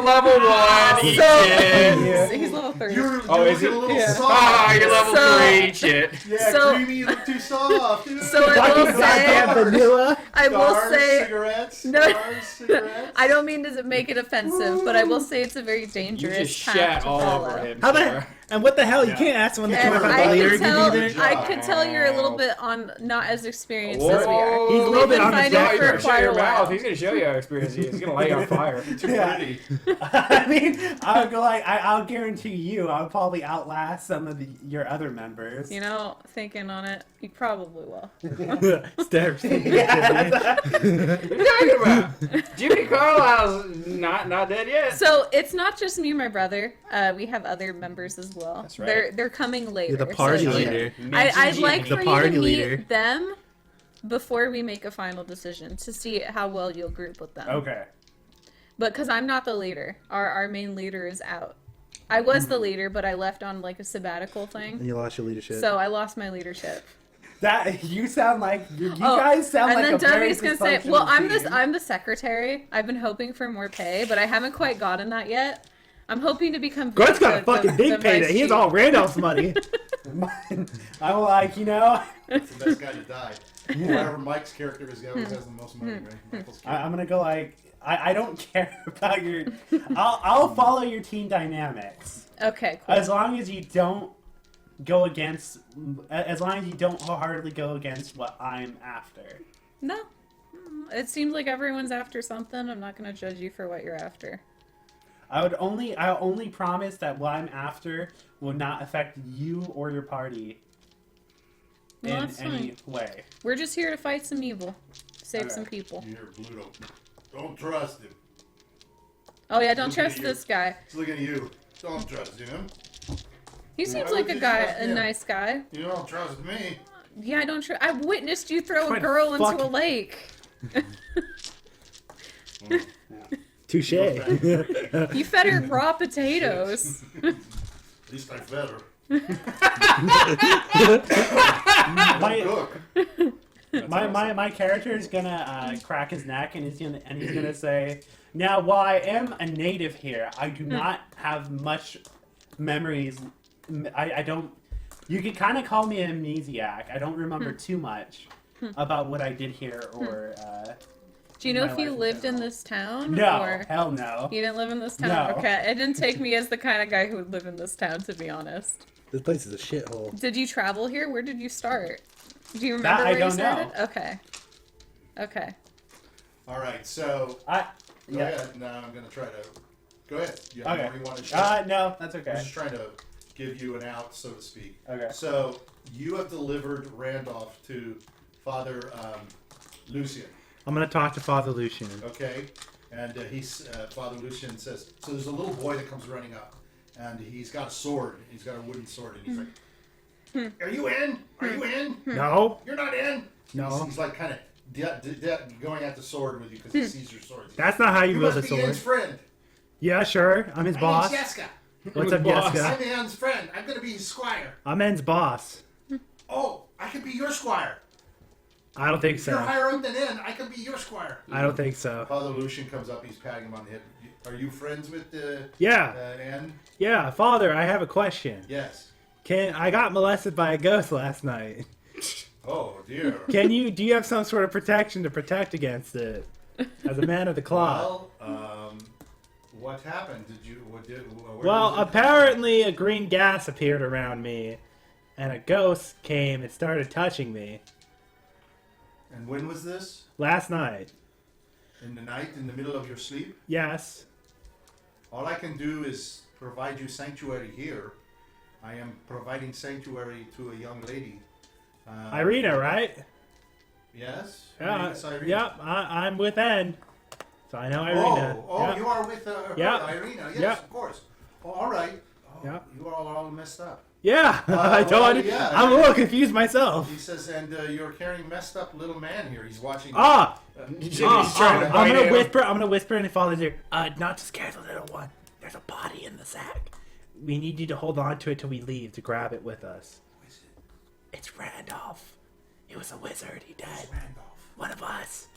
level 1. Eat shit. He's level 3. You're Oh, is looking it? a little Yeah. soft. Ah, you're level So- 3. Eat shit. Yeah, So- Creamy, you look too soft. So I will say, vanilla. I will Stars, say, cigarettes. No. Stars, cigarettes. I don't mean to make it offensive, but I will say it's a very You dangerous just path shat to all follow. over him. How the Sarah. and what the hell? You Yeah. can't ask someone to And come about I the leader. can Give tell, me there. I can tell you're a little bit not as experienced as we are. He's a little We've bit been on his fighting back. He's for gonna shut quite a your mouth. while. He's gonna show you how experienced he is. He's gonna light you on fire. Too Yeah. pretty. I mean, I'll go like I'll guarantee you, I'll probably outlast some of your other members. You know, thinking on it, you probably will. Stab. What are you talking about? Jiminy Carlyle's not dead yet. So it's not just me and my brother. We have other members as well. That's right. They're coming later. You're the party so leader. I'd like The for party you to meet leader. them before we make a final decision to see how well you'll group with them. Okay. But because I'm not the leader, our main leader is out. I was the leader, but I left on like a sabbatical And thing, you lost your leadership. so I lost my leadership. That you sound like you Oh, guys sound and like then a very Debbie's gonna say, dysfunctional "Well, team. I'm the secretary. I've been hoping for more pay, but I haven't quite gotten that yet. I'm hoping to become." Grutz got a the- fucking the big vice payday. He has chief. all Randolph's money. I'm like, That's the best guy to die. Whatever Mike's character is, he always has the most money, right? Michael's I'm gonna go like I don't care about your. I'll follow your team dynamics Okay, cool. as long as you don't go against. As long as you don't wholeheartedly go against what I'm after. No, it seems like everyone's after something. I'm not gonna judge you for what you're after. I'll only promise that what I'm after will not affect you or your party Well, in that's any fine. way. We're just here to fight some evil, save Okay. some people. You hear Bluto. Don't trust him. Oh yeah, don't Look at trust you. this guy. He's looking at you. Don't trust him. He seems Why like would a you guy, trust a him? nice guy. You don't trust me. Yeah, I don't. I witnessed you throw a Trying to girl into fuck- a lake. Touche. You fed her raw potatoes. At least I fed her. My, Cook. my character is gonna crack his neck and he's gonna say, now while I am a native here, I do not have much memories. I don't. You could kind of call me an amnesiac. I don't remember too much about what I did here or. Do you know My if you life in lived in general. this town? No, Or... hell no. You didn't live in this town? No. Okay, it didn't take me as the kind of guy who would live in this town, to be honest. This place is a shithole. Did you travel here? Where did you start? Do you remember That I where you don't started? know. Okay. Okay. All right, so go Yeah. ahead. Now I'm gonna try to. Go ahead. You have Okay. more you want to share? No, that's I okay. was just trying to give you an out, so to speak. Okay. So you have delivered Randolph to Father Lucian, I'm gonna talk to Father Lucian. okay? And Father Lucian says, so there's a little boy that comes running up, and he's got a sword. He's got a wooden sword, and he's like, "Are you in? Are you in? No, You're not in." No. He's like kind of going at the sword with you because he sees your sword. that's not how you You wield must a be Ian's sword. friend. Yeah, sure. I'm his My boss. name's Jessica. What's up, Boss. Jessica? I'm Ian's friend. I'm gonna be his squire. I'm En's boss. Oh, I could be your squire. I don't think If you're so. higher up than N, I could be your squire. I don't think so. Father Lucian comes up. He's patting him on the head. Are you friends with Yeah, N? yeah. Father, I have a question. Yes. I got molested by a ghost last night. Oh dear. Do you have some sort of protection to protect against it? As a man of the cloth. Well, what happened? Where Well, did it come apparently a green gas appeared around me, and a ghost came and started touching me from? And when was this? last night. In the night, in the middle of your sleep? Yes. All I can do is provide you sanctuary here. I am providing sanctuary to a young lady. Irina, right? Yes? Yeah. Yes, Irina. Yep. I'm with En. So I know Irina. Oh, you are with her, Yeah. Irina. Yes, Yeah. of course. Oh, all right. Oh, Yeah. You are all messed up. Yeah. I well, told you. yeah. I'm a little confused myself. He says, and you're carrying messed up little man here. He's watching. Ah! Jimmy's trying to I'm bite gonna him. whisper. I'm gonna whisper in the father's ear. Not to scare the little one. There's a body in the sack. We need you to hold on to it till we leave to grab it with us. Who is it? It's Randolph. He was a wizard. He died. It's Randolph. One of us.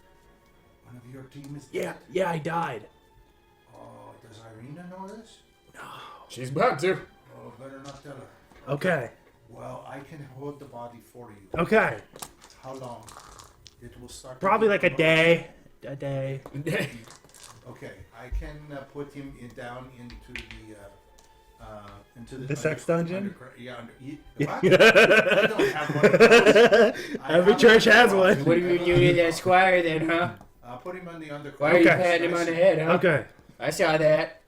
One of your team is Yeah. dead? Yeah. He died. Oh, does Irina know this? No. She's about to. Oh, better not tell her. Okay. Well, I can hold the body for you. Okay. How long? It will start. Probably like a day. A day. Okay, I can put him down into the The sex dungeon? What? I don't have one of those. I Every have church one has of one. those. What do you need that squire then, huh? I'll put him on the undercroft. Why are you Okay. patting him on the head, huh? Okay. I saw that.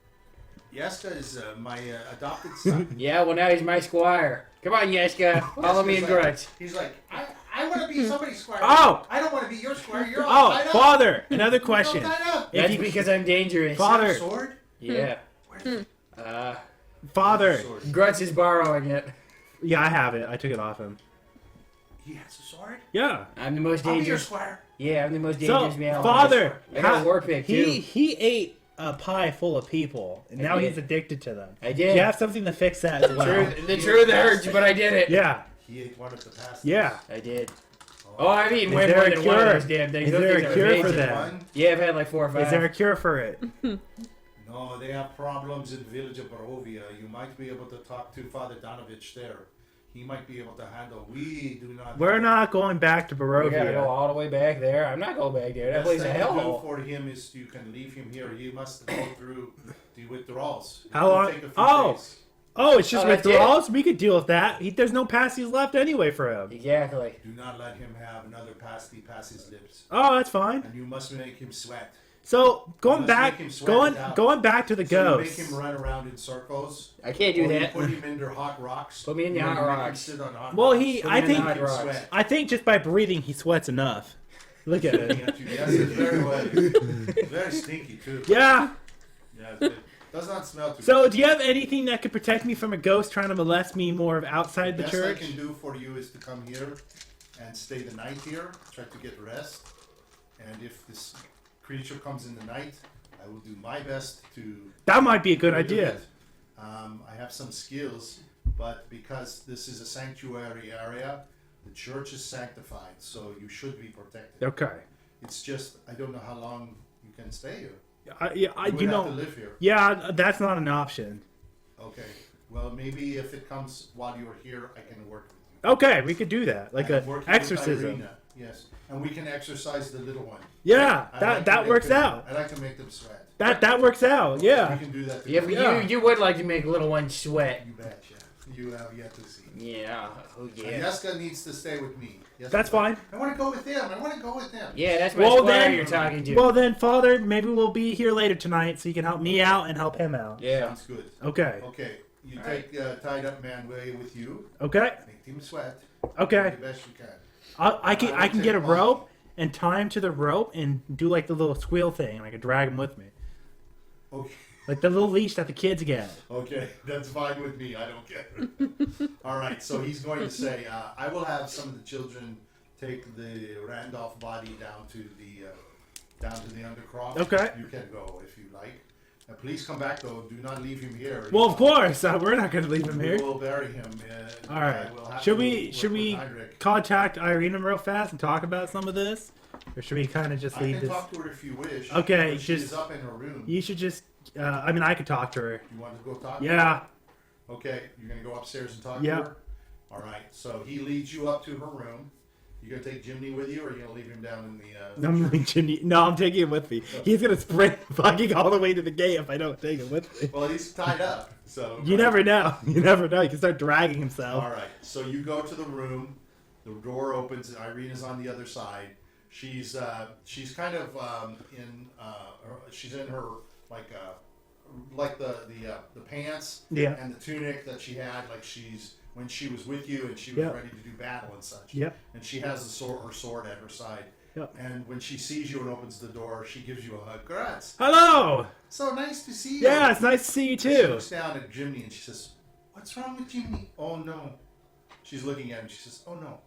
Yeska is my adopted son. Yeah, well now he's my squire. Come on, Yeska. Follow me in Grutz. He's like, I want to be somebody's squire. Oh! I don't want to be your squire. You're all Oh, tied up. Father! Another You're all question. tied up. If That's you- because I'm dangerous. Father. Is that a sword? Yeah. Where's the Father. sword? Grutz is borrowing it. Yeah, I have it. I took it off him. He has a sword? Yeah. I'm the most I'll be your dangerous. squire. Yeah, I'm the most So, dangerous man. Father, I got a war pick too. he ate a pie full of people, and I now did. he's addicted to them. I Do did. you have something to fix that as well? The truth hurts, but I did it. Yeah. He ate one of the past. Yeah. I did. Oh, I've eaten Is way there more a than one of cure? those damn things. Is Those there things a are cure for amazing. that? One? Yeah, I've had like 4 or 5. Is there a cure for it? No, they have problems in the village of Barovia. You might be able to talk to Father Donovich there. He might be able to handle. We do not. We're not going back to We gotta go Barovia. all the way back there. I'm not going back there. That place is a Best thing to do hellhole. for him is you can leave him here. He must go through the withdrawals. It How will long- take a few oh. days. Oh, it's just Oh, that's it? withdrawals? We could deal with that. There's no pasties left anyway for him. Exactly. Do not let him have another pasty pass his lips, Oh, that's fine. and you must make him sweat. So going must back, make him sweat going it out. going back to the So you make ghosts. him run around in circles. I can't do or you that. put him under hot rocks. Put me in the or you hot make him rocks. sit on hot Well, rocks. he, Put I me in the think, hot Make him rocks. sweat. I think just by breathing he sweats enough. Look at it. Yes, it's very well. Very stinky too. Yeah. Yeah, it does not smell too So, good. do you have anything that could protect me from a ghost trying to molest me more of outside the best church? I can do for you is to come here and stay the night here. Try to get rest. And if this creature comes in the night, I will do my best to. That might be a good rid of idea. it. I have some skills, but because this is a sanctuary area, the church is sanctified, so you should be protected. Okay. It's just I don't know how long you can stay here. You would know. have to live here. Yeah, that's not an option. Okay. Well, maybe if it comes while you're here, I can work with you. Okay, we could do that, like I'm a working with exorcism. Irina, yes, and we can exercise the little one. Yeah, I that like to that make works them- out. I like to make them sweat. That works out. We Yeah. can do that. Yeah, together. Yeah. you would like to make little ones sweat. You betcha. You have yet to see. Yeah. Oh yeah. And Yeska needs to stay with me. Yeska, That's fine. I want to go with him. I want to go with him. Yeah, that's my Well, squire then- you're talking to. Well then, Father, maybe we'll be here later tonight, so you can help me out and help him out. yeah. Sounds good. Okay. Okay. You take tied up man way with you. Okay. Make him sweat. Okay. Do the best you can. I can take get a one. rope and tie him to the rope and do like the little squeal thing, and I can drag him with me, Okay. like the little leash that the kids get. Okay, that's fine with me. I don't care. All right, so he's going to say, I will have some of the children take the Randolph body down to the undercroft. Okay. You can go if you like. Please come back though. Do not leave him here. Well, of course, we're not going to leave him We here. will bury him. All right. We'll have Should to we work should with we Heinrich. contact Irene real fast and talk about some of this, or should we kind of just I leave can this? talk to her if you wish. Okay, but she's just- up in her room. You should just. I mean, I could talk to her. You want to go talk? to Yeah. her? Okay, you're gonna go upstairs and talk Yeah. to her. All right. So he leads you up to her room. You gonna take Jiminy with you, or you gonna leave him down in the? I'm leaving Jimmy. No, I'm taking him with me. He's gonna sprint fucking all the way to the gate if I don't take him with me. Well, he's tied up, so. You never know. You never know. He can start dragging himself. All right. So you go to the room. The door opens. Irene is on the other side. She's kind of she's in her like the pants Yeah. and the tunic that she had, like she's when she was with you and she was Yeah. ready to do battle and such. Yep. And she has her sword at her side. Yep. And when she sees you and opens the door, she gives you a hug. Grutz, Hello. so nice to see you. Yeah, it's nice to see you She too. looks down at Jimmy and she says, "What's wrong with Jimmy?" "Oh no." She's looking at him. She says, "Oh no,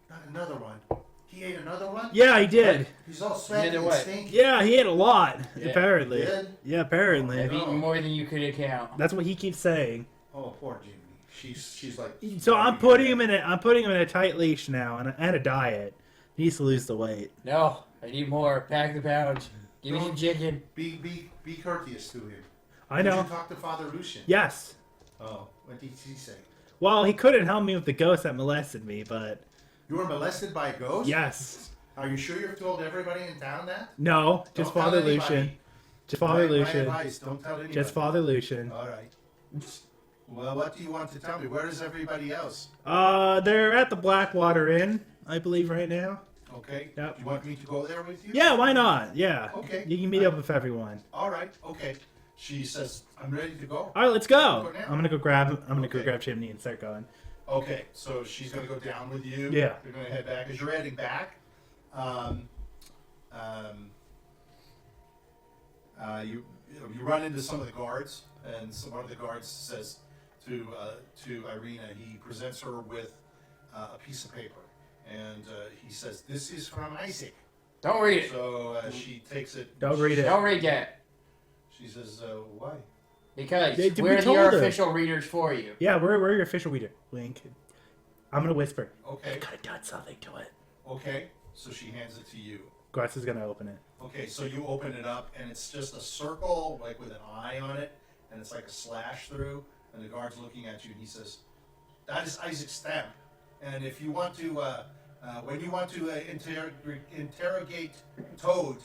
not another one. He ate another one." Yeah, he did. He's all sweaty Did and what? stinky. Yeah, he ate a lot. Yeah. Apparently. He did? Yeah, apparently. I've eaten more than you could account. That's what he keeps saying. Oh, poor Jimmy. She's like. So I'm putting him in a tight leash now and a diet. He needs to lose the weight. No, I need more. Pack the pouch. Give me some chicken. Be courteous to him. I Did know. you talk to Father Lucian? Yes. Oh, what did he say? Well, he couldn't help me with the ghost that molested me, but You were molested by a ghost? yes. Are you sure you've told everybody in town that? No, just Don't tell Father anybody. Lucian. Just Father My Lucian. advice, don't tell anybody. Just Father Lucian. All right. Well, what do you want to tell me? Where is everybody else? They're at the Blackwater Inn, I believe, right now. Okay. Yep. Do you want me to go there with you? Yeah, why not? Yeah. Okay. You can meet up with everyone. All right. Okay. She says, "I'm ready to go." All right, let's go. Go now. I'm gonna go grab. Go Okay. grab Chimney and start going. Okay. So she's gonna go down with you. Yeah. You're gonna head back. As you're heading back, you run into some of the guards, and one of the guards says to Irina, he presents her with a piece of paper, and he says, "This is from Isaac." Don't read it. So she takes it. Don't read it. Don't read that. She says, "Why?" Because We we're told your her. official readers for you. Yeah, we're your official reader. Link. I'm gonna whisper. Okay. Could have done something to it. Okay. So she hands it to you. Grutz is gonna open it. Okay, so you open it up, and it's just a circle, like with an eye on it, and it's like a slash through, and the guard's looking at you, and he says, "That is Isaac's stamp, and if you want to, when you want to interrogate Toad,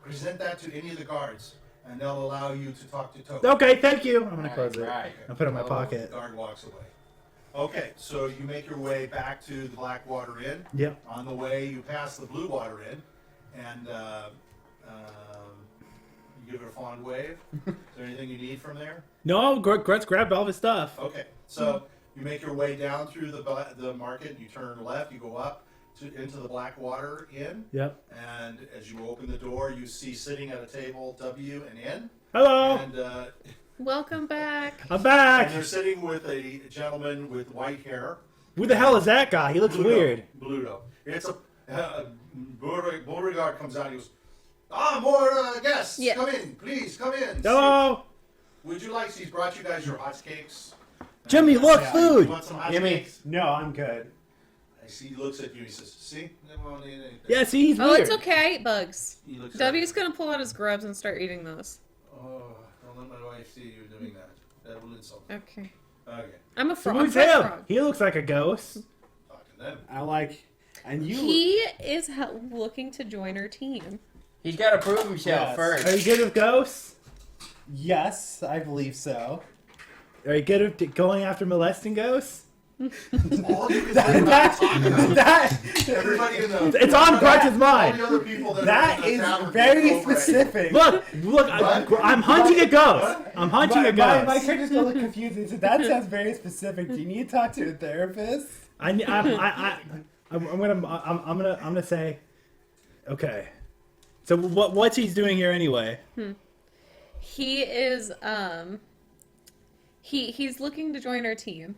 present that to any of the guards, and they'll allow you to talk to Toad." Okay, thank you. I'm gonna close it. Right. I'll put it in my The pocket. guard walks away. Okay, so you make your way back to the Blackwater Inn. Yep. On the way, you pass the Blue Water Inn, and you give it a fond wave. Is there anything you need from there? No, Grutz grabbed all his stuff. Okay, so you make your way down through the market. You turn left. You go up into the Blackwater Inn, Yep. and as you open the door, you see sitting at a table W and N, Hello. and Welcome back. I'm back. they're sitting with a gentleman with white hair. Who the hell is that guy? He looks Bluto. weird. Bluto. It's Beauregard comes out. He goes, more guests. Yeah. Come in, please. Come in. Hello. Would you like? He's brought you guys your hotcakes. Jimmy, look, You food. want some Jimmy. hotcakes? No, I'm good. I see. He looks at you. He says, "See, they won't eat anything." Yeah, see, he's Oh, weird. it's okay. I ate bugs. He looks at W's gonna pull out his grubs and start eating those. Oh, don't let my wife see you doing that. That will insult me. Okay. Okay, I'm a So frog. I'm who's a him? frog. He looks like a ghost. talk to them. I like, and you. He is looking to join our team. He's got to prove himself Yes. first. Are you good with ghosts? Yes, I believe so. Are you good at going after molesting ghosts? All you can think about talking about That everybody in the. It's on Grutz's mind. All the other people that that are in is the tavern very go right. specific. Look, I'm hunting a ghost. I'm hunting a My ghost. character's gonna look confused. He said, that sounds very specific. Do you need to talk to a therapist? I'm gonna say, okay. So what's he's doing here anyway? He is he's looking to join our team.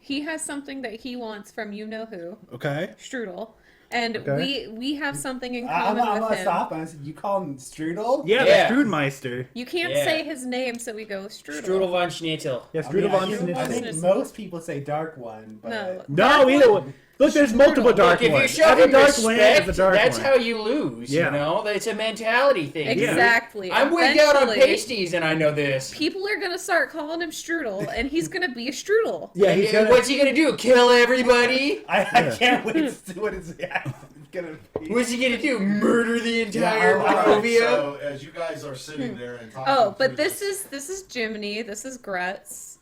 He has something that he wants from you know who, Okay. Strudel, and Okay. we have something in I'm common with gonna him. stop. I said, you call him Strudel? Yeah, Yeah. the Strudmeister. You can't Yeah. say his name, so we go Strudel. Strudel von Schnitzel. Yeah, I mean, Strudel von I Schnitzel. think most people say Dark One, but No. No, either one. Look, there's multiple dark Look, if you ones. show Every him dark respect, land is a dark that's one. how you lose. Yeah. You know, it's a mentality thing. Exactly. I'm wigged out on Eventually, pasties, and I know this. people are gonna start calling him Strudel, and he's gonna be a Strudel. Yeah, he's gonna. What's he gonna do? Kill everybody? I Yeah. can't wait to see what his reaction is gonna be. What's he gonna do? Murder the entire Yeah, Barovia? So as you guys are sitting there and talking. Oh, but through this is Jiminy. This is Grutz.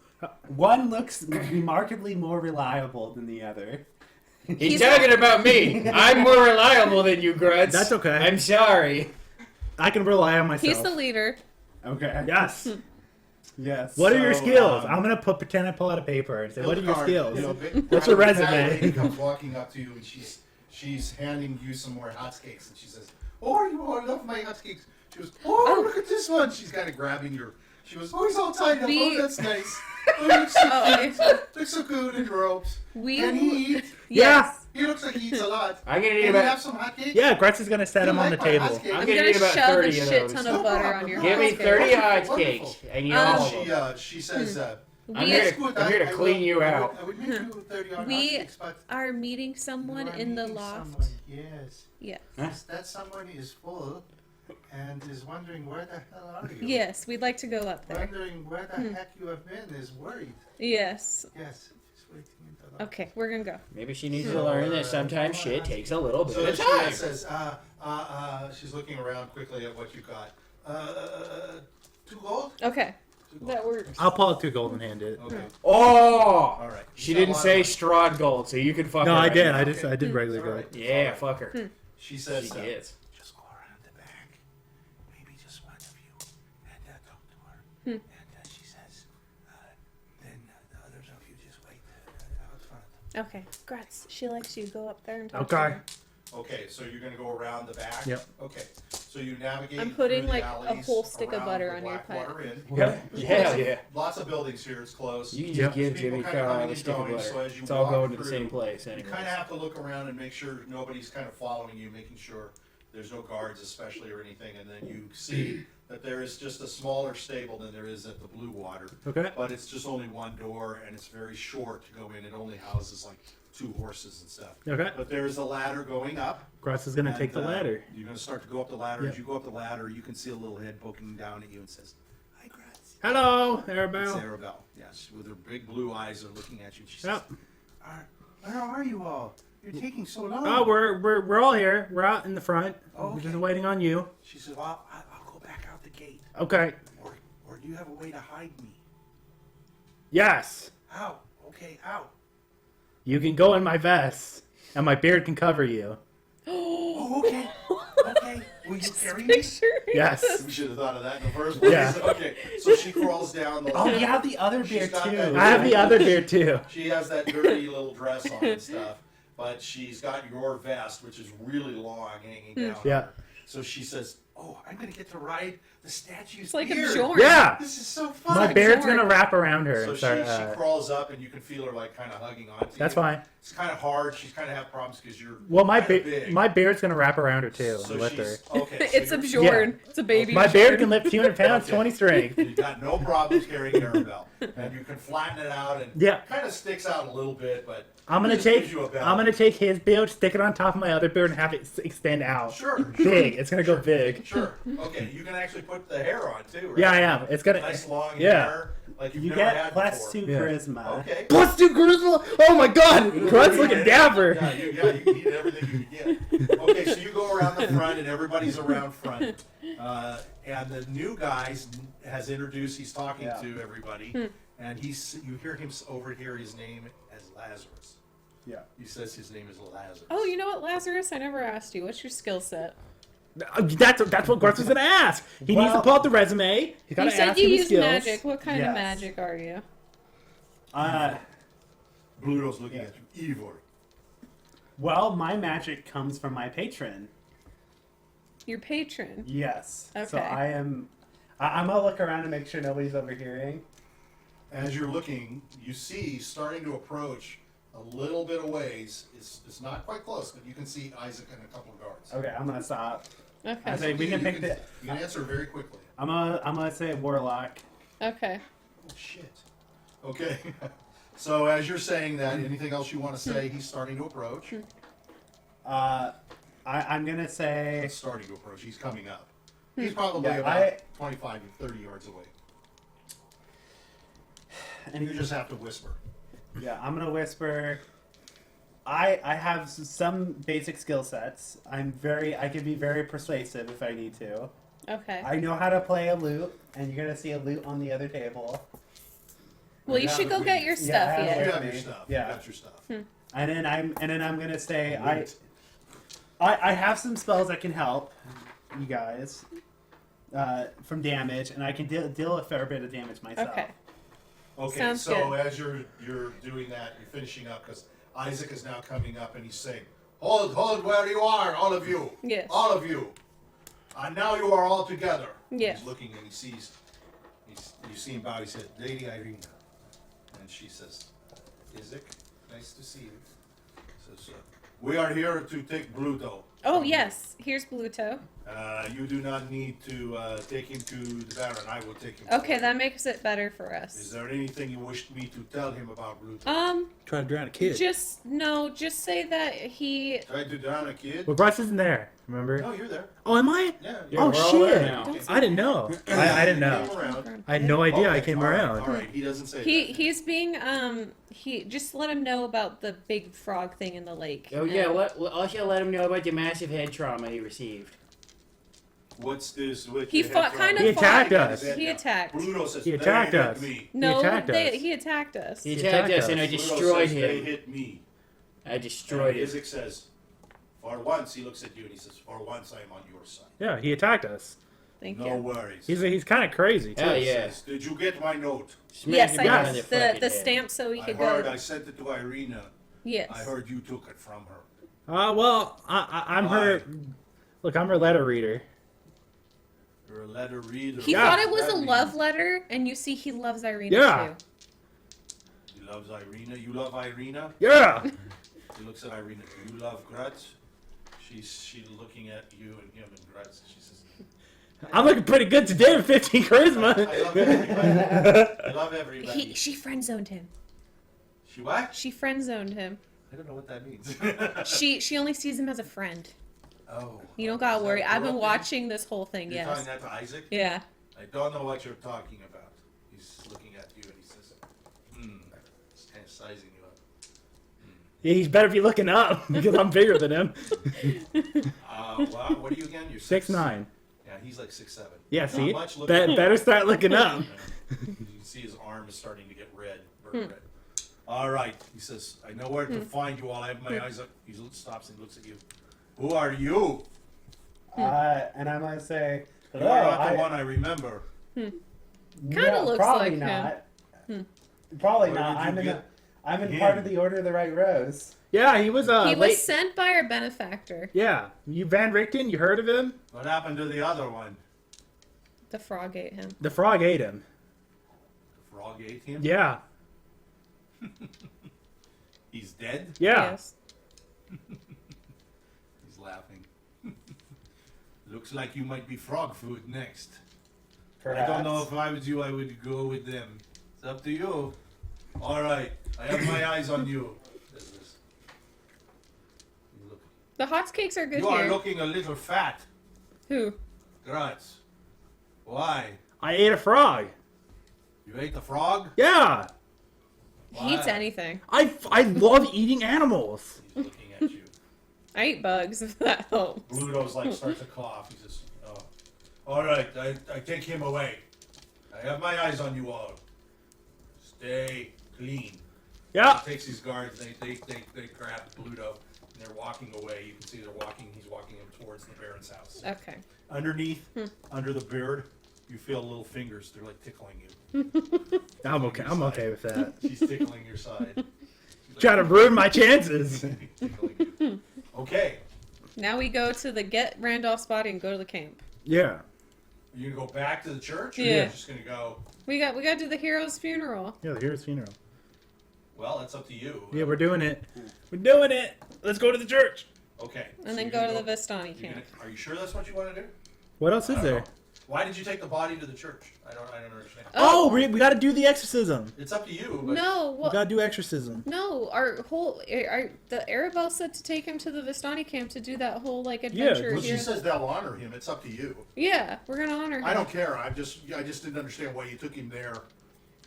One looks remarkably more reliable than the other. He's talking about me. I'm more reliable than you, Grutz. That's okay. I'm sorry. I can rely on myself. He's the leader. Okay. Yes. Yes. What are your So, skills? I'm gonna pretend I pull out a paper and say, "What are your Hildegard, skills?" you know, big- What's your that resume? lady comes walking up to you and she's handing you some more hotcakes and she says, "Oh, I love my hotcakes." She goes, "Oh, look at this one." She's kind of grabbing your. She goes, "Oh, he's all tied up. We- Oh, that's nice. Oh, he looks so Oh, cute. Looks so good in ropes. We Can he eat? yes. He looks like he eats a lot. I'm gonna Can eat you about. have some hotcakes? Yeah, Grutz is gonna set You him on the like my table. hotcakes? I'm I'm gonna gonna eat about shove 30 a of shit those. ton No of butter problem. on your Give me hotcakes. 30 Wonderful. hotcakes, and you Um, all. She says, I'm We- here "That's to, good. I'm here to I clean will- you I out. would- I would make you 30 on We hotcakes, but are meeting someone you are in the meeting loft. someone. Yes. Yes. That someone is full and is wondering where the hell are you? Yes, we'd like to go up there. Wondering where the heck you have been is worried. Yes. Yes. Just waiting in the loft. Okay, we're gonna go. Maybe she needs to learn that sometimes shit takes a little bit So of she time. says, she's looking around quickly at what you got. 2 gold? Okay, 2 gold. that works. I'll pull out 2 gold and hand it. Okay. Oh! All right. She You got didn't a lot say of- Strahd gold, so you can fuck No, her. I right did. now. I did regular It's all gold. right. Yeah, fuck her. She She says, gets. just go around the back. Maybe just one of you. And talk to her. And she says, then the others of you just wait out front. Okay, Grutz, she likes you. Go up there and talk Okay. to her. Okay, so you're gonna go around the back? Yep. Okay, so you navigate I'm putting, through the like, a alleys whole stick of around butter the on your Blackwater pie. Inn. Yeah. Yeah, yeah. Lots of buildings here, it's close. You can Yeah. just give People Jimmy kinda Carlyle coming a and stick of going, butter. so as you It's all walk going to the through, same place You anyway. kind of have to look around and make sure nobody's kind of following you, making sure there's no guards especially or anything, and then you see that there is just a smaller stable than there is at the Blue Water. Okay. But it's just only one door and it's very short to go in. It only houses like 2 horses and stuff. Okay. But there is a ladder going up. Grutz is gonna and, take the ladder. You're going to start to go up the ladder. Yeah. As you go up the ladder, you can see a little head poking down at you and says, "Hi, Grutz." Hello, It's Arabelle. Arabelle. Yes, with her big blue eyes are looking at you. She says, Yep. Where are you all? You're taking so long. Oh, we're all here. We're out in the front. Oh, We're just okay. waiting on you. She said, well, I'll go back out the gate. Okay. Or do you have a way to hide me? Yes. How? Okay, how? You can go in my vest, and my beard can cover you. Oh, okay. Okay. Will you carry me? Picture. Yes. We should have thought of that in the first place. Yeah. Okay. So she crawls down the Oh, ladder. you have the other beer She's got too. that- I have the other beard too. She has that dirty little dress on and stuff, but she's got your vest, which is really long, hanging down. Yeah. So she says, "Oh, I'm gonna get to ride the statue's It's like a beard. Bjorn. Yeah. This is so fun." My beard's Bjorn. gonna wrap around her. So and she start, crawls up, and you can feel her like kind of hugging onto you. that's fine. It's kind of hard. She's kind of have problems because you're Well, kinda big. my beard's gonna wrap around her too So and lift her. she's okay. So It's a you're- Bjorn. It's a baby. My Bjorn. beard can lift 200 pounds, 20 strength. You've got no problems carrying Arabelle, and you can flatten it out, and Yeah. kind of sticks out a little bit, but I'm gonna it just gives take you a balance. I'm gonna take his beard, stick it on top of my other beard, and have it extend out. Sure. Big. It's gonna go big. Sure. Okay. You can actually put the hair on too, right? Yeah, I am. It's gonna. Nice long Yeah. hair, like you've You never get had plus before. 2 Yeah. charisma. Okay. Plus 2 charisma. Oh my God, Grunt's looking dapper. Yeah, you need everything you can get. Okay, so you go around the front, and everybody's around front. And the new guy has introduced. He's talking to everybody, and you hear him overhear his name as Lazarus. Yeah. He says his name is Lazarus. Oh, you know what, Lazarus? I never asked you. What's your skill set? That's what Grutz was gonna ask. He needs to Well- pull out the resume. He's gotta You said ask you him his use skills. magic. What kind of Yes. magic are you? Bluto's looking at you. Ivor. Well, my magic comes from my patron. Your patron. Yes. So Okay. I'm gonna look around and make sure nobody's overhearing. As you're looking, you see starting to approach a little bit of ways. It's not quite close, but you can see Isaac and a couple of guards. Okay, I'm gonna stop. I Okay. say we can pick the. You can answer very quickly. I'm gonna say warlock. Okay. Oh shit. Okay. So as you're saying that, anything else you want to say? He's starting to approach. I'm gonna say. He's starting to approach. He's coming up. He's probably Yeah, about 25 to 30 yards away. And You just have to whisper. Yeah, I'm gonna whisper. I have some basic skill sets. I can be very persuasive if I need to. Okay. I know how to play a lute, and you're gonna see a lute on the other table. Well, you Yeah, should go we- get your Yeah, stuff I You have yet. have your me. stuff. Yeah. You got your stuff. And then I'm gonna say Wait. I have some spells that can help you guys from damage, and I can deal a fair bit of damage myself. Okay. Okay, Sounds so good. as you're doing that, you're finishing up because Isaac is now coming up and he's saying, "Hold where you are, all of you. Yes. All of you. And now you are all together." Yes. He's looking and he sees. You see him bow. He said, "Lady Irina," and she says, "Isaac, nice to see you." Says, "We are here to take Bluto. Oh, yes. Here's Bluto. You do not need to take him to the Baron. I will take him. Okay, for that you. makes it better for Is us. there anything you wished me to tell him about Bluto? Try to drown a kid. Just say that he. Tried to drown a kid? Well, Grutz isn't there. Remember? No, you're there. Oh, am I? Yeah. Oh we're all there shit! now. I didn't know. I didn't Came know. around. I had no idea I Okay, came all right, around. All right, he doesn't say that. He's being he just let him know about the big frog thing in the lake. Oh yeah, also let him know about the massive head trauma he received. What's this? With He the fought head kind trauma? He of attacked fought. us. He attacked. Bluto says, He "They attacked hit us. me." No, attacked us. he attacked us. He attacked attacked us and I us. Bluto destroyed says, "They him. hit me." I destroyed And him. Isaac says, "For once," he looks at you and he says, "For once, I am on your side. Yeah, he attacked us. Thank No you. worries." He's kind of crazy too. Hell He yeah. says, "Did you get my note? Smack Yes, him I behind got the the fucking head. stamp so we I could heard. go. I sent it to Irina. Yes. I heard you took it from her." Well, I'm her. Look, I'm her letter reader. You're a letter reader. He Yeah. thought it was a That means love letter, and you see, he loves Irina Yeah. too. He loves Irina. You love Irina? Yeah. He looks at Irina. Do you love Grutz? She's looking at you and him and Grutz. She says, I'm looking pretty good today with 15 charisma. I love everybody. I love everybody. She friend zoned him. She what? She friend zoned him. I don't know what that means. She only sees him as a friend. Oh. You don't gotta Is that worry. I've been corrupting? watching this whole thing. You're Yes. talking that to Isaac? Yeah. I don't know what you're talking about. He's looking at you and he says, he's kind of sizing you up. Yeah, he's better be looking up because I'm bigger than him. Wow, what are you again? You're 6'9". Yeah, he's like 6'7". Yeah, Not see? much looking up. Better start looking up. You can see his arm is starting to get red, burnt red. All right, he says, I know where to find you all. I have my eyes up. He stops and looks at you. Who are you? And I'm gonna say, You "Hello, are not the I- one I remember. Kinda looks probably like him. not. Probably Where not. did you I'm in get part him? of the Order of the Right Rose. Yeah, he was He late. was sent by our benefactor, Yeah, you Van Richten. You heard of him? What happened to the other one? the frog ate him. The frog ate him. The frog ate him? Yeah, He's dead? yeah. Yes. He's laughing. Looks like you might be frog food next. I don't know if I was you, I would go with them. It's up to you. All right, I have my eyes on you. Says this. You look- The hotcakes are good You here. are looking a little fat, Who? Grutz. Why? I ate a frog. You ate the frog? Yeah, He eats Why? anything. I love eating animals. He's looking at you. I eat bugs, if that helps. Bluto's like starts to cough. He says, "Oh, all right, I take him away. I have my eyes on you all. Stay clean." Yeah. He takes these guards, they grab Bluto, and they're walking away. You can see he's walking him towards the Baron's house. Okay. Underneath, under the beard, you feel little fingers. They're like tickling you. I'm okay with that. She's tickling your side. Try to ruin my chances. Tickling you. Okay. Now we go to get Randolph's body and go to the camp. Yeah. Are you gonna go back to the church, or Yeah. you're just gonna go? We got to do the hero's funeral. Yeah, the hero's funeral. Well, that's up to you. Yeah, we're doing it. We're doing it. Let's go to the church. Okay. And so then you're go gonna to the Vistani you're camp. Are you sure that's what you want to do? What else I is don't there? know. Why did you take the body to the church? I don't understand. Oh, we got to do the exorcism. It's up to you. But No, We well, got to do exorcism. no. The Arabelle said to take him to the Vistani camp to do that whole like adventure Well, here. she says they'll honor him. It's up to you. Yeah, we're gonna honor him. I don't care. I just didn't understand why you took him there.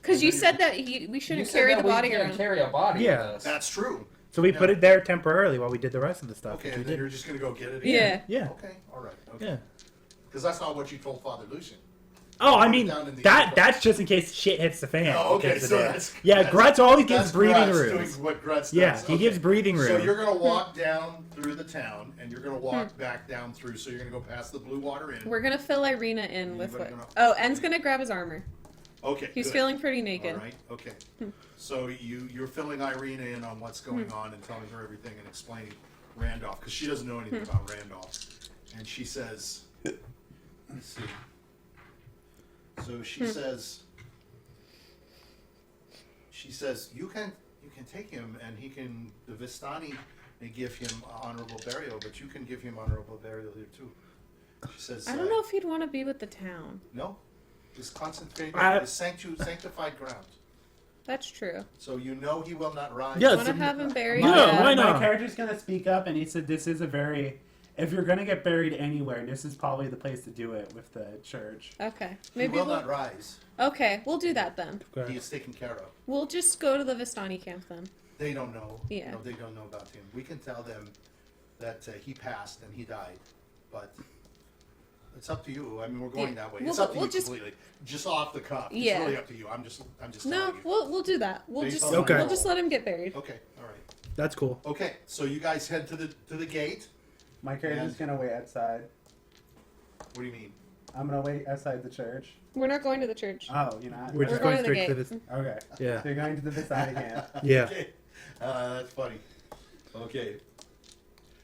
Because you said that we You shouldn't said carry that the we body can't around. carry a body Yeah. with us. That's true. So we Yeah. put it there temporarily while we did the rest of the stuff. Okay, which and we then did. you're just gonna go get it Yeah. again. Yeah. Okay. All right. Okay. Yeah. Because that's not what you told Father Lucian. Oh, I mean, Down in the that's just in case shit hits the fan. Oh, okay. Gets it So in. that's Yeah, Grutz always gives that's breathing Grutz rooms. doing what Grutz does. Yeah, he gives breathing So room. you're gonna walk down through the town, and you're gonna walk back down through. So you're gonna go past the Blue Water Inn. We're gonna fill Irina in with Anybody what? gonna- Oh, En's gonna grab his armor. Okay. He's good. feeling pretty naked. All right. Okay. So you're filling Irina in on what's going on and telling her everything and explaining Randolph because she doesn't know anything about Randolph, and she says, "Let's see." So she says, you can take him and the Vistani may give him honorable burial, but you can give him honorable burial here too. She says, I don't know if he'd want to be with the town. No, it's concentrated, it's sanctified ground. That's true. So you know he will not rise. Yeah, Want to have him buried? Yeah, why My not? character's gonna speak up, and he said this is a very. If you're gonna get buried anywhere, this is probably the place to do it with the church. Okay. He Maybe will we'll. not rise. Okay, we'll do that then. Okay. He is taken care of. We'll just go to the Vistani camp then. They don't know. Yeah. No, they don't know about him. We can tell them that he passed and he died, but it's up to you. I mean, we're going Yeah. that way. We'll- It's up to we'll you just- completely. Just off the cuff. Yeah. It's really up to you. I'm just No, telling you. we'll do that. We'll Based just on Okay. we'll just let him get buried. Okay. All right. That's cool. Okay. So you guys head to the gate. My character's And- gonna wait outside. What do you mean? I'm gonna wait outside the church. We're not going to the church. Oh, you're not. We're just going going to the straight to gate. this. Okay. Yeah. So you're going to the Visani camp. Yeah. Okay. That's funny. Okay.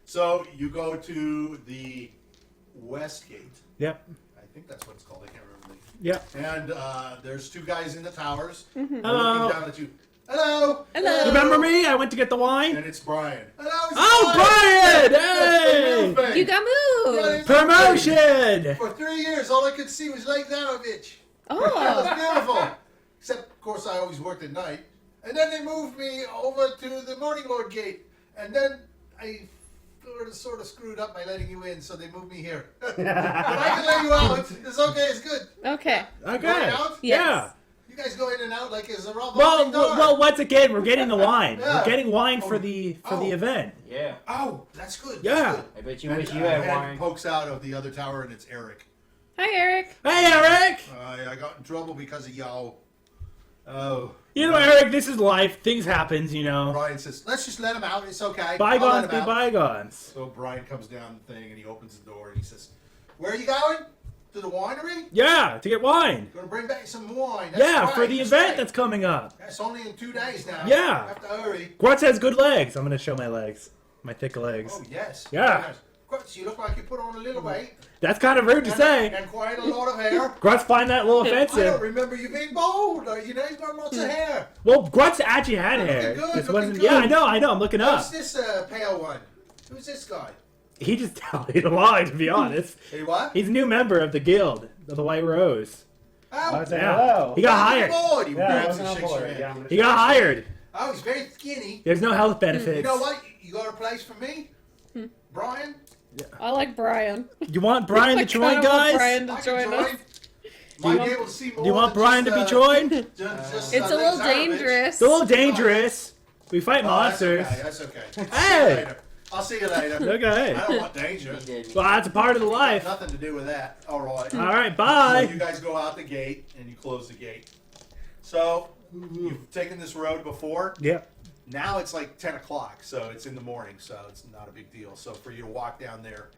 So you go to the west gate. Yep. I think that's what it's called. I can't remember. Yep. And there's two guys in the towers. Mm-hmm. They're Hello. looking down at you. Hello. Hello. Remember me? I went to get the wine. And it's Brian. Hello. It's Oh, Brian! Hey! Brian! You got moved. Promotion! For 3 years, all I could see was Lake Zanovich. That Oh. was beautiful. Except, of course, I always worked at night. And then they moved me over to the Morning Lord Gate. And then I sort of screwed up by letting you in, so they moved me here. But I can let you out. It's okay. It's good. Okay. Going Okay. out? Yeah. You guys go in and out like it's a revolving Well, door. well, once again, we're getting the wine. Yeah. We're getting wine for Oh. the Oh. event. Yeah. Oh, that's good. Yeah. That's good. I bet you And wish you a had head wine. pokes out of the other tower, and it's Eric. Hi, Eric. Hey, Eric! I got in trouble because of y'all. Oh. You know, Eric, this is life. Things happen, you know. Brian says, let's just let him out. It's okay. I'll let Bygones him be out." bygones. So Brian comes down the thing, and he opens the door, and he says, where are you going? To the winery? Yeah, to get wine. Going to bring back some wine. That's Yeah, right, for the that's event right. that's coming up. That's only in 2 days now. Yeah. Have to hurry. Grutz has good legs. I'm going to show my legs. My thick legs. Oh, yes. Yeah. Yes. Grutz, you look like you put on a little weight. That's kind of rude to say. And quite a lot of hair. Grutz find that a little I don't offensive. remember you being bald. You know, you've got lots of hair. Well, Grutz actually had Looking hair. good, This looking wasn't. good. Yeah, I know. I'm looking up. Who's this pale one? Who's this guy? He just told a lie, to be honest. Hey, what? He's a new member of the guild of the White Rose. I Oh, was like, Yeah. hello. He got welcome hired. aboard. He Yeah, I grabs wasn't and on shakes your board. hand. Yeah, I'm gonna He got hired. Oh, he's very skinny. There's no health benefits. You know what? You got a place for me? Brian? I like Brian. You want Brian to I join, kinda want guys? Brian to I can join us. Might be able to see more Do you want than Brian to just, be joined? just, It's a little dangerous. It's a little dangerous. We fight Oh, monsters. That's okay. Hey! Hey! I'll see you later. Okay. I don't want danger. He did. Well, that's a part of the life. Nothing to do with that. All right. All right, So bye. you guys go out the gate and you close the gate. So you've taken this road before. Yep. Now it's like 10 o'clock, so it's in the morning, so it's not a big deal. So for you to walk down there,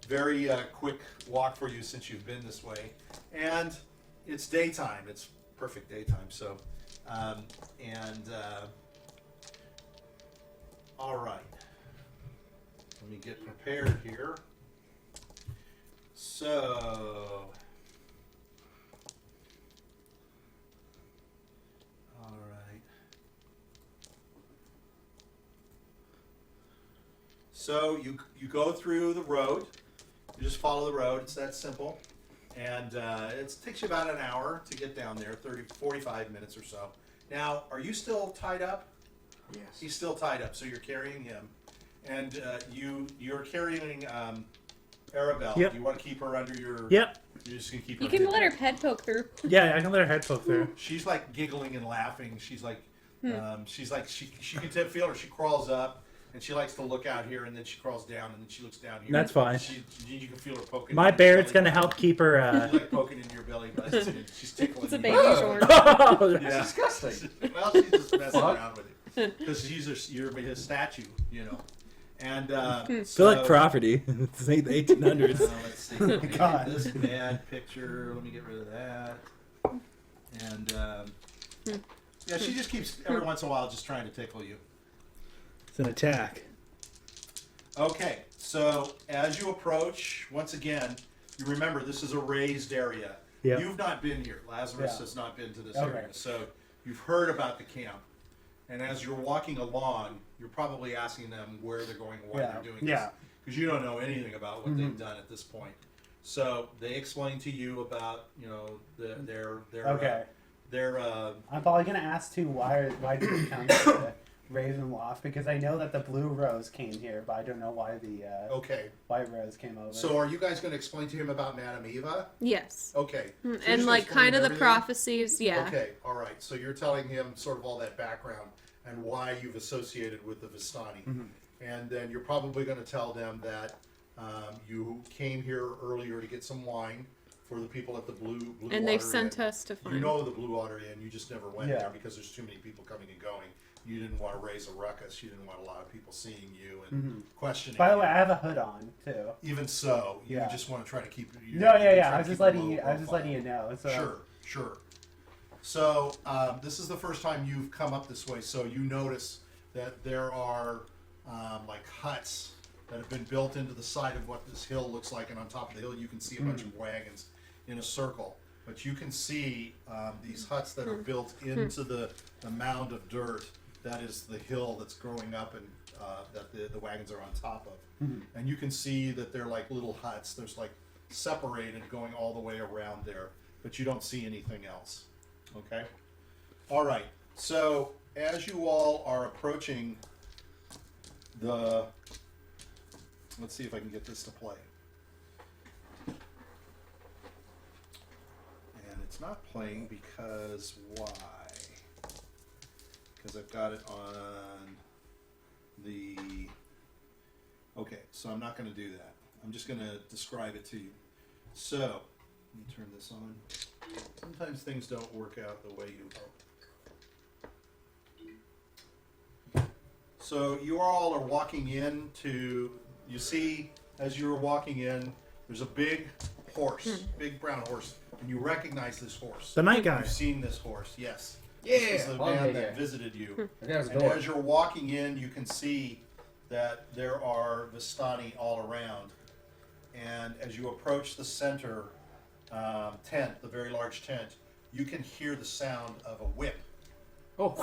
very quick walk for you since you've been this way. And it's daytime. It's perfect daytime. So, all right. Let me get prepared here. So, all right. So you go through the road. You just follow the road. It's that simple. And it takes you about an hour to get down there, 45 minutes or so. Now, are you still tied up? Yes. He's still tied up, so you're carrying him. And you're carrying Arabelle. Yep. Do you want to keep her under your... Yep. You're just going to keep her... You can hidden? let her head poke through. Yeah, I can let her head poke through. She's like giggling and laughing. She's like, she can feel her. She crawls up, and she likes to look out here, and then she crawls down, and then she looks down here. That's fine. You can feel her poking. My in your Barrett's belly gonna help keep her. She's like poking into your belly button. And she's tickling. It's a you. baby short. Yeah. Disgusting. Well, she's just messing around with it because you're his statue, you know. And Feel so, like property. It's the 1800s. let's see. Let me get God. this bad picture. Let me get rid of that. And yeah, she just keeps every once in a while just trying to tickle you. It's an attack. Okay, so as you approach, once again, you remember this is a raised area. Yep. You've not been here. Lazarus Yeah. has not been to this Okay. area. So you've heard about the camp. And as you're walking along, you're probably asking them where they're going and why Yeah. they're doing Yeah. this. Because you don't know anything about what they've done at this point. So they explain to you about, you know, their Okay. their I'm probably gonna ask too why did they come to Ravenloft, because I know that the blue rose came here, but I don't know why the okay. white rose came over. So are you guys going to explain to him about Madame Eva? Yes. Okay. So you're And just like explaining kind of the everything? prophecies, yeah. Okay, all right. So you're telling him sort of all that background and why you've associated with the Vistani. And then you're probably going to tell them that you came here earlier to get some wine for the people at the Blue And Water they've sent Inn. us to find. You know the Blue Water Inn, you just never went Yeah. there because there's too many people coming and going. You didn't want to raise a ruckus. You didn't want a lot of people seeing you and questioning By the you. way, I have a hood on too. Even so, you Yeah. just want to try to keep it. No, yeah. try I to was just keep a letting low you. I was just letting you profile. know. So. Sure. So this is the first time you've come up this way, so you notice that there are like huts that have been built into the side of what this hill looks like, and on top of the hill you can see a bunch of wagons in a circle. But you can see these huts that are built into the mound of dirt. That is the hill that's growing up and that the wagons are on top of. And you can see that they're like little huts. There's like separated going all the way around there, but you don't see anything else. Okay? All right. So as you all are approaching the... Let's see if I can get this to play. And it's not playing because why? Because I've got it on the... Okay, so I'm not going to do that. I'm just going to describe it to you. So, let me turn this on. Sometimes things don't work out the way you hope. So you all are walking into, you see, as you're walking in, there's a big horse, big brown horse, and you recognize this horse. The night guy. You've seen this horse, yes. Yeah. This is the Oh, man yeah, that yeah. visited you. That was a And door. as you're walking in, you can see that there are Vistani all around. And as you approach the center tent, the very large tent, you can hear the sound of a whip Oh,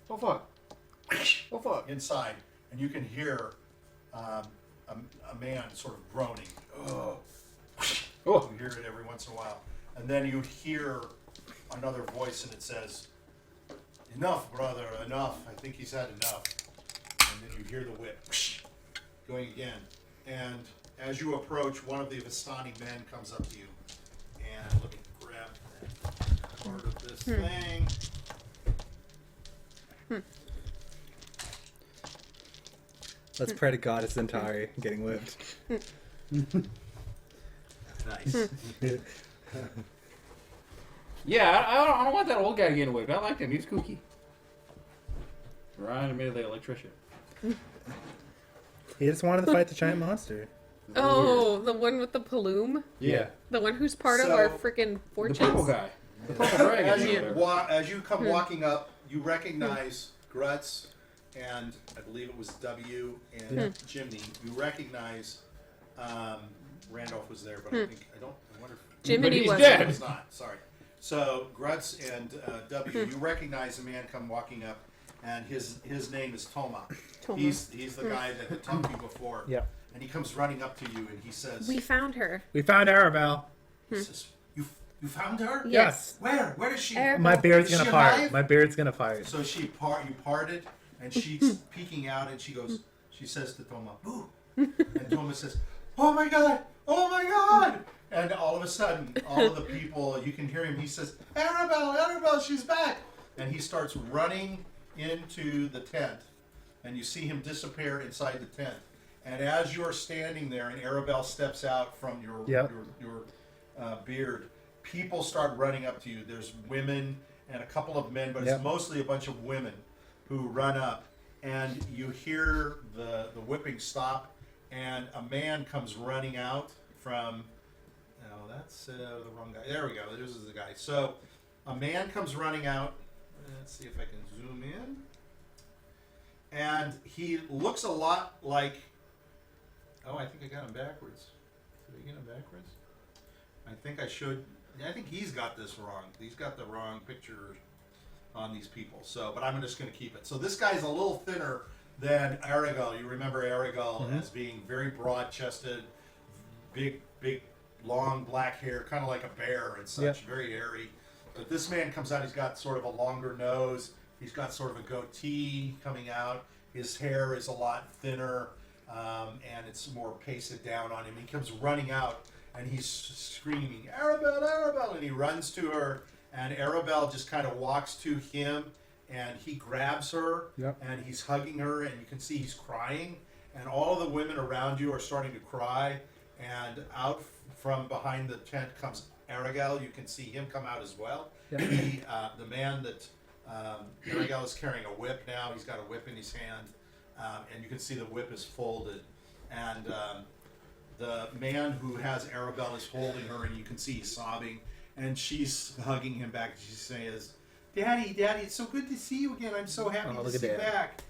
oh fuck. Oh fuck. inside. And you can hear a man sort of groaning. Oh. Oh. You hear it every once in a while. And then you hear another voice and it says, "Enough, brother, enough. I think he's had enough." And then you hear the whip going again. And as you approach, one of the Vistani men comes up to you. And let me grab that part of this thing. Let's pray to Goddess Centauri getting whipped. Nice. Yeah, I don't want that old guy getting whipped. I liked him. He was kooky. Reminded me of the electrician. He just wanted to fight the giant monster. Oh, the one with the plume? Yeah. The one who's part of So, our freaking The fortunes? purple guy. The purple dragon. As or you, whatever. as you come walking up, you recognize Grutz and I believe it was W and Jiminy. You recognize Randolph was there, but I wonder if Jiminy But he's was. dead. It was not. Sorry. So Grutz and W, you recognize a man come walking up, and his name is Toma. Toma. He's the guy that had talked to you before. Yep. And he comes running up to you and he says, We found her. We found Arabelle. he says, you found her? Yes. Where? Where is she? Arabelle. My beard's Is gonna she fart. alive? My beard's gonna fart. So you parted, and she's peeking out, and she says to Toma, "Boo!" And Toma says, "Oh my God! Oh my God!" And all of a sudden, all of the people, you can hear him. He says, "Arabelle, Arabelle, she's back!" And he starts running into the tent, and you see him disappear inside the tent. And as you're standing there, and Arabelle steps out from your beard, people start running up to you. There's women and a couple of men, but it's mostly a bunch of women who run up, and you hear the whipping stop, and a man comes running out from. No, that's the wrong guy. There we go. This is the guy. So a man comes running out. Let's see if I can zoom in. And he looks a lot like. Oh, I think I got him backwards. Did I get him backwards? I think I should. I think he's got this wrong. He's got the wrong picture on these people. So, but I'm just going to keep it. So this guy's a little thinner than Aragel. You remember Aragel as being very broad-chested, big, long black hair, kind of like a bear and such, very airy. But this man comes out. He's got sort of a longer nose. He's got sort of a goatee coming out. His hair is a lot thinner, and it's more pasted down on him. He comes running out. And he's screaming, "Arabelle, Arabelle!" And he runs to her, and Arabelle just kind of walks to him, and he grabs her, and he's hugging her, and you can see he's crying, and all of the women around you are starting to cry, and out from behind the tent comes Aragel. You can see him come out as well. He, the man that Aragel is carrying a whip now. He's got a whip in his hand, and you can see the whip is folded, and the man who has Arabelle is holding her, and you can see he's sobbing, and she's hugging him back. She says, "Daddy, Daddy, it's so good to see you again. I'm so happy to see you back."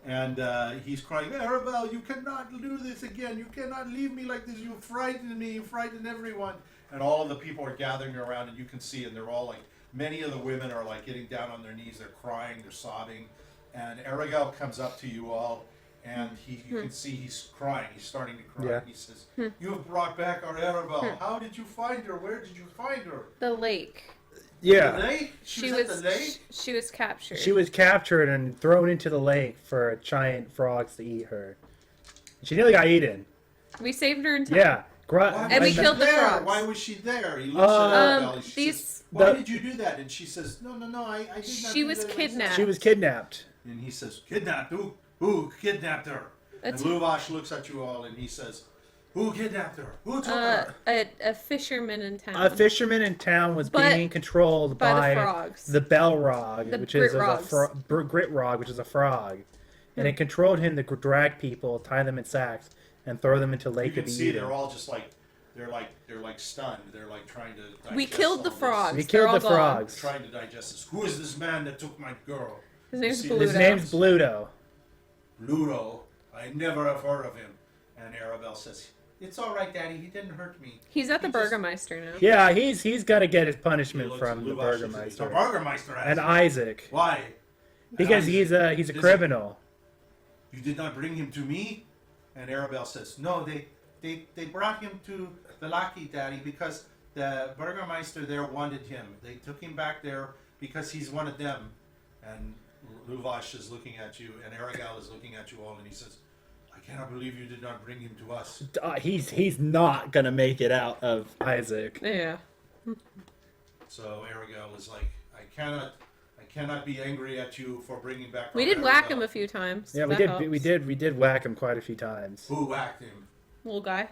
And he's crying, "Arabelle, you cannot do this again. You cannot leave me like this. You frighten me. You frighten everyone." And all of the people are gathering around, and you can see, and they're all like, many of the women are like getting down on their knees. They're crying. They're sobbing. And Aragel comes up to you all. And you can see he's crying. He's starting to cry. He says, "You have brought back our Arabelle. How did you find her? Where did you find her?" The lake. Yeah. The lake? She was at the lake? She was captured. She was captured and thrown into the lake for giant frogs to eat her. She nearly got eaten. We saved her in time. Yeah. And we killed the frogs. Why was she there? He looks at Arabelle. She says, "Why did you do that?" And she says, No, I did not She do was that myself." kidnapped. She was kidnapped. And he says, "Kidnapped? Who kidnapped her?" And Luvash looks at you all and he says, "Who kidnapped her? Who took her?" A fisherman in town. A fisherman in town was being controlled by the frogs. the Belrog, The which is Gritrogs. Gritrog, which is a frog, and it controlled him to drag people, tie them in sacks, and throw them into You lake can to be see eaten. they're all just like they're like stunned. They're like trying to digest We killed the all this. frogs. We They're killed all the gone. frogs. Trying to digest this. Who is this man that took my girl? His name's See, Bluto. His name's Bluto. Ludo. I never have heard of him. And Arabelle says, "It's all right, Daddy. He didn't hurt me." He's at the He just- Burgermeister now. Yeah, he's got to get his He punishment looks from at the Luvash and says, "The Burgermeister Burgermeister and asked Isaac why? because And he's Isaac, a criminal. You did not bring him to me?" And Arabelle says, "No, they brought him to the Lucky, Daddy, because the Burgermeister there wanted him. They took him back there because he's one of them." And Luvash is looking at you, and Aragel is looking at you all, and he says, "I cannot believe you did not bring him to us." He's not gonna make it out of Isaac. Yeah. So Aragel is like, I cannot be angry at you for bringing back. We our did whack Aragel." him a few times. Yeah, That we helps. did whack him quite a few times. Who whacked him? Little guy.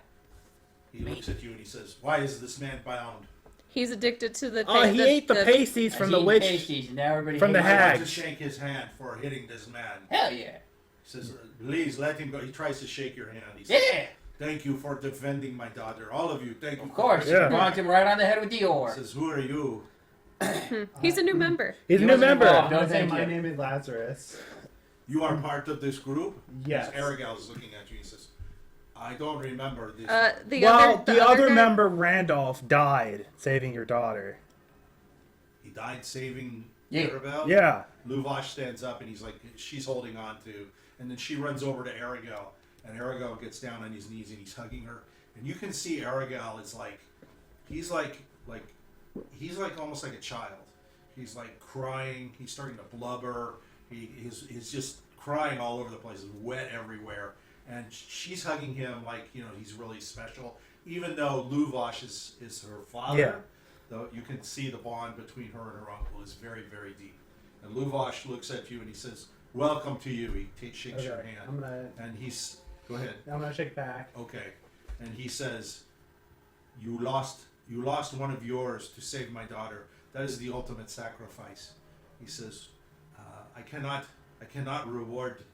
He looks at you and he says, "Why is this man bound?" He's addicted to the. Oh, he ate the pasties from the witch. Pasties, and now everybody from the hates I hag. want to shake his hand for hitting this man. Hell yeah. He says, please let him go. He tries to shake your hand. He says, Yeah. thank you for defending my daughter. All of you, thank you. Of course. Yeah. You knocked him right on the head with the He oar. says, who are you? He's a new member. He's a He new wasn't member. involved. I'm gonna No, say thank my you. name is Lazarus. You are part of this group? Yes. Aragal is looking at you. He says, I don't remember this. The The other guy- member, Randolph, died saving your daughter. He died saving Yeah. Arabelle? Yeah. Luvash stands up and he's like, she's holding on to, and then she runs over to Aragal, and Aragal gets down on his knees and he's hugging her, and you can see Aragal is like, he's like almost like a child. He's like crying. He's starting to blubber. He's just crying all over the place. He's wet everywhere, and she's hugging him like he's really special. Even though Luvash is her father, Yeah. though you can see the bond between her and her uncle is very, very deep. And Luvash looks at you and he says, "Welcome to you." He shakes your hand, I'm gonna and he's go ahead. shake back. Okay, and he says, "You lost one of yours to save my daughter. That is the ultimate sacrifice." He says, "I cannot reward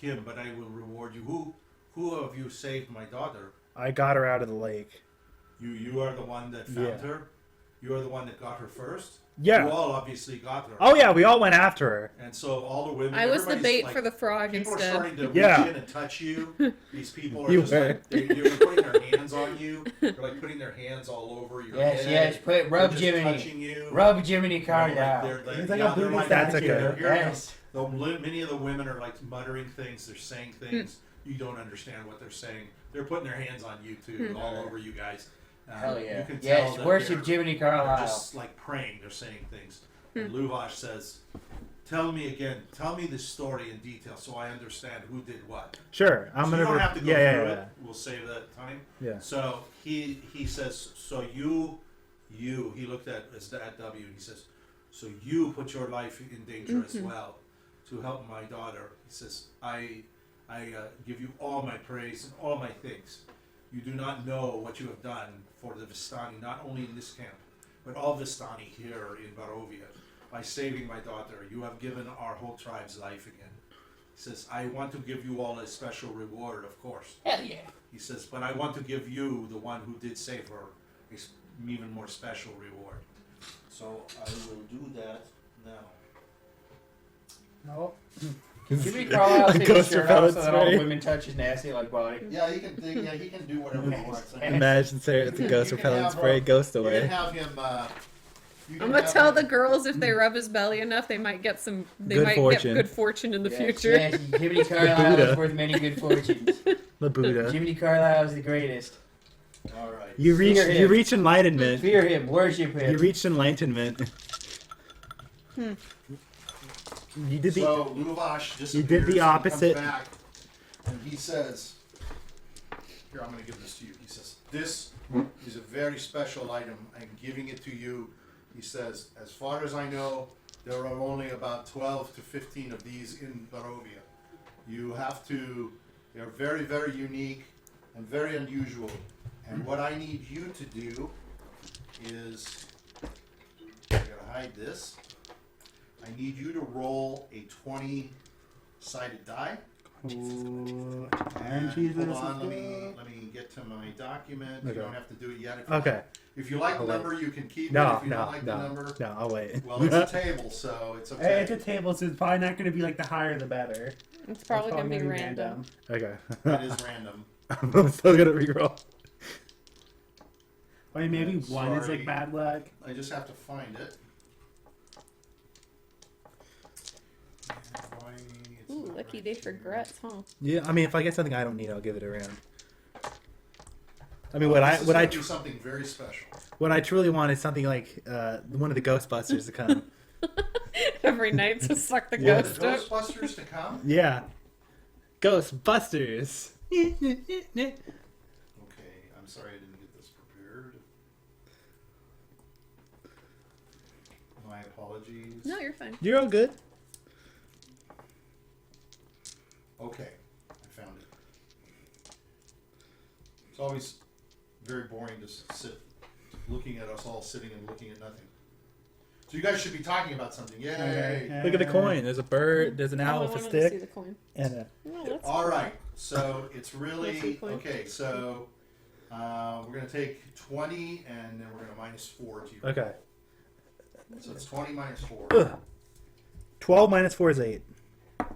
him, but I will reward you. Who of you saved my daughter? I got her out of the lake. You are the one that found Yeah. her. You are the one that got her first. Yeah. You all obviously got her. Oh yeah, we all went after her. And so all the women. I was the everybody's bait like, for the frog people are instead. starting to Yeah. reach in and touch you. These people are You just were. like they're putting their hands on you. They're like putting their hands all over your Yes, head. yes. They're Rub just Jiminy. touching you. Rub Jiminy You know, like, Carlyle. they're He's like yeah, a they're Buddha like- That's statue. okay. Yes. Many of the women are like muttering things. They're saying things. You don't understand what they're saying. They're putting their hands on you too, all over you guys. Hell yeah. You can tell Yes, that worship they're- Jiminy they're Carlyle. just like praying. They're saying things. And Luvash says, "Tell me again. Tell me the story in detail, so I understand who did what." Sure, I'm So gonna. you don't have to go yeah, through yeah, it. We'll save that time. yeah. So he says, so you, he looked at W and he says, so you put your life in danger as well to help my daughter. He says, I give you all my praise and all my thanks. You do not know what you have done for the Vistani, not only in this camp, but all Vistani here in Barovia. By saving my daughter, you have given our whole tribe's life again. He says, I want to give you all a special reward, of course. Hell yeah. He says, but I want to give you, the one who did save her, an even more special reward. So I will do that now. No. Jiminy Carlyle take his Ghost shirt off so repellent that all the spray. women touch his nasty like body. Yeah, he can do whatever he wants. Imagine Sarah with the ghost You can repellent have, spray, ghost You can away. have him. You can I'm gonna have tell him- the girls if they rub his belly enough, they might get some. They Good might fortune. get good fortune in the Yes, future. Yes, Jiminy Carlyle Buddha. is worth many good fortunes. The Buddha. Jiminy Carlyle is the greatest. All right. You reach. Fear You him. reach enlightenment. Fear him, worship him. You reached enlightenment. You did the. So Luvash disappears. You did the and he opposite. comes back, and he says, "Here, I'm going to give this to you." He says, "This is a very special item. I'm giving it to you." He says, "As far as I know, there are only about 12 to 15 of these in Barovia. You have to. They're very, very unique and very unusual. And what I need you to do is, I gotta hide this. I need you to roll a 20-sided die. Ooh, And Jesus. hold on, let me get to my document. Okay. You don't have to do it yet. If you Okay. like- If you like the I'll wait. number, you can keep it. No, If you no, don't like the no, number, no. I'll wait. well, it's a table, so it's Hey, okay. it's a table, so it's probably not going to be like the higher the better. It's probably It's gonna be gonna random. Okay. It is random. I'm still gonna reroll. I mean, maybe I'm one is sorry. like bad luck. I just have to find it. Why it's Ooh, not lucky right day for here. Grutz, huh? Yeah, I mean, if I get something I don't need, I'll give it around. I mean, This is gonna be something very special. what I truly want is something like one of the Ghostbusters to come. Every night to suck the Yeah. The ghost up. Ghostbusters to come? Yeah, Ghostbusters. Okay, I'm sorry I didn't get this prepared. My apologies. No, you're fine. You're all good. Okay, I found it. It's always very boring to sit looking at us all sitting and looking at nothing. So you guys should be talking about something. Yay! Okay. Look at the coin. There's a bird. There's an Oh, owl I with a wanted to see stick. the coin. And a Oh, that's All cool. right. So it's That's really the coin. okay. So we're gonna take 20, and then we're gonna minus 4 to you. okay. So it's 20 minus 4. Ugh. 12 minus 4 is 8.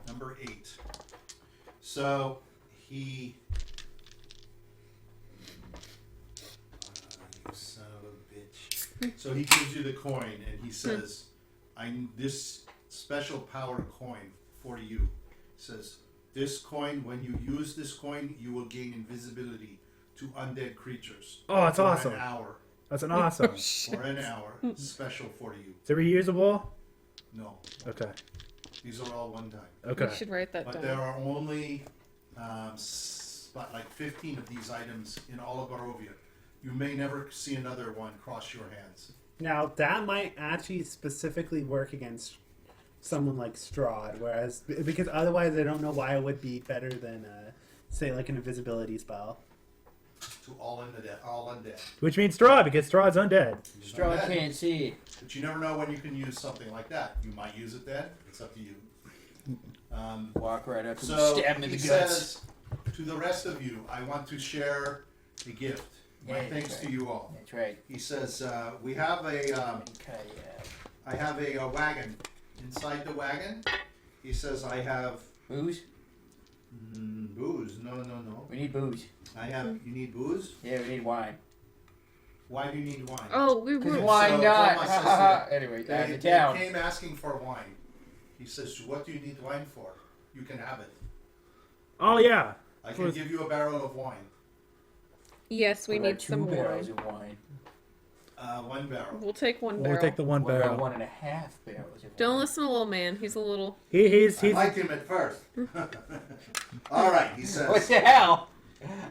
Number 8. So he. You son of a bitch. So he gives you the coin and he says, this special power coin for you. He says, this coin, when you use this coin, you will gain invisibility to undead creatures. Oh, that's for awesome. An hour. That's an awesome. For an hour. Special for you. Is it reusable? No. Okay. These are all one time. Okay. We should write that But down. there are only about like 15 of these items in all of Barovia. You may never see another one cross your hands. Now that might actually specifically work against someone like Strahd, whereas because otherwise I don't know why it would be better than say like an invisibility spell. To all undead. Which means Strahd, because Strahd's undead. Strahd can't see. But you never know when you can use something like that. You might use it then. It's up to you. Walk right up to him, So stab him in the he guts. says, to the rest of you, I want to share a gift. My Yeah, thanks that's to you all. That's right. He says, we have a, I have a wagon. Inside the wagon, he says, I have Booze? booze. No. We need booze. You need booze? Yeah, we need wine. Why do you need wine? Oh, we Because were. why So, not? tell my Ha, ha, ha. sister. Anyway, They the town. came asking for wine. He says, what do you need wine for? You can have it. Oh, yeah. I can give you a barrel of wine. Yes, we What about need some 2 barrels wine. of wine. 1 barrel. We'll take one We'll barrel. take the one What about barrel. 1.5 barrels of Don't wine? listen to little man. He's a little. He's I liked him at first. All right, he What says. the hell?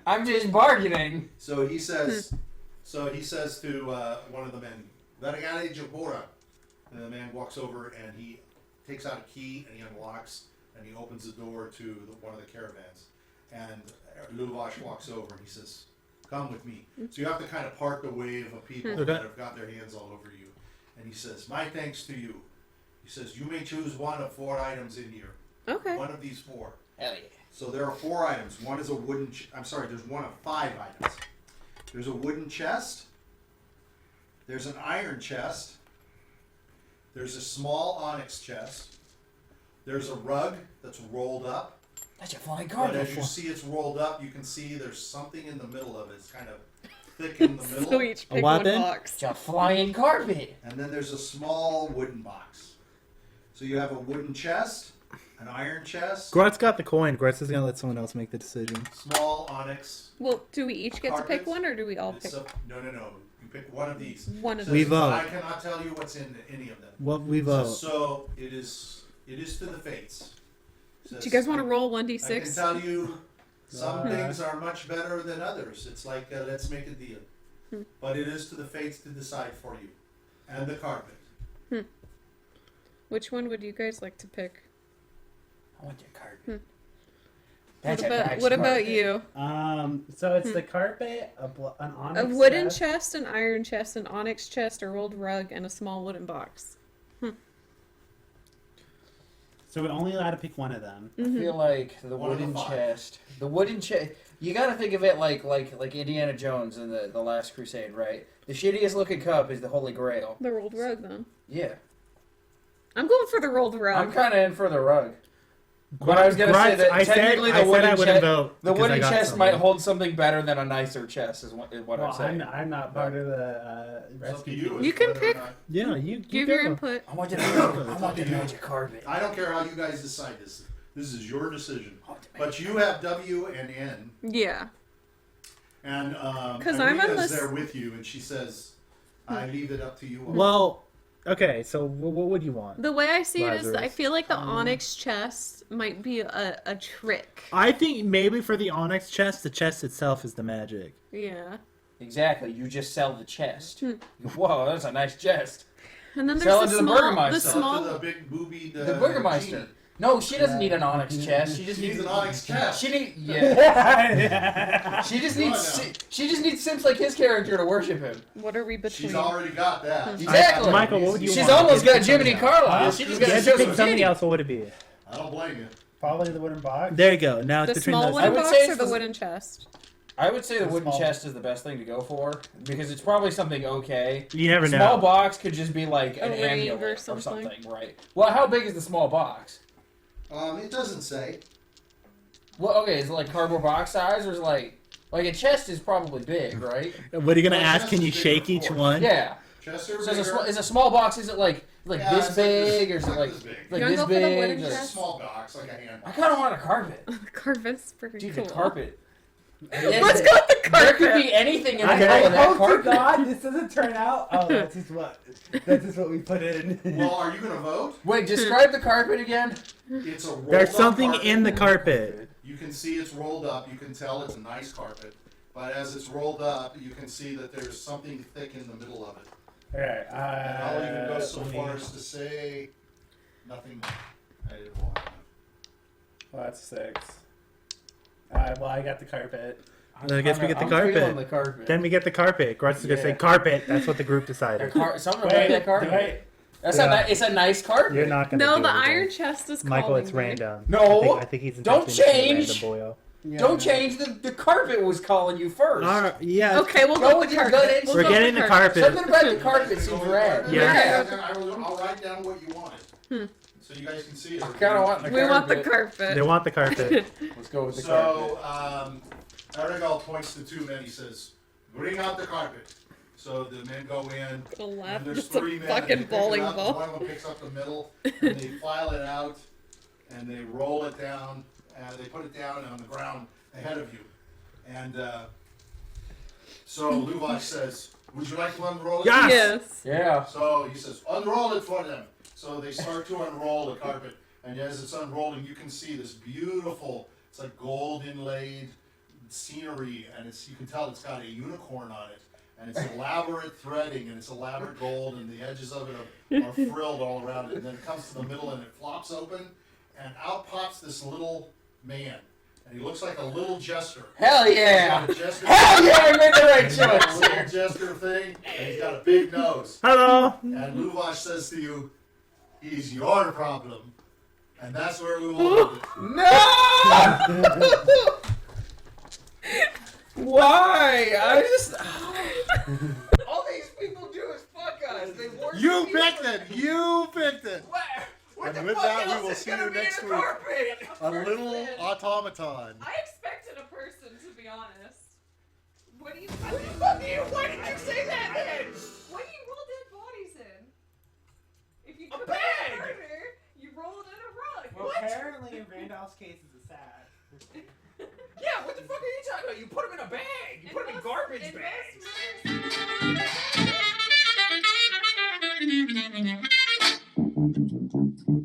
I'm just bargaining. So he says. So he says to one of the men, "Vergane Jabora." And the man walks over and he takes out a key and he unlocks and he opens the door to one of the caravans. And Luvash walks over and he says, "Come with me." So you have to kind of part the wave of people Okay. that have got their hands all over you. And he says, "My thanks to you." He says, "You may choose one of 4 items in here. Okay. One of these 4." Hell yeah. So there are 4 items. One is a wooden. There's one of 5 items. There's a wooden chest. There's an iron chest. There's a small onyx chest. There's a rug that's rolled up. That's a flying But carpet. as you see it's rolled up, you can see there's something in the middle of it. It's kind of thick in the middle. So each pick what one then? box. It's a flying carpet. And then there's a small wooden box. So you have a wooden chest, an iron chest, Grutz got the coin. Grutz is going to let someone else make the decision. small onyx. Well, do we each get to pick Carpets? one, or do we all It's pick no. You pick one of these. one of Says, We them? vote. I cannot tell you what's in any of them. What we vote. So it is to the fates. Says, Do you guys want to roll I can 1d6? tell you some Uh, things are much better than others. It's like let's make a deal. But it is to the fates to decide for you. And the carpet. Which one would you guys like to pick? I want your carpet. What That's a about, nice what about carpet. you? So it's the carpet, an onyx A wooden chest. chest, an iron chest, an onyx chest, a rolled rug, and a small wooden box. So we're only allowed to pick one of them. I feel like the One of the wooden 5. chest. The wooden chest. You gotta think of it like Indiana Jones in the Last Crusade, right? The shittiest looking cup is the Holy Grail. The rolled rug, then. Yeah. I'm going for the rolled I'm rug. kind of in for the rug. But I was gonna say that I said technically I the wooden I wouldn't chest, vote. the because I wooden got chest something. might hold something better than a nicer chest, is what Well, I'm saying. I'm not part of the It's up to rescue. you. You as can whether or pick- not- Yeah, you Give go. your input. I want the magic carpet. I don't care how you guys decide this. This is your decision. I want the But magic you have W and N. Yeah. And 'Cause I'm on Irina's this- there with you, and she says, "I leave it up to you." all." Well, okay, so what would you want? The way I see it is, Lazarus. I feel like the onyx chest might be a trick. I think maybe for the onyx chest, the chest itself is the magic. Yeah. Exactly. You just sell the chest. Whoa, that's a nice chest. And then Sell there's it the to the small, Burgermeister. the Sell it small. to the big booby, The Burgermeister. No, she doesn't need an onyx chest. She just She's needs an onyx chest. She need Yeah. She just Come needs on now. she just needs simps like his character to worship him. What are we between? She's already got that. Exactly. Michael, what would you She's want? almost got Pick Jiminy something else. Carlyle. She just got You to have show to pick some something titty. else. What would it be? I don't blame you. Probably the wooden box. There you go. Now it's The between small those. wooden would box say or it's the the- wooden chest? I would say the wooden small. chest is the best thing to go for because it's probably something okay. You never know. Small box could just be like an ring amulet or or something, something. right? Well, how big is the small box? It doesn't say. Well, okay, is it like cardboard box size or is it like a chest is probably big, right? What are you gonna Well, ask? chest Can is you bigger, shake of each course. one? Yeah. Chests are So bigger. is a small box? Is it like Yeah, this it's big or is it's it like this big. like You wanna this go for the big? wooden or- It's a chest? small box, like a hand. I kind of want a carpet. The carpet's pretty Dude, cool. the carpet. Let's go with the There could carpet. be anything in the Okay. middle I of that hope to carpet. God this doesn't turn out. Oh, that's just what we put in. Well, are you gonna vote? Wait, describe the carpet again. It's a rolled There's up something carpet. in the carpet. You can see it's rolled up. You can tell it's a nice carpet. But as it's rolled up, you can see that there's something thick in the middle of it. Alright, And I'll even go so let me- far as to say nothing. I didn't want to. Well, that's 6. Well, I got the carpet. I guess we get the I'm carpet. feeling the carpet. Then we get the carpet. Grutz is gonna say Yeah. carpet. That's what the group decided. Something about that carpet. Wait. That's Yeah. it's a nice carpet. You're not gonna. No, do the anything. iron chest is Michael, calling it's me. random. No, I think he's don't intentionally making it change. random, boyo. Yeah, Don't no. change the carpet was calling you first. Yeah. Okay, we'll Go go with with the your carpet. gut instinct. We'll We're go with getting the carpet. Something about the You're carpet gonna seems go with rad. the Yeah. carpet? I'll write down what you wanted. So you guys can see it. I kind of want the We carpet. want the carpet. They want the carpet. Let's go with the carpet. So, Aragal points to two men. He says, "Bring out the carpet." So the men go in. The And left, there's it's a three men. fucking and they pick it bowling up, and ball. one of them picks up the middle, and they file it out, and they roll it down, and they put it down on the ground ahead of you. And so Luvash says, "Would you like to unroll it?" Yeah. Yes. Yeah. So he says, "Unroll it for them." So they start to unroll the carpet, and as it's unrolling, you can see this beautiful, it's like gold inlaid scenery, and you can tell it's got a unicorn on it, and it's elaborate threading, and it's elaborate gold, and the edges of it are frilled all around it, and then it comes to the middle, and it flops open, and out pops this little man, and he looks like a little jester. Hell yeah. He's got a jester. Hell yeah, I made the right He's got a choice. little jester thing, and he's got a big nose. Hello. And Luvash says to you, "He's your problem." And that's where we will end it. No! Why? I just. All these people do is fuck us. They worship You people. picked it! You picked it! What And the with fuck that, we else will is see gonna you be in next a week. carpet? A little automaton. I expected a person, to be honest. What do you? What the fuck do you? Why did you say that then? What do you roll dead bodies in? If you A commit bag! murder, you roll it in a rug. Well, apparently in Randolph's case is a sad. Yeah, what the fuck are you talking about? You put them in a bag. You put them in garbage bags. Investment.